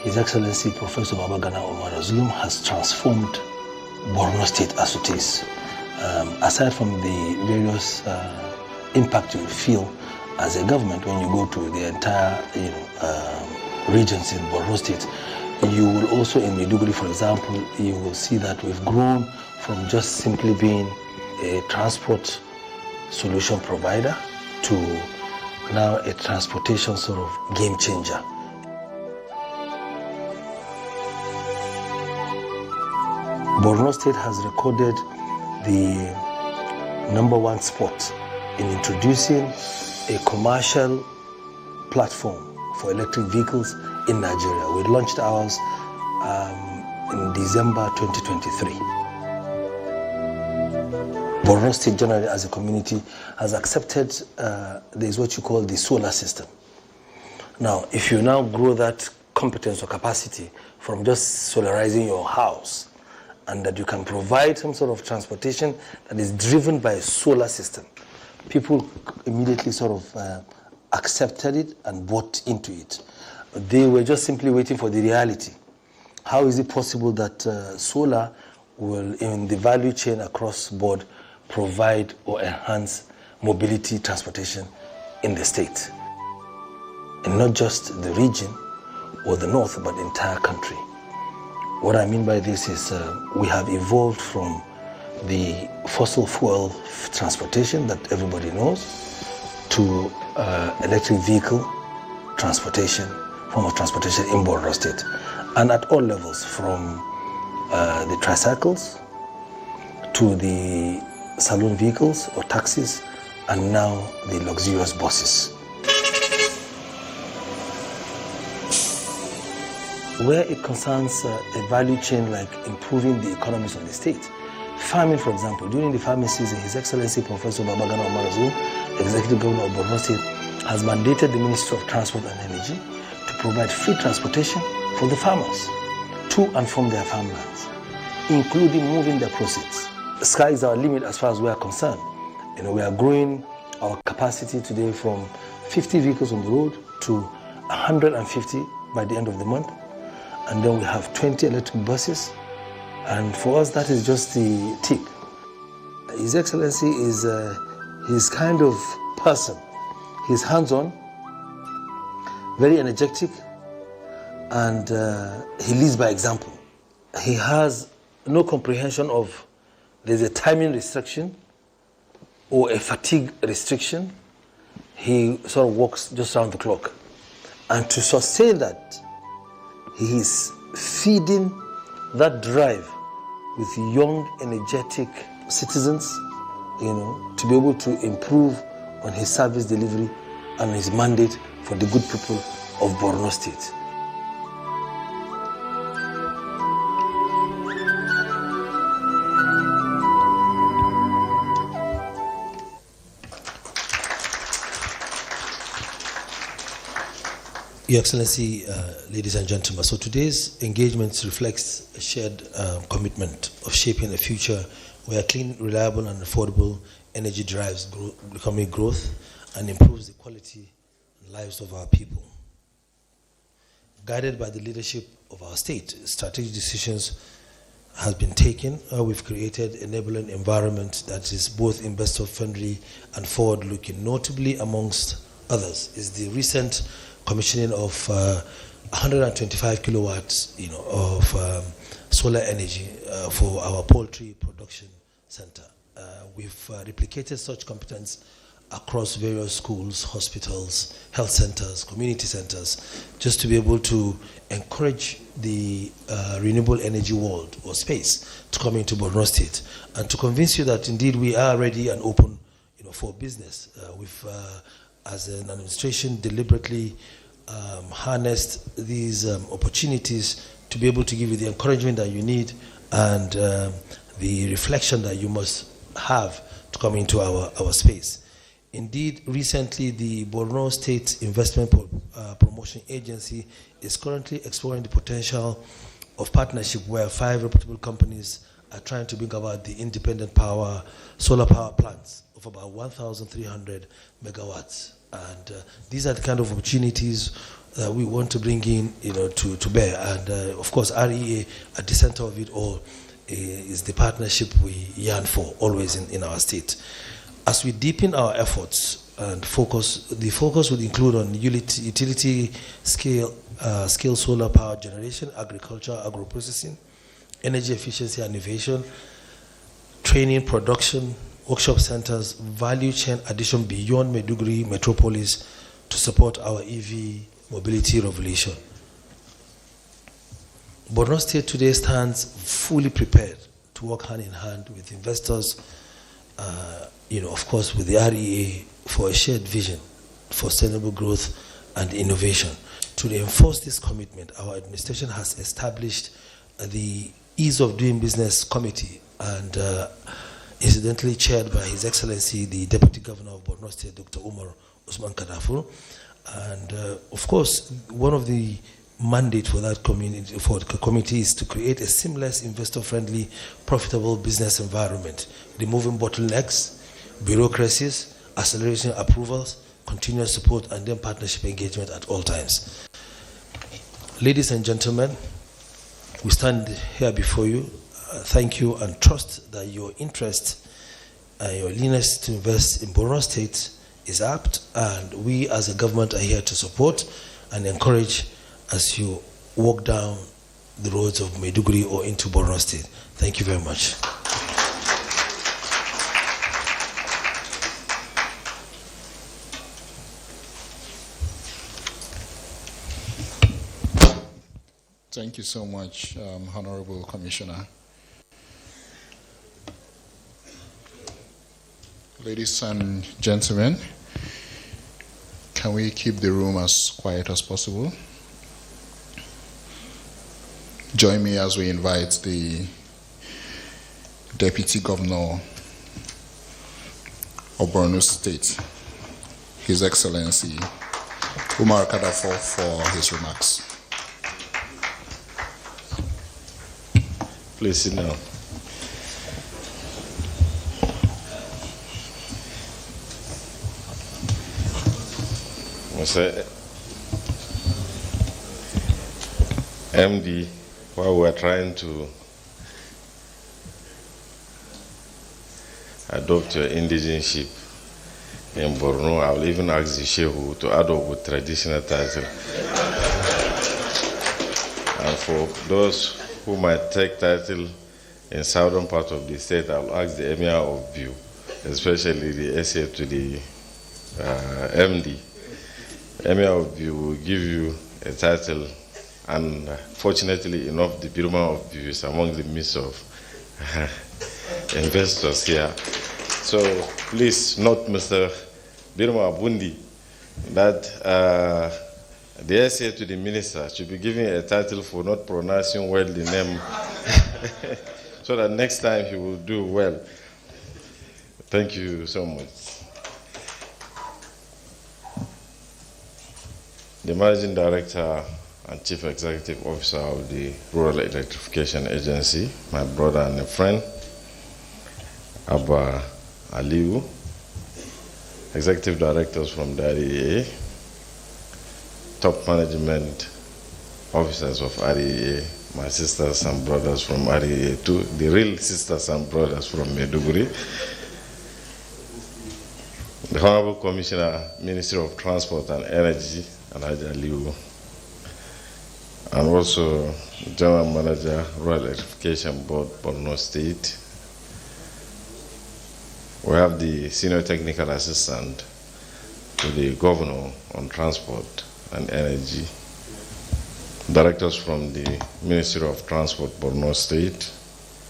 His Excellency Professor Babagana Omar Zulum has transformed Borno State as it is. Aside from the various impact you feel as a government when you go to the entire regions in Borno State, You will also, in Maiduguri, for example, you will see that we've grown from just simply being a transport solution provider to now a transportation sort of game changer. Borno State has recorded the #1 spot in introducing a commercial platform for electric vehicles in Nigeria. We launched ours in December 2023. Borno State generally as a community has accepted there is what you call the solar system. Now, if you now grow that competence or capacity from just solarizing your house, and that you can provide some sort of transportation that is driven by a solar system, people immediately sort of accepted it and bought into it. They were just simply waiting for the reality. How is it possible that solar will, in the value chain across board, provide or enhance mobility transportation in the state? And not just the region or the north, but the entire country. What I mean by this is we have evolved from the fossil fuel transportation that everybody knows to electric vehicle transportation, form of transportation in Borno State. And at all levels, from the tricycles to the saloon vehicles or taxis, and now the luxurious buses. Where it concerns a value chain like improving the economies of the state, farming, for example, during the farming season, His Excellency Professor Babagana Omarazu, Executive Governor of Borno State, has mandated the Ministry of Transport and Energy to provide free transportation for the farmers to and from their farmlands, including moving their proceeds. The sky is our limit as far as we are concerned. You know, we are growing our capacity today from 50 vehicles on the road to 150 by the end of the month. And then we have 20 electric buses. And for us, that is just the tip. His Excellency is his kind of person. He's hands-on, very energetic, and he leads by example. He has no comprehension of there's a timing restriction or a fatigue restriction. He sort of works just around the clock. And to sustain that, he is feeding that drive with young, energetic citizens, you know, to be able to improve on his service delivery and his mandate for the good people of Borno State. Your Excellency, ladies and gentlemen, so today's engagement reflects a shared commitment of shaping a future where clean, reliable, and affordable energy drives economic growth and improves the quality and lives of our people. Guided by the leadership of our state, strategic decisions have been taken. We've created an enabling environment that is both investor-friendly and forward-looking. Notably, amongst others, is the recent commissioning of 125 kilowatts, of solar energy for our poultry production center. We've replicated such competence across various schools, hospitals, health centers, community centers, just to be able to encourage the renewable energy world or space to come into Borno State and to convince you that indeed we are ready and open, for business. We've, as an administration, deliberately harnessed these opportunities to be able to give you the encouragement that you need and the reflection that you must have to come into our space. Indeed, recently the Borno State Investment Promotion Agency is currently exploring the potential of partnership where 5 reputable companies are trying to bring about the independent solar power plants of about 1,300 megawatts. And these are the kind of opportunities that we want to bring in, to bear. And of course, REA at the center of it all is the partnership we yearn for always in our state. As we deepen our efforts and the focus would include on utility scale solar power generation, agriculture, agro-processing, energy efficiency and innovation, training, production, workshop centers, value chain addition beyond Maiduguri metropolis to support our EV mobility revolution. Borno State today stands fully prepared to work hand in hand with investors, of course, with the REA for a shared vision for sustainable growth and innovation. To enforce this commitment, our administration has established the Ease of Doing Business Committee, and incidentally chaired by His Excellency, the Deputy Governor of Borno State, Dr. Umar Usman Kadafur. And of course, one of the mandate for that committee is to create a seamless, investor-friendly, profitable business environment, removing bottlenecks, bureaucracies, accelerating approvals, continuous support, and then partnership engagement at all times. Ladies and gentlemen, we stand here before you. Thank you and trust that your interest and your willingness to invest in Borno State is apt, and we as a government are here to support and encourage as you walk down the roads of Maiduguri or into Borno State. Thank you very much. Thank you so much, Honorable Commissioner. Ladies and gentlemen, can we keep the room as quiet as possible? Join me as we invite the Deputy Governor of Borno State, His Excellency Umar Kadafur, for his remarks. Please sit down. Mr. MD, while we're trying to adopt your indigenship in Borno, I will even ask the Shehu to adopt with traditional title. And for those who might take title in southern part of the state, I will ask the Emir of View, especially the SA to the MD. Emir of View will give you a title, and fortunately enough, the Birma of View is among the midst of investors here. So please note, Mr. Birma Abundi, that the SA to the minister should be giving a title for not pronouncing well the name, so that next time he will do well. Thank you so much. The Managing Director and Chief Executive Officer of the Rural Electrification Agency, my brother and a friend, Abba Aliu, Executive Directors from the REA, top management officers of REA, my sisters and brothers from REA too, the real sisters and brothers from Maiduguri, the Honorable Commissioner, Ministry of Transport and Energy, Alhaji Aliu, and also General Manager, Rural Electrification Board, Borno State. We have the Senior Technical Assistant to the Governor on Transport and Energy, directors from the Ministry of Transport, Borno State,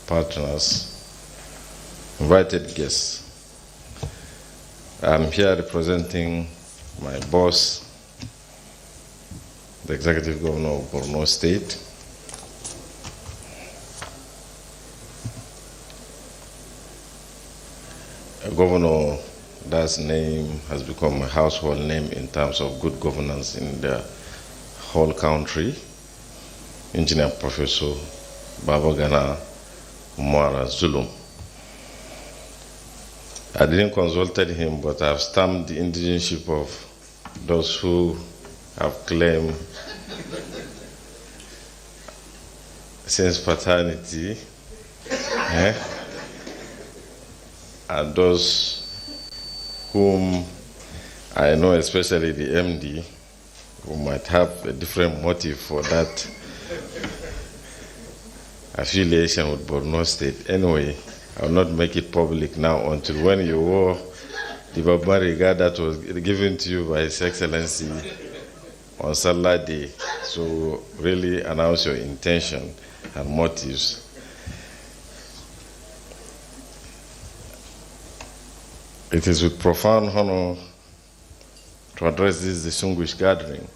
partners, invited guests. I'm here representing my boss, the Executive Governor of Borno State. A governor, that's name has become a household name in terms of good governance in the whole country. Engineer Professor Babagana Umara Zulum. I didn't consult him, but I've stamped the indigenship of those who have claimed since paternity, and those whom I know especially the MD, who might have a different motive for that affiliation with Borno State. Anyway, I will not make it public now until when you wore the Babariga that was given to you by His Excellency on Salah Day. So really announce your intention and motives. It is with profound honor to address this distinguished gathering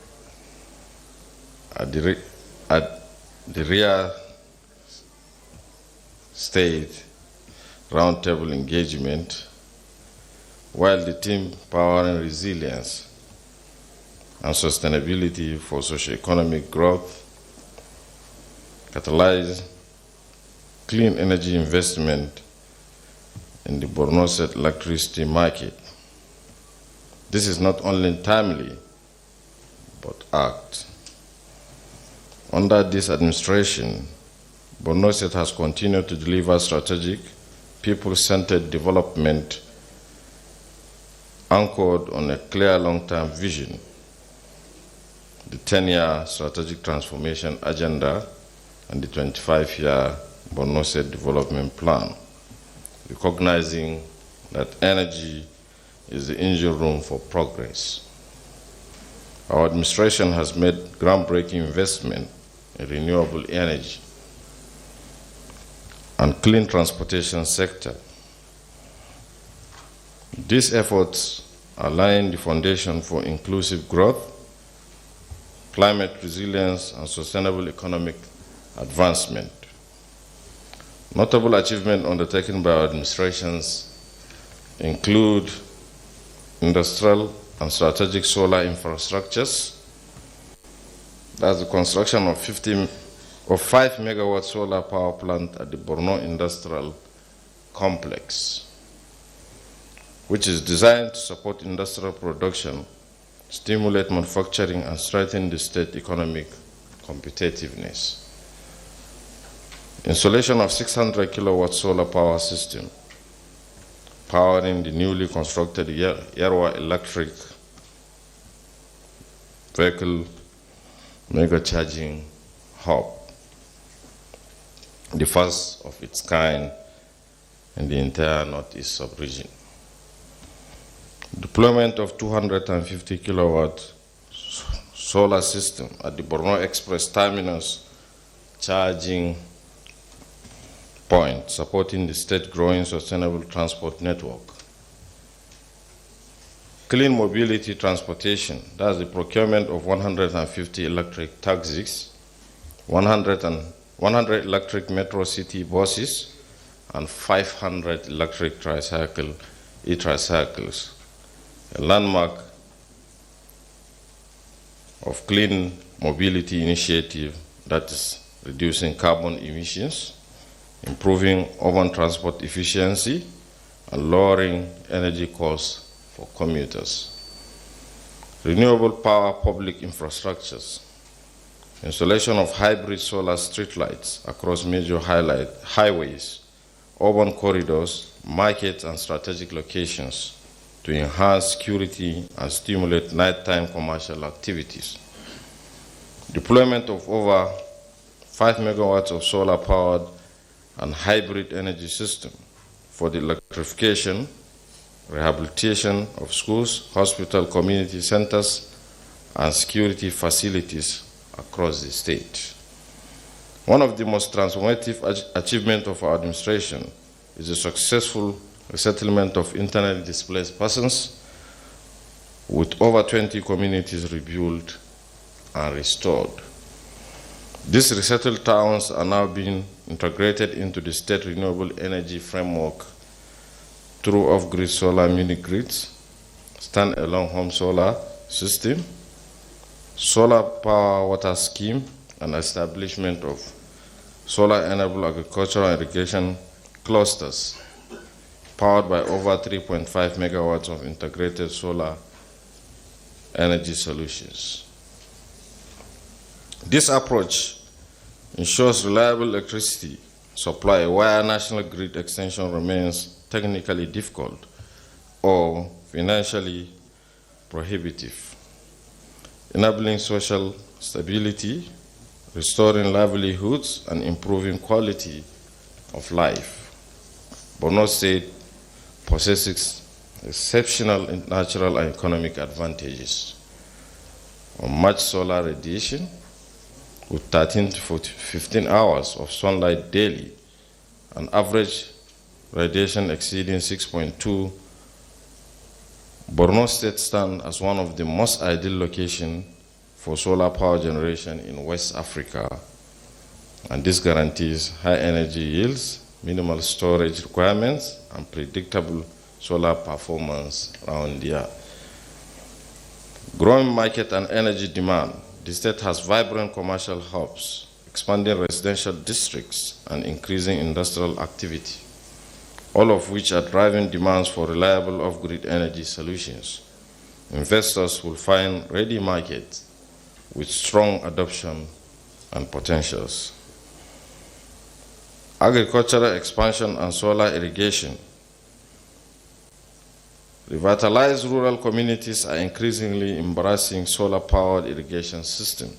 at the REA State roundtable engagement, while the theme Powering Resilience and Sustainability for Socio-Economic Growth catalyze clean energy investment in the Borno State electricity market. This is not only timely, but apt. Under this administration, Borno State has continued to deliver strategic, people-centered development anchored on a clear long-term vision, the 10-year strategic transformation agenda and the 25-year Borno State development plan, recognizing that energy is the engine room for progress. Our administration has made groundbreaking investment in renewable energy and clean transportation sector. These efforts are laying the foundation for inclusive growth, climate resilience, and sustainable economic advancement. Notable achievements undertaken by our administrations include industrial and strategic solar infrastructures. That's the construction of 5 megawatt solar power plant at the Borno Industrial Complex, which is designed to support industrial production, stimulate manufacturing, and strengthen the state economic competitiveness. Installation of 600 kilowatt solar power system, powering the newly constructed Yarwa electric vehicle mega charging hub, the first of its kind in the entire Northeast sub-region. Deployment of 250 kilowatt solar system at the Borno Express Terminus charging point, supporting the state growing sustainable transport network. Clean mobility transportation, that's the procurement of 150 electric taxis, 100 electric metro city buses, and 500 electric e-tricycles, a landmark of clean mobility initiative that is reducing carbon emissions, improving urban transport efficiency, and lowering energy costs for commuters. Renewable power public infrastructures, installation of hybrid solar streetlights across major highways, urban corridors, markets, and strategic locations to enhance security and stimulate nighttime commercial activities. Deployment of over 5 megawatts of solar powered and hybrid energy system for the electrification, rehabilitation of schools, hospital, community centers, and security facilities across the state. One of the most transformative achievements of our administration is the successful resettlement of internally displaced persons, with over 20 communities rebuilt and restored. These resettled towns are now being integrated into the state renewable energy framework through off-grid solar mini-grids, stand-alone home solar system, solar power water scheme, and establishment of solar-enabled agricultural irrigation clusters powered by over 3.5 megawatts of integrated solar energy solutions. This approach ensures reliable electricity supply where national grid extension remains technically difficult or financially prohibitive. Enabling social stability, restoring livelihoods, and improving quality of life. Borno State possesses exceptional natural and economic advantages. Much solar radiation, with 13 to 15 hours of sunlight daily, an average radiation exceeding 6.2, Borno State stands as one of the most ideal locations for solar power generation in West Africa, and this guarantees high energy yields, minimal storage requirements, and predictable solar performance around the year. Growing market and energy demand, the state has vibrant commercial hubs, expanding residential districts, and increasing industrial activity, all of which are driving demands for reliable off-grid energy solutions. Investors will find ready markets with strong adoption and potentials. Agricultural expansion and solar irrigation. Revitalized rural communities are increasingly embracing solar-powered irrigation systems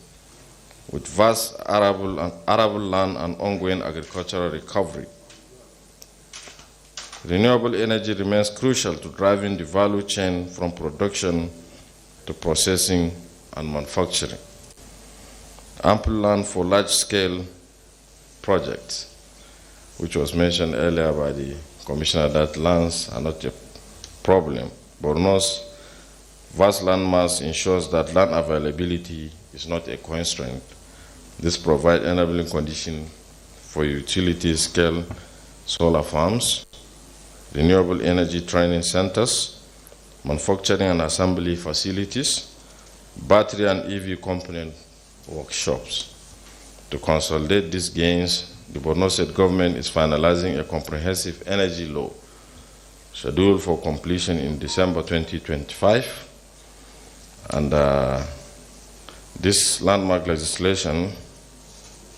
with vast arable land and ongoing agricultural recovery. Renewable energy remains crucial to driving the value chain from production to processing and manufacturing. Ample land for large-scale projects, which was mentioned earlier by the Commissioner, that lands are not a problem. Borno's vast land mass ensures that land availability is not a constraint. This provides enabling conditions for utility-scale solar farms, renewable energy training centers, manufacturing and assembly facilities, battery and EV component workshops. To consolidate these gains, the Borno State government is finalizing a comprehensive energy law scheduled for completion in December 2025. And this landmark legislation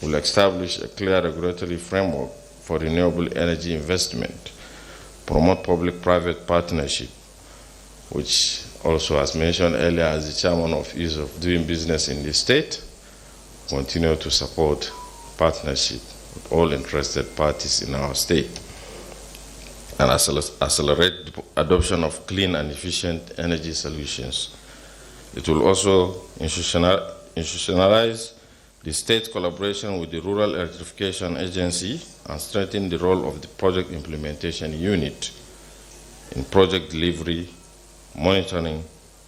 will establish a clear regulatory framework for renewable energy investment, promote public-private partnership, which also, as mentioned earlier, as the chairman of Ease of Doing Business in the state, continue to support partnership with all interested parties in our state, and accelerate the adoption of clean and efficient energy solutions. It will also institutionalize the state collaboration with the Rural Electrification Agency and strengthen the role of the project implementation unit in project delivery, monitoring,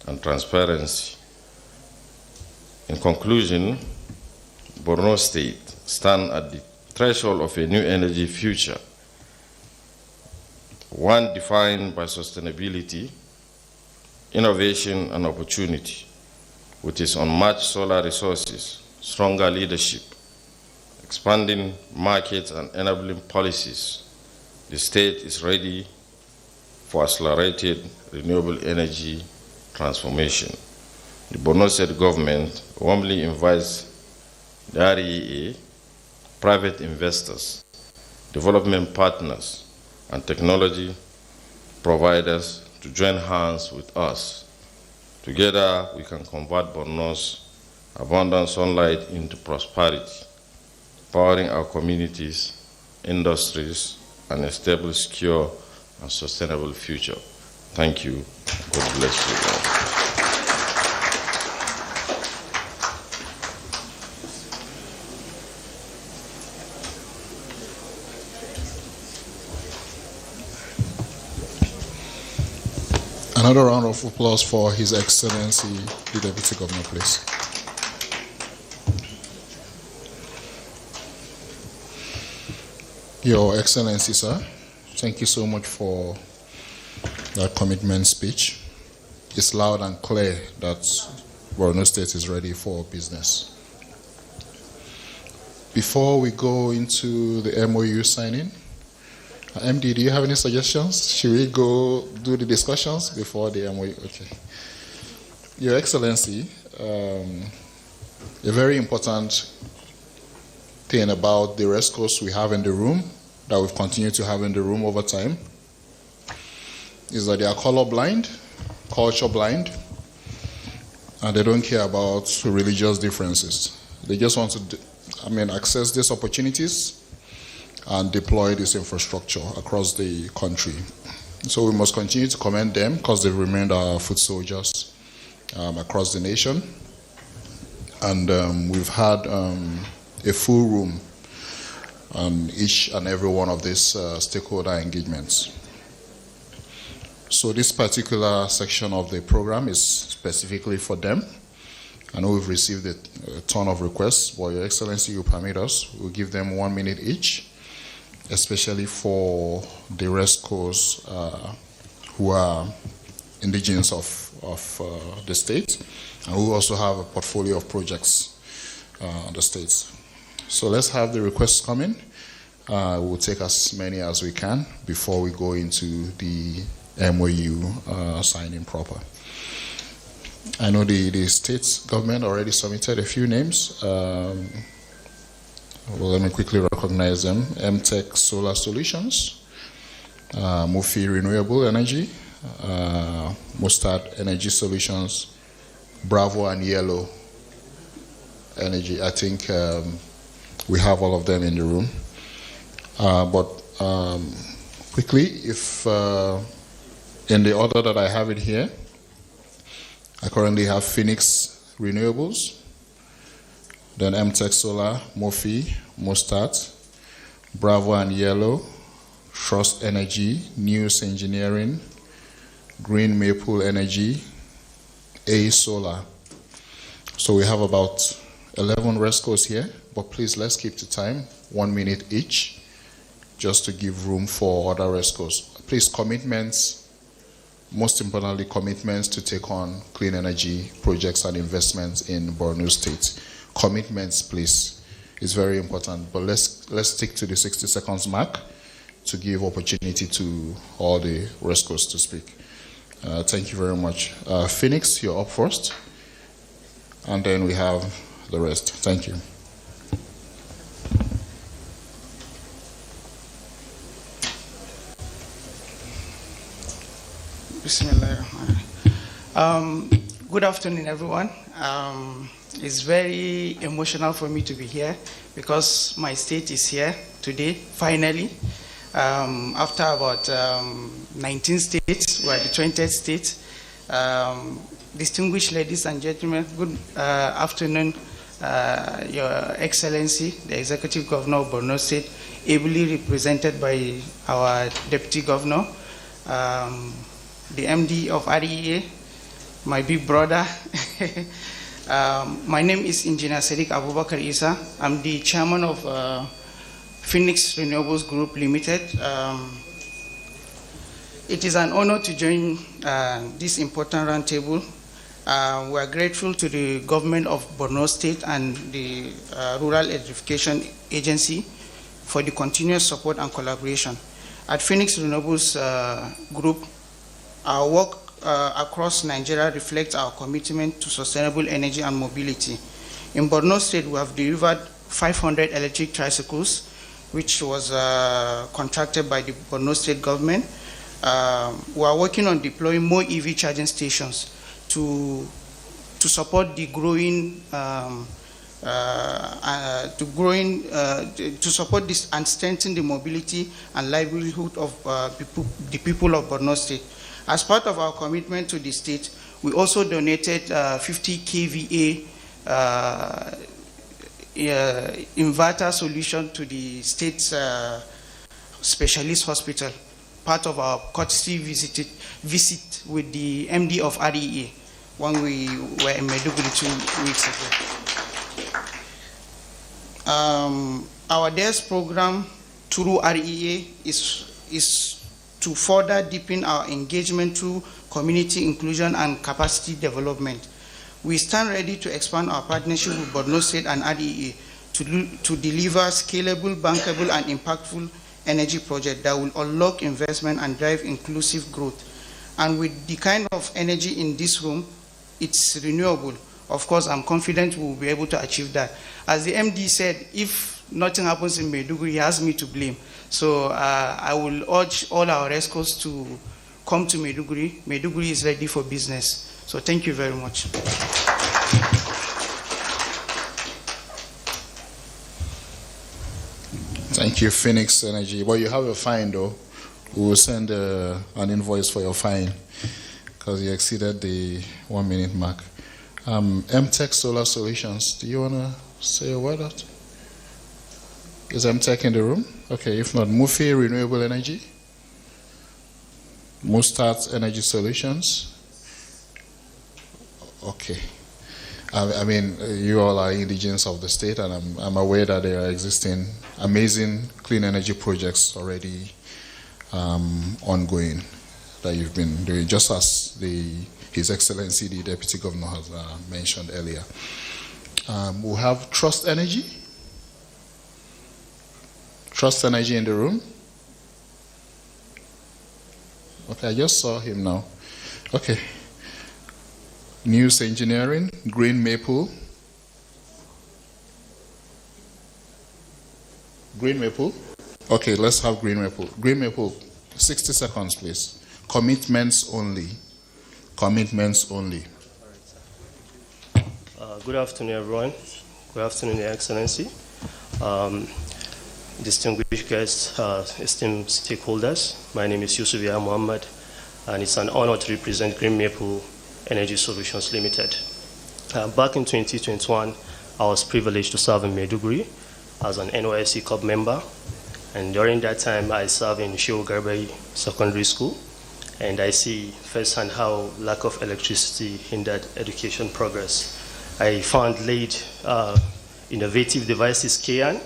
and transparency. In conclusion, Borno State stands at the threshold of a new energy future, one defined by sustainability, innovation, and opportunity. With its unmatched solar resources, stronger leadership, expanding markets, and enabling policies, the state is ready for accelerated renewable energy transformation. The Borno State government warmly invites the REA, private investors, development partners, and technology providers to join hands with us. Together, we can convert Borno's abundant sunlight into prosperity, powering our communities, industries, and a stable, secure, and sustainable future. Thank you. God bless you all. Another round of applause for His Excellency, the Deputy Governor, please. Your Excellency, sir, thank you so much for that commitment speech. It's loud and clear that Borno State is ready for business. Before we go into the MOU signing, MD, do you have any suggestions? Should we go do the discussions before the MOU? Okay. Your Excellency, a very important thing about the rescues we have in the room, that we've continued to have in the room over time, is that they are color blind, culture blind, and they don't care about religious differences. They just want to, access these opportunities and deploy this infrastructure across the country. So we must continue to commend them because they've remained our foot soldiers across the nation. And we've had a full room on each and every one of these stakeholder engagements. So this particular section of the program is specifically for them. I know we've received a ton of requests, but Your Excellency, you permit us, we'll give them 1 minute each, especially for the RESCOs who are indigenous of the state, and who also have a portfolio of projects on the states. So let's have the requests come in. We'll take as many as we can before we go into the MOU signing proper. I know the state government already submitted a few names. Well, let me quickly recognize them. MTech Solar Solutions, Mufi Renewable Energy, Mustard Energy Solutions, Bravo and Yellow Energy. I think we have all of them in the room. But quickly, if in the order that I have it here, I currently have Phoenix Renewables, then MTech Solar, Mofi, Mustard, Bravo and Yellow, Trust Energy, News Engineering, Green Maple Energy, A Solar. So we have about 11 RESCOs here, but please let's keep to time, 1 minute each, just to give room for other RESCOs. Please, commitments, most importantly, commitments to take on clean energy projects and investments in Borno State. Commitments, please, is very important, but let's stick to the 60 seconds mark to give opportunity to all the RESCOs to speak. Thank you very much. Phoenix, you're up first, and then we have the rest. Thank you. Good afternoon, everyone. It's very emotional for me to be here because my state is here today, finally. After about 19 states, we're the 20th state. Distinguished ladies and gentlemen, good afternoon, Your Excellency, the Executive Governor of Borno State, ably represented by our Deputy Governor, the MD of REA, my big brother. My name is Engineer Sadiq Abubakar Isa. I'm the chairman of Phoenix Renewables Group Limited. It is an honor to join this important roundtable. We are grateful to the government of Borno State and the Rural Electrification Agency for the continuous support and collaboration. At Phoenix Renewables Group, our work across Nigeria reflects our commitment to sustainable energy and mobility. In Borno State, we have delivered 500 electric tricycles, which was contracted by the Borno State government. We are working on deploying more EV charging stations to support the growing, to support this and strengthen the mobility and livelihood of the people of Borno State. As part of our commitment to the state, we also donated 50 kVA inverter solution to the state's specialist hospital, part of our courtesy visit with the MD of REA when we were in Maiduguri 2 weeks ago. Our DARES program through REA is to further deepen our engagement through community inclusion and capacity development. We stand ready to expand our partnership with Borno State and REA to deliver scalable, bankable, and impactful energy projects that will unlock investment and drive inclusive growth. And with the kind of energy in this room, it's renewable. Of course, I'm confident we'll be able to achieve that. As the MD said, if nothing happens in Maiduguri, he has me to blame. So I will urge all our RESCOs to come to Maiduguri. Maiduguri is ready for business. So thank you very much. Thank you, Phoenix Energy. Well, you have a fine, though. We will send an invoice for your fine because you exceeded the 1 minute mark. MTech Solar Solutions, do you want to say a word out? Is MTech in the room? Okay, if not, Mufi Renewable Energy, Mustard Energy Solutions. Okay. I mean, you all are indigents of the state, and I'm aware that there are existing amazing clean energy projects already ongoing that you've been doing, just as His Excellency, the Deputy Governor, has mentioned earlier. We'll have Trust Energy. Trust Energy in the room. Okay, I just saw him now. Okay. News Engineering, Green Maple. Green Maple? Okay, let's have Green Maple. Green Maple, 60 seconds, please. Commitments only. Commitments only. Good afternoon, everyone. Good afternoon, Your Excellency. Distinguished guests, esteemed stakeholders. My name is Yusuf Yahya Muhammad, and it's an honor to represent Green Maple Energy Solutions Limited. Back in 2021, I was privileged to serve in Maiduguri as an NYSC Club member, and during that time I served in Shehu Garbai Secondary School, and I see firsthand how lack of electricity hindered education progress. I found late innovative devices can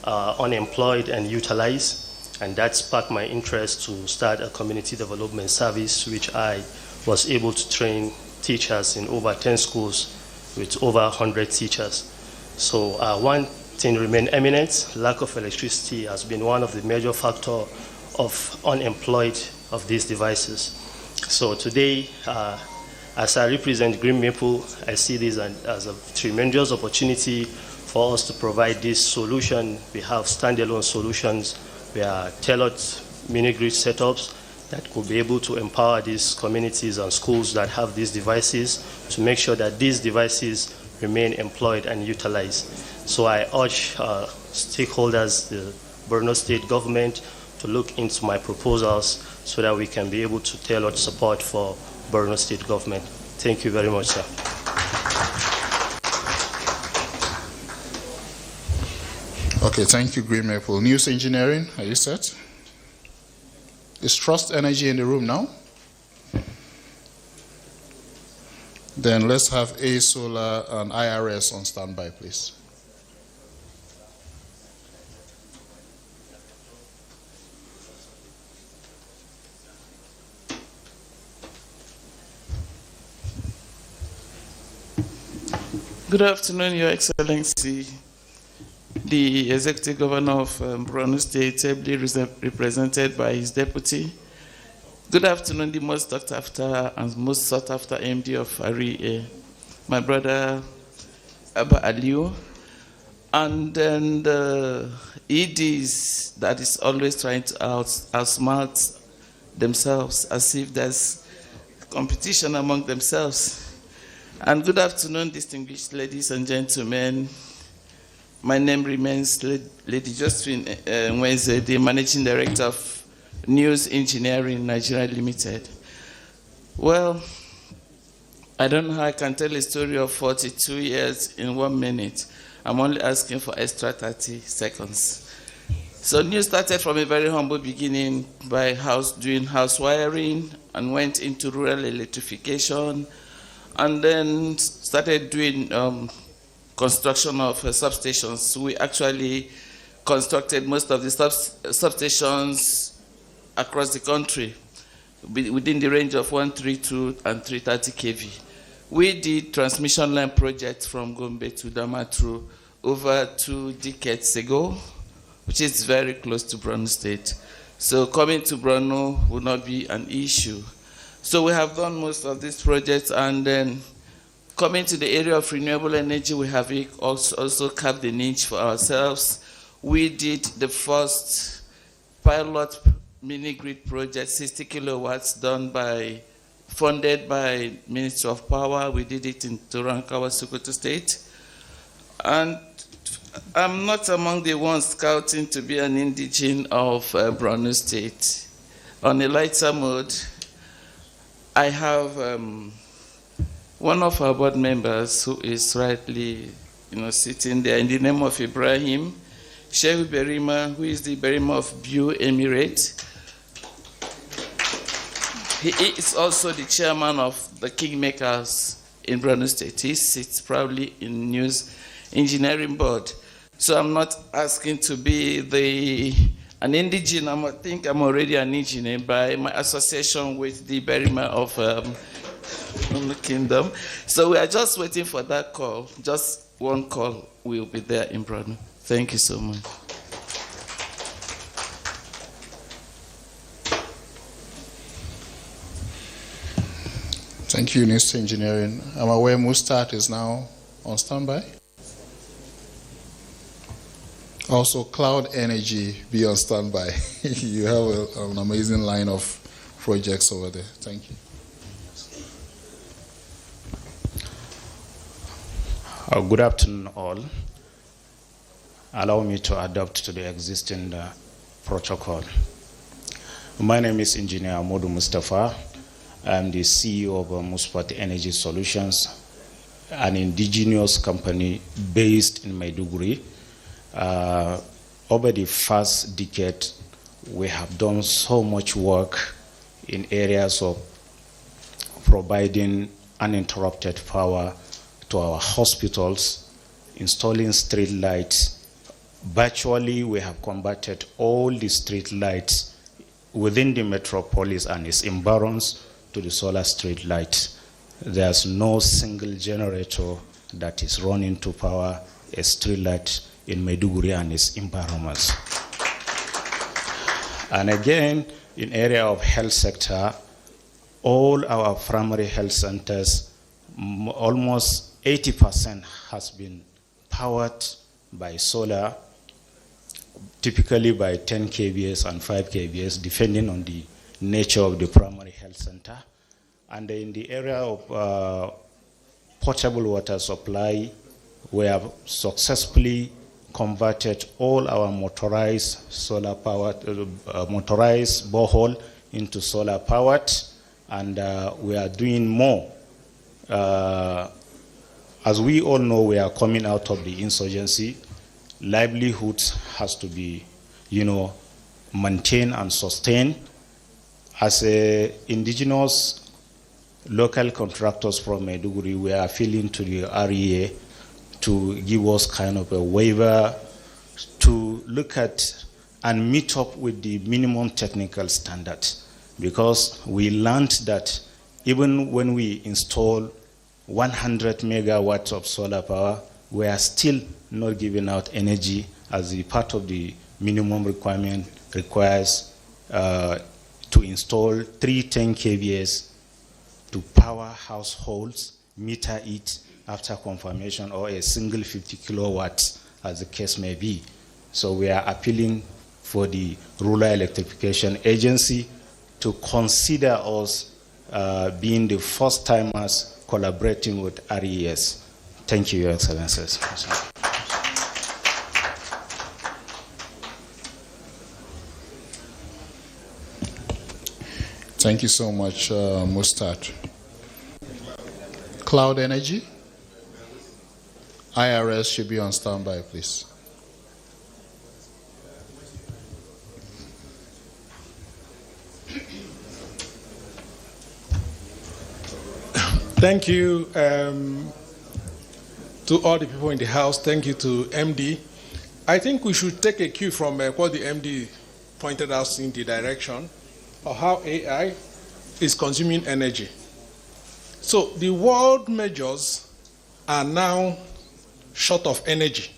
unemployed and utilized, and that sparked my interest to start a community development service, which I was able to train teachers in over 10 schools with over 100 teachers. So one thing remained eminent: lack of electricity has been one of the major factors of unemployed of these devices. So today, as I represent Green Maple, I see this as a tremendous opportunity for us to provide this solution. We have standalone solutions. We are tailored mini-grid setups that could be able to empower these communities and schools that have these devices to make sure that these devices remain employed and utilized. So I urge stakeholders, the Borno State government, to look into my proposals so that we can be able to tailor support for Borno State government. Thank you very much, sir. Okay, thank you, Green Maple. News Engineering, are you set? Is Trust Energy in the room now? Then let's have A Solar and IRS on standby, please. Good afternoon, Your Excellency. The Executive Governor of Borno State, ably represented by his deputy. Good afternoon, the most sought after and most sought after MD of REA, my brother Abba Aliu, and then the EDs that is always trying to outsmart themselves as if there's competition among themselves. And good afternoon, distinguished ladies and gentlemen. My name remains Lady Josephine Nweze, the Managing Director of News Engineering Nigeria Limited. Well, I don't know how I can tell a story of 42 years in 1 minute. I'm only asking for extra 30 seconds. So News started from a very humble beginning by doing house wiring and went into rural electrification, and then started doing construction of substations. We actually constructed most of the substations across the country within the range of 132 and 330 kV. We did transmission line projects from Gombe to Damaturu over 2 decades ago, which is very close to Borno State. So coming to Borno would not be an issue. So we have done most of these projects, and then coming to the area of renewable energy, we have also carved the niche for ourselves. We did the first pilot mini-grid project, 60 kilowatts, done by funded by Ministry of Power. We did it in Turankawa, Sokoto State. And I'm not among the ones scouting to be an indigene of Borno State. On a lighter mode, I have one of our board members who is rightly sitting there in the name of Ibrahim, Sheikh Berima, who is the Berima of Biu Emirate. He is also the chairman of the Kingmakers in Borno State. He sits proudly in News Engineering Board. So I'm not asking to be an indigene. I think I'm already an indigene by my association with the Berima of the Kingdom. So we are just waiting for that call. Just one call will be there in Borno. Thank you so much. Thank you, News Engineering. I'm aware Mustat is now on standby. Also, Cloud Energy, be on standby. You have an amazing line of projects over there. Thank you. Good afternoon, all. Allow me to adapt to the existing protocol. My name is Engineer Amodu Mustafa. I'm the CEO of Muspat Energy Solutions, an indigenous company based in Maiduguri. Over the first decade, we have done so much work in areas of providing uninterrupted power to our hospitals, installing street lights. Virtually, we have converted all the street lights within the metropolis and its environs to the solar street lights. There's no single generator that is running to power a street light in Maiduguri and its environments. And again, in area of health sector, all our primary health centers, almost 80% has been powered by solar, typically by 10 kVA and 5 kVA, depending on the nature of the primary health center. And in the area of potable water supply, we have successfully converted all our motorized solar powered, motorized borehole into solar powered, and we are doing more. As we all know, we are coming out of the insurgency. Livelihoods has to be, maintained and sustained. As indigenous local contractors from Maiduguri, we are appealing to the REA to give us kind of a waiver to look at and meet up with the minimum technical standards, because we learned that even when we install 100 megawatts of solar power, we are still not giving out energy, as the part of the minimum requirement requires to install 310 kVA to power households, meter it after confirmation, or a single 50 kilowatts, as the case may be. So we are appealing for the Rural Electrification Agency to consider us being the first timers collaborating with RES. Thank you, Your Excellencies. Thank you so much, Mustat. Cloud Energy, IRS should be on standby, please. Thank you to all the people in the House. Thank you to MD. I think we should take a cue from what the MD pointed out in the direction of how AI is consuming energy. So the world majors are now short of energy.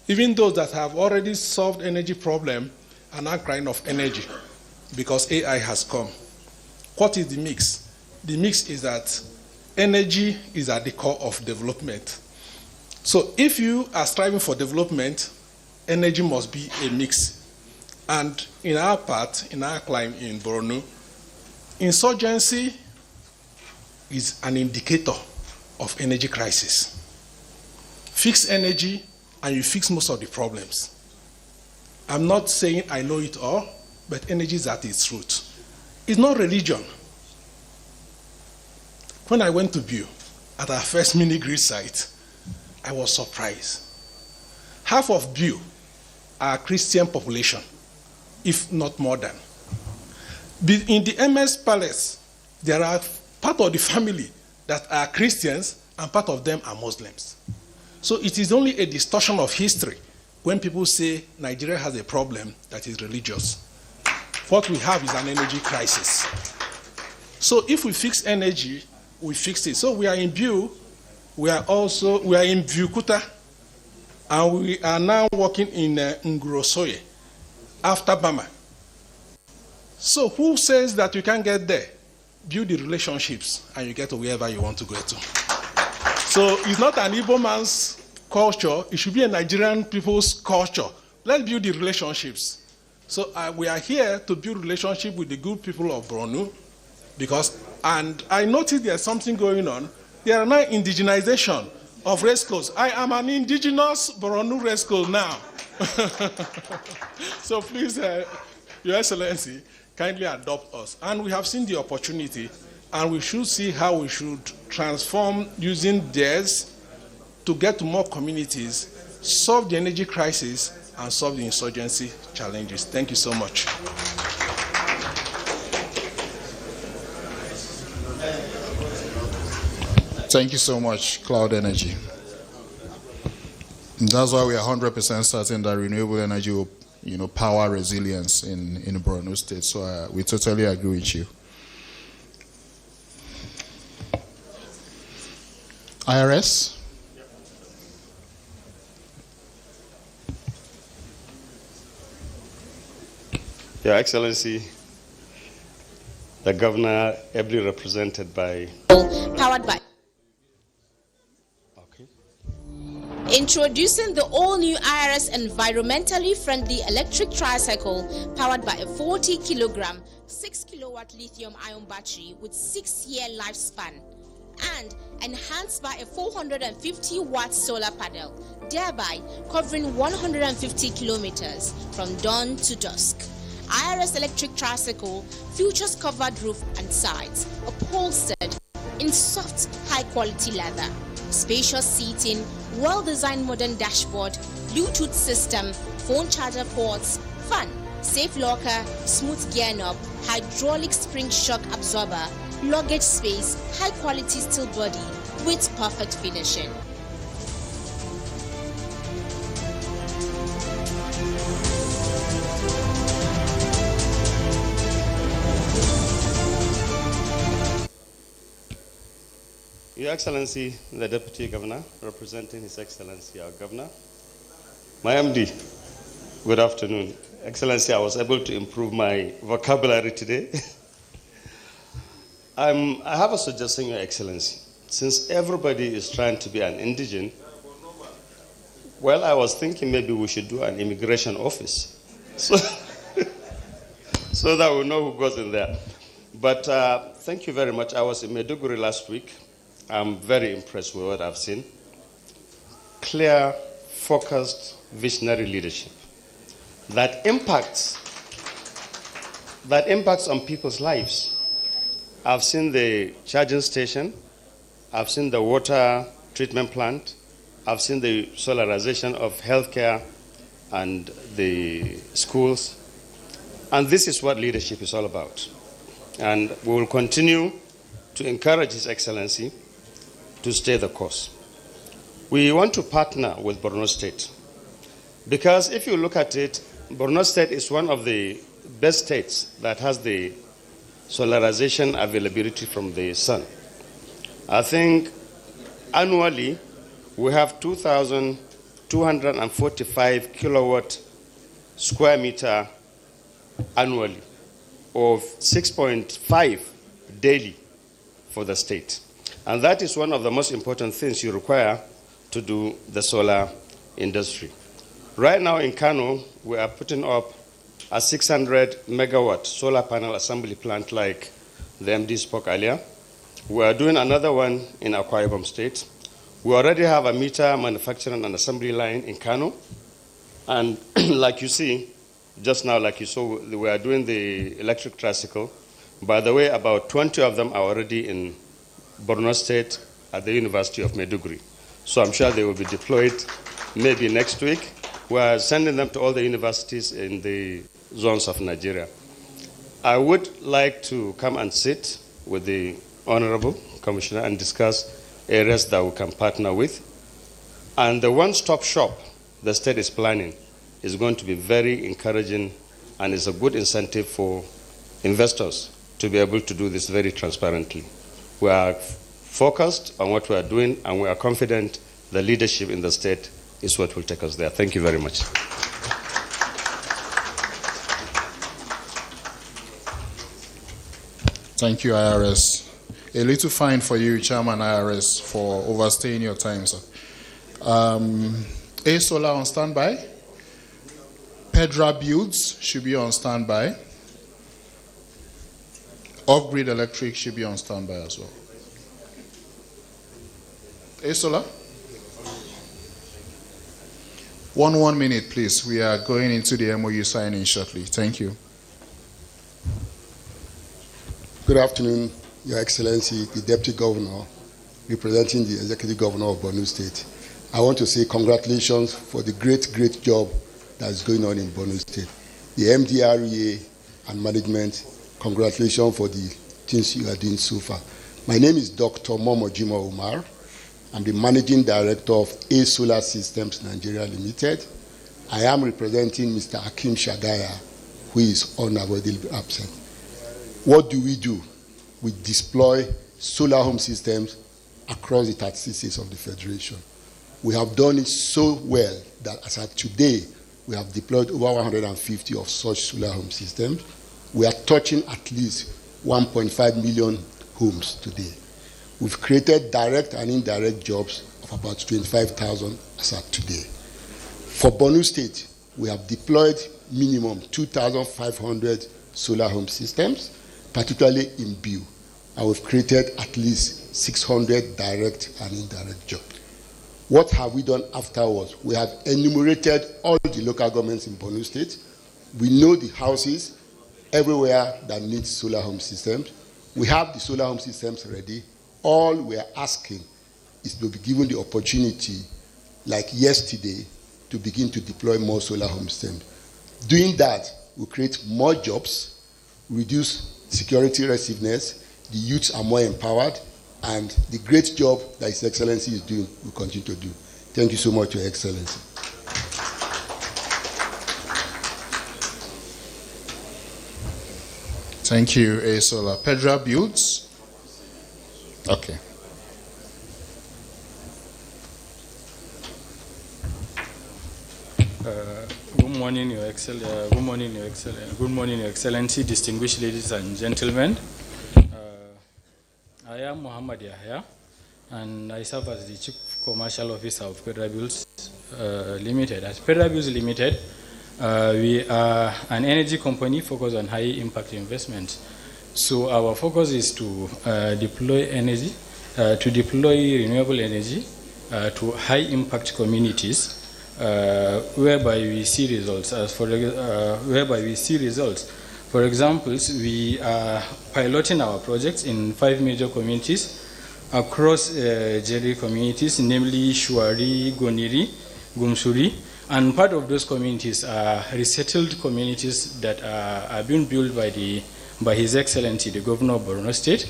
Even those that have already solved energy problem are now crying of energy because AI has come. What is the mix? The mix is that energy is at the core of development. So if you are striving for development, energy must be a mix. And in our part, in our climb in Borno, insurgency is an indicator of energy crisis. Fix energy and you fix most of the problems. I'm not saying I know it all, but energy is at its root. It's not religion. When I went to Biu at our first mini-grid site, I was surprised. Half of Biu are Christian population, if not more than. In the MS Palace, there are part of the family that are Christians and part of them are Muslims. So it is only a distortion of history when people say Nigeria has a problem that is religious. What we have is an energy crisis. So if we fix energy, we fix it. So we are in Biu, we are in Biukuta, and we are now working in Ngurosoye after Bama. So who says that you can't get there? Build the relationships and you get to wherever you want to go to. So it's not an Igbo man's culture, it should be a Nigerian people's culture. Let's build the relationships. So we are here to build relationship with the good people of Borno and I noticed there's something going on. There are now indigenization of race codes. I am an indigenous Borno race code now. So please, Your Excellency, kindly adopt us. And we have seen the opportunity, and we should see how we should transform using theirs to get to more communities, solve the energy crisis, and solve the insurgency challenges. Thank you so much. Thank you so much, Cloud Energy. And that's why we are 100% certain that renewable energy will power resilience in Borno State. So we totally agree with you. IRS? Your Excellency, the Governor, ably represented by... Powered by... Introducing the all-new IRS environmentally friendly electric tricycle powered by a 40-kilogram, 6-kilowatt lithium-ion battery with 6-year lifespan and enhanced by a 450-watt solar panel, thereby covering 150 kilometers from dawn to dusk. IRS electric tricycle features covered roof and sides, upholstered in soft, high-quality leather, spacious seating, well-designed modern dashboard, Bluetooth system, phone charger ports, fan, safe locker, smooth gear knob, hydraulic spring shock absorber, luggage space, high-quality steel body with perfect finishing. Your Excellency, the Deputy Governor, representing His Excellency, our Governor. My MD, good afternoon. Excellency, I was able to improve my vocabulary today. I have a suggestion, Your Excellency. Since everybody is trying to be an indigent, well, I was thinking maybe we should do an immigration office. So, so that we know who goes in there. But thank you very much. I was in Maiduguri last week. I'm very impressed with what I've seen. Clear, focused, visionary leadership that impacts on people's lives. I've seen the charging station, I've seen the water treatment plant, I've seen the solarization of healthcare and the schools. And this is what leadership is all about. And we will continue to encourage His Excellency to stay the course. We want to partner with Borno State because if you look at it, Borno State is one of the best states that has the solarization availability from the sun. I think annually we have 2,245 kilowatt square meter annually, of 6.5 daily for the state. And that is one of the most important things you require to do the solar industry. Right now in Kano, we are putting up a 600 megawatt solar panel assembly plant like the MD spoke earlier. We are doing another one in Akwa Ibom State. We already have a meter manufacturing and assembly line in Kano. And like you see, just now, like you saw, we are doing the electric tricycle. By the way, about 20 of them are already in Borno State at the University of Maiduguri. So I'm sure they will be deployed maybe next week. We are sending them to all the universities in the zones of Nigeria. I would like to come and sit with the Honorable Commissioner and discuss areas that we can partner with. And the one-stop shop the state is planning is going to be very encouraging and is a good incentive for investors to be able to do this very transparently. We are focused on what we are doing, and we are confident the leadership in the state is what will take us there. Thank you very much. Thank you, IRS. A little fine for you, Chairman IRS, for overstaying your time, sir. A Solar on standby. Pedra Builds should be on standby. Off-grid electric should be on standby as well. A Solar? 1 minute, please. We are going into the MOU signing shortly. Thank you. Good afternoon, Your Excellency, the Deputy Governor, representing the Executive Governor of Borno State. I want to say congratulations for the great job that is going on in Borno State. The MD, REA, and management, congratulations for the things you are doing so far. My name is Dr. Momo Jima Umar. I'm the Managing Director of A Solar Systems Nigeria Limited. I am representing Mr. Hakim Shagaya, who is unavoidably absent. What do? We deploy solar home systems across the 36 states of the Federation. We have done it so well that as of today, we have deployed over 150 of such solar home systems. We are touching at least 1.5 million homes today. We've created direct and indirect jobs of about 25,000 as of today. For Borno State, we have deployed minimum 2,500 solar home systems, particularly in Biu, and we've created at least 600 direct and indirect jobs. What have we done afterwards? We have enumerated all the local governments in Borno State. We know the houses everywhere that need solar home systems. We have the solar home systems ready. All we are asking is to be given the opportunity, like yesterday, to begin to deploy more solar home systems. Doing that will create more jobs, reduce security resiveness, the youths are more empowered, and the great job that His Excellency is doing will continue to do. Thank you so much, Your Excellency. Thank you, A Solar. Pedra Builds? Okay. Good morning, Your Excellency, distinguished ladies and gentlemen. I am Muhammad Yahya, and I serve as the Chief Commercial Officer of Pedra Builds Limited. As Pedra Builds Limited, we are an energy company focused on high impact investments. So our focus is to deploy energy, to deploy renewable energy to high impact communities, whereby we see results. For example, we are piloting our projects in 5 major communities across Jeri communities, namely Shuari, Goniri, Gumsuri, and part of those communities are resettled communities that are being built by His Excellency, the Governor of Borno State.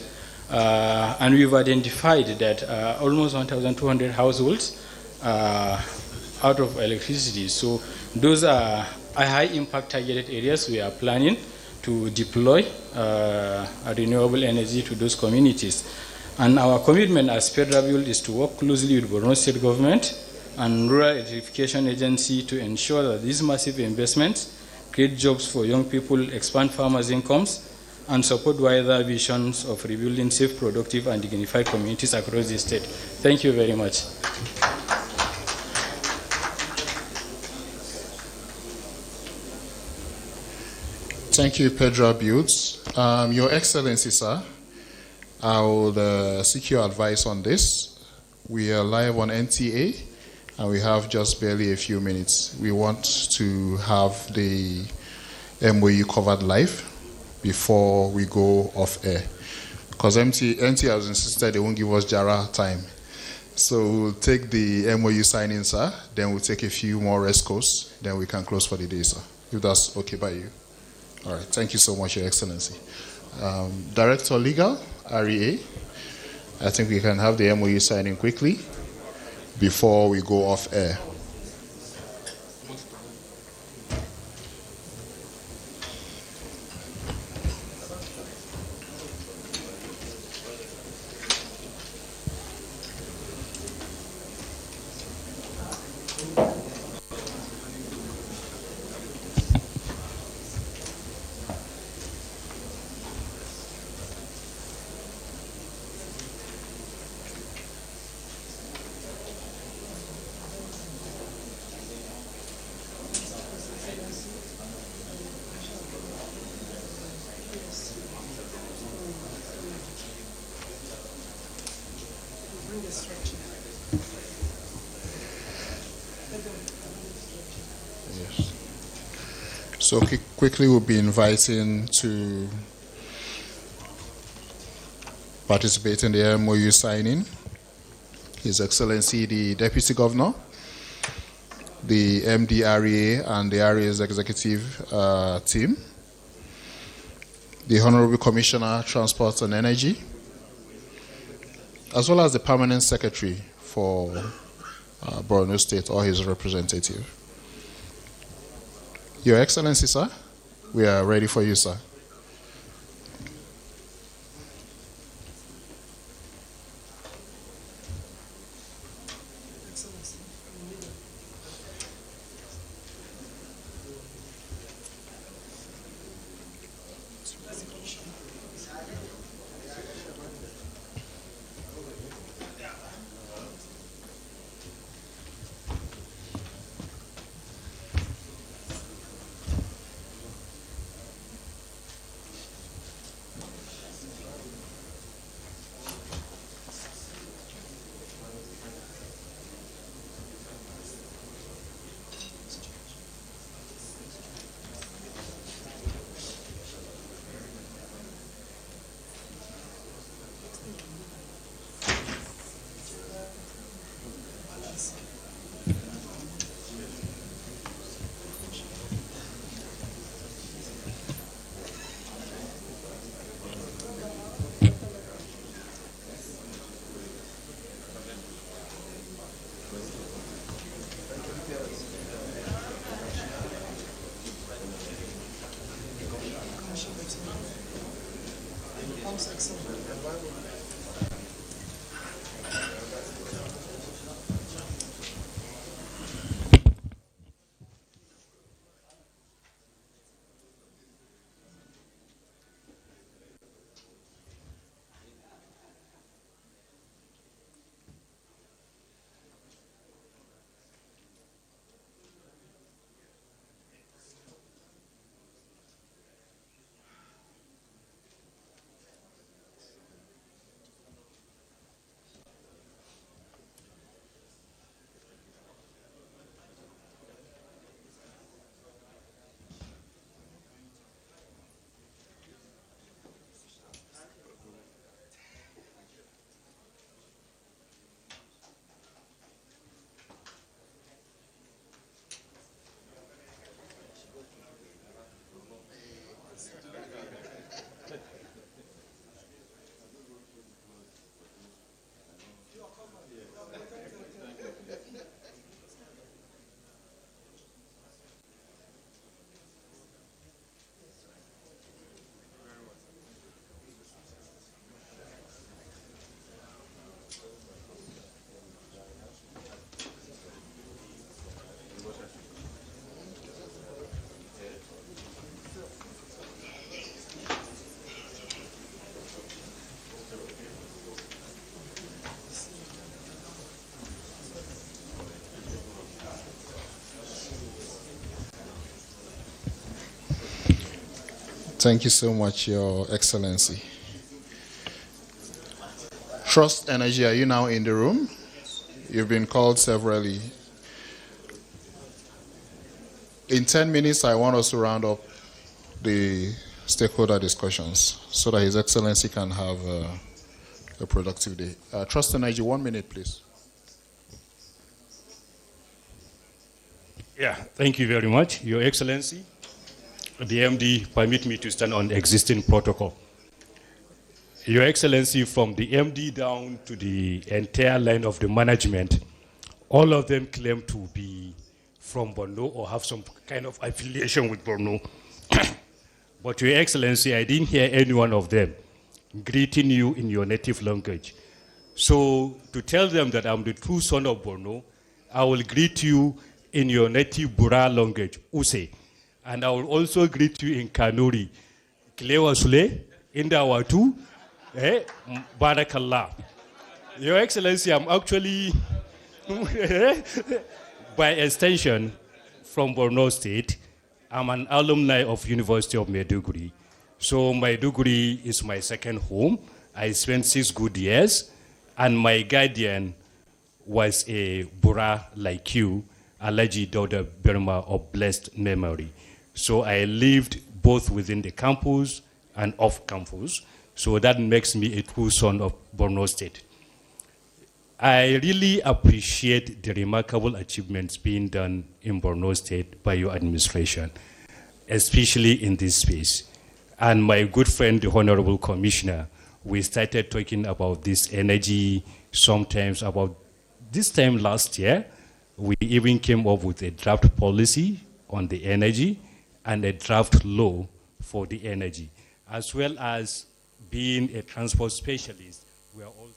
And we've identified that almost 1,200 households are out of electricity. So those are high impact targeted areas we are planning to deploy renewable energy to those communities. And our commitment as Pedra Build is to work closely with Borno State government and Rural Electrification Agency to ensure that these massive investments create jobs for young people, expand farmers' incomes, and support wider visions of rebuilding safe, productive, and dignified communities across the state. Thank you very much. Thank you, Pedra Builds. Your Excellency, sir, I would seek your advice on this. We are live on NTA, and we have just barely a few minutes. We want to have the MOU covered live before we go off air. Because NTA has insisted they won't give us JARA time. So we'll take the MOU signing, sir, then we'll take a few more rescos, then we can close for the day, sir, if that's okay by you. All right, thank you so much, Your Excellency. Director Legal, REA, I think we can have the MOU signing quickly before we go off air. So quickly we'll be inviting to participate in the MOU signing His Excellency the Deputy Governor, the MD REA and the REA's executive team, the Honorable Commissioner, Transport and Energy, as well as the Permanent Secretary for Borno State or his representative. Your Excellency, sir, we are ready for you, sir. Thank you so much, Your Excellency. Trust Energy, are you now in the room? You've been called severally. In 10 minutes, I want us to round up the stakeholder discussions so that His Excellency can have a productive day. Trust Energy, 1 minute, please. Yeah, thank you very much, Your Excellency. The MD permit me to stand on existing protocol. Your Excellency, from the MD down to the entire line of the management, all of them claim to be from Borno or have some kind of affiliation with Borno. But Your Excellency, I didn't hear any one of them greeting you in your native language. So to tell them that I'm the true son of Borno, I will greet you in your native Bura language, Use. And I will also greet you in Kanuri, Kilewa Sule, Indawatu, Barakallah. Your Excellency, I'm actually, by extension, from Borno State. I'm an alumni of University of Maiduguri. So Maiduguri is my second home. I spent 6 good years, and my guardian was a Bura like you, Alaji Dauda Burma of blessed memory. So I lived both within the campus and off campus. So that makes me a true son of Borno State. I really appreciate the remarkable achievements being done in Borno State by your administration, especially in this space. And my good friend, the Honorable Commissioner, we started talking about this energy sometimes about this time last year. We even came up with a draft policy on the energy and a draft law for the energy. As well as being a transport specialist, we are also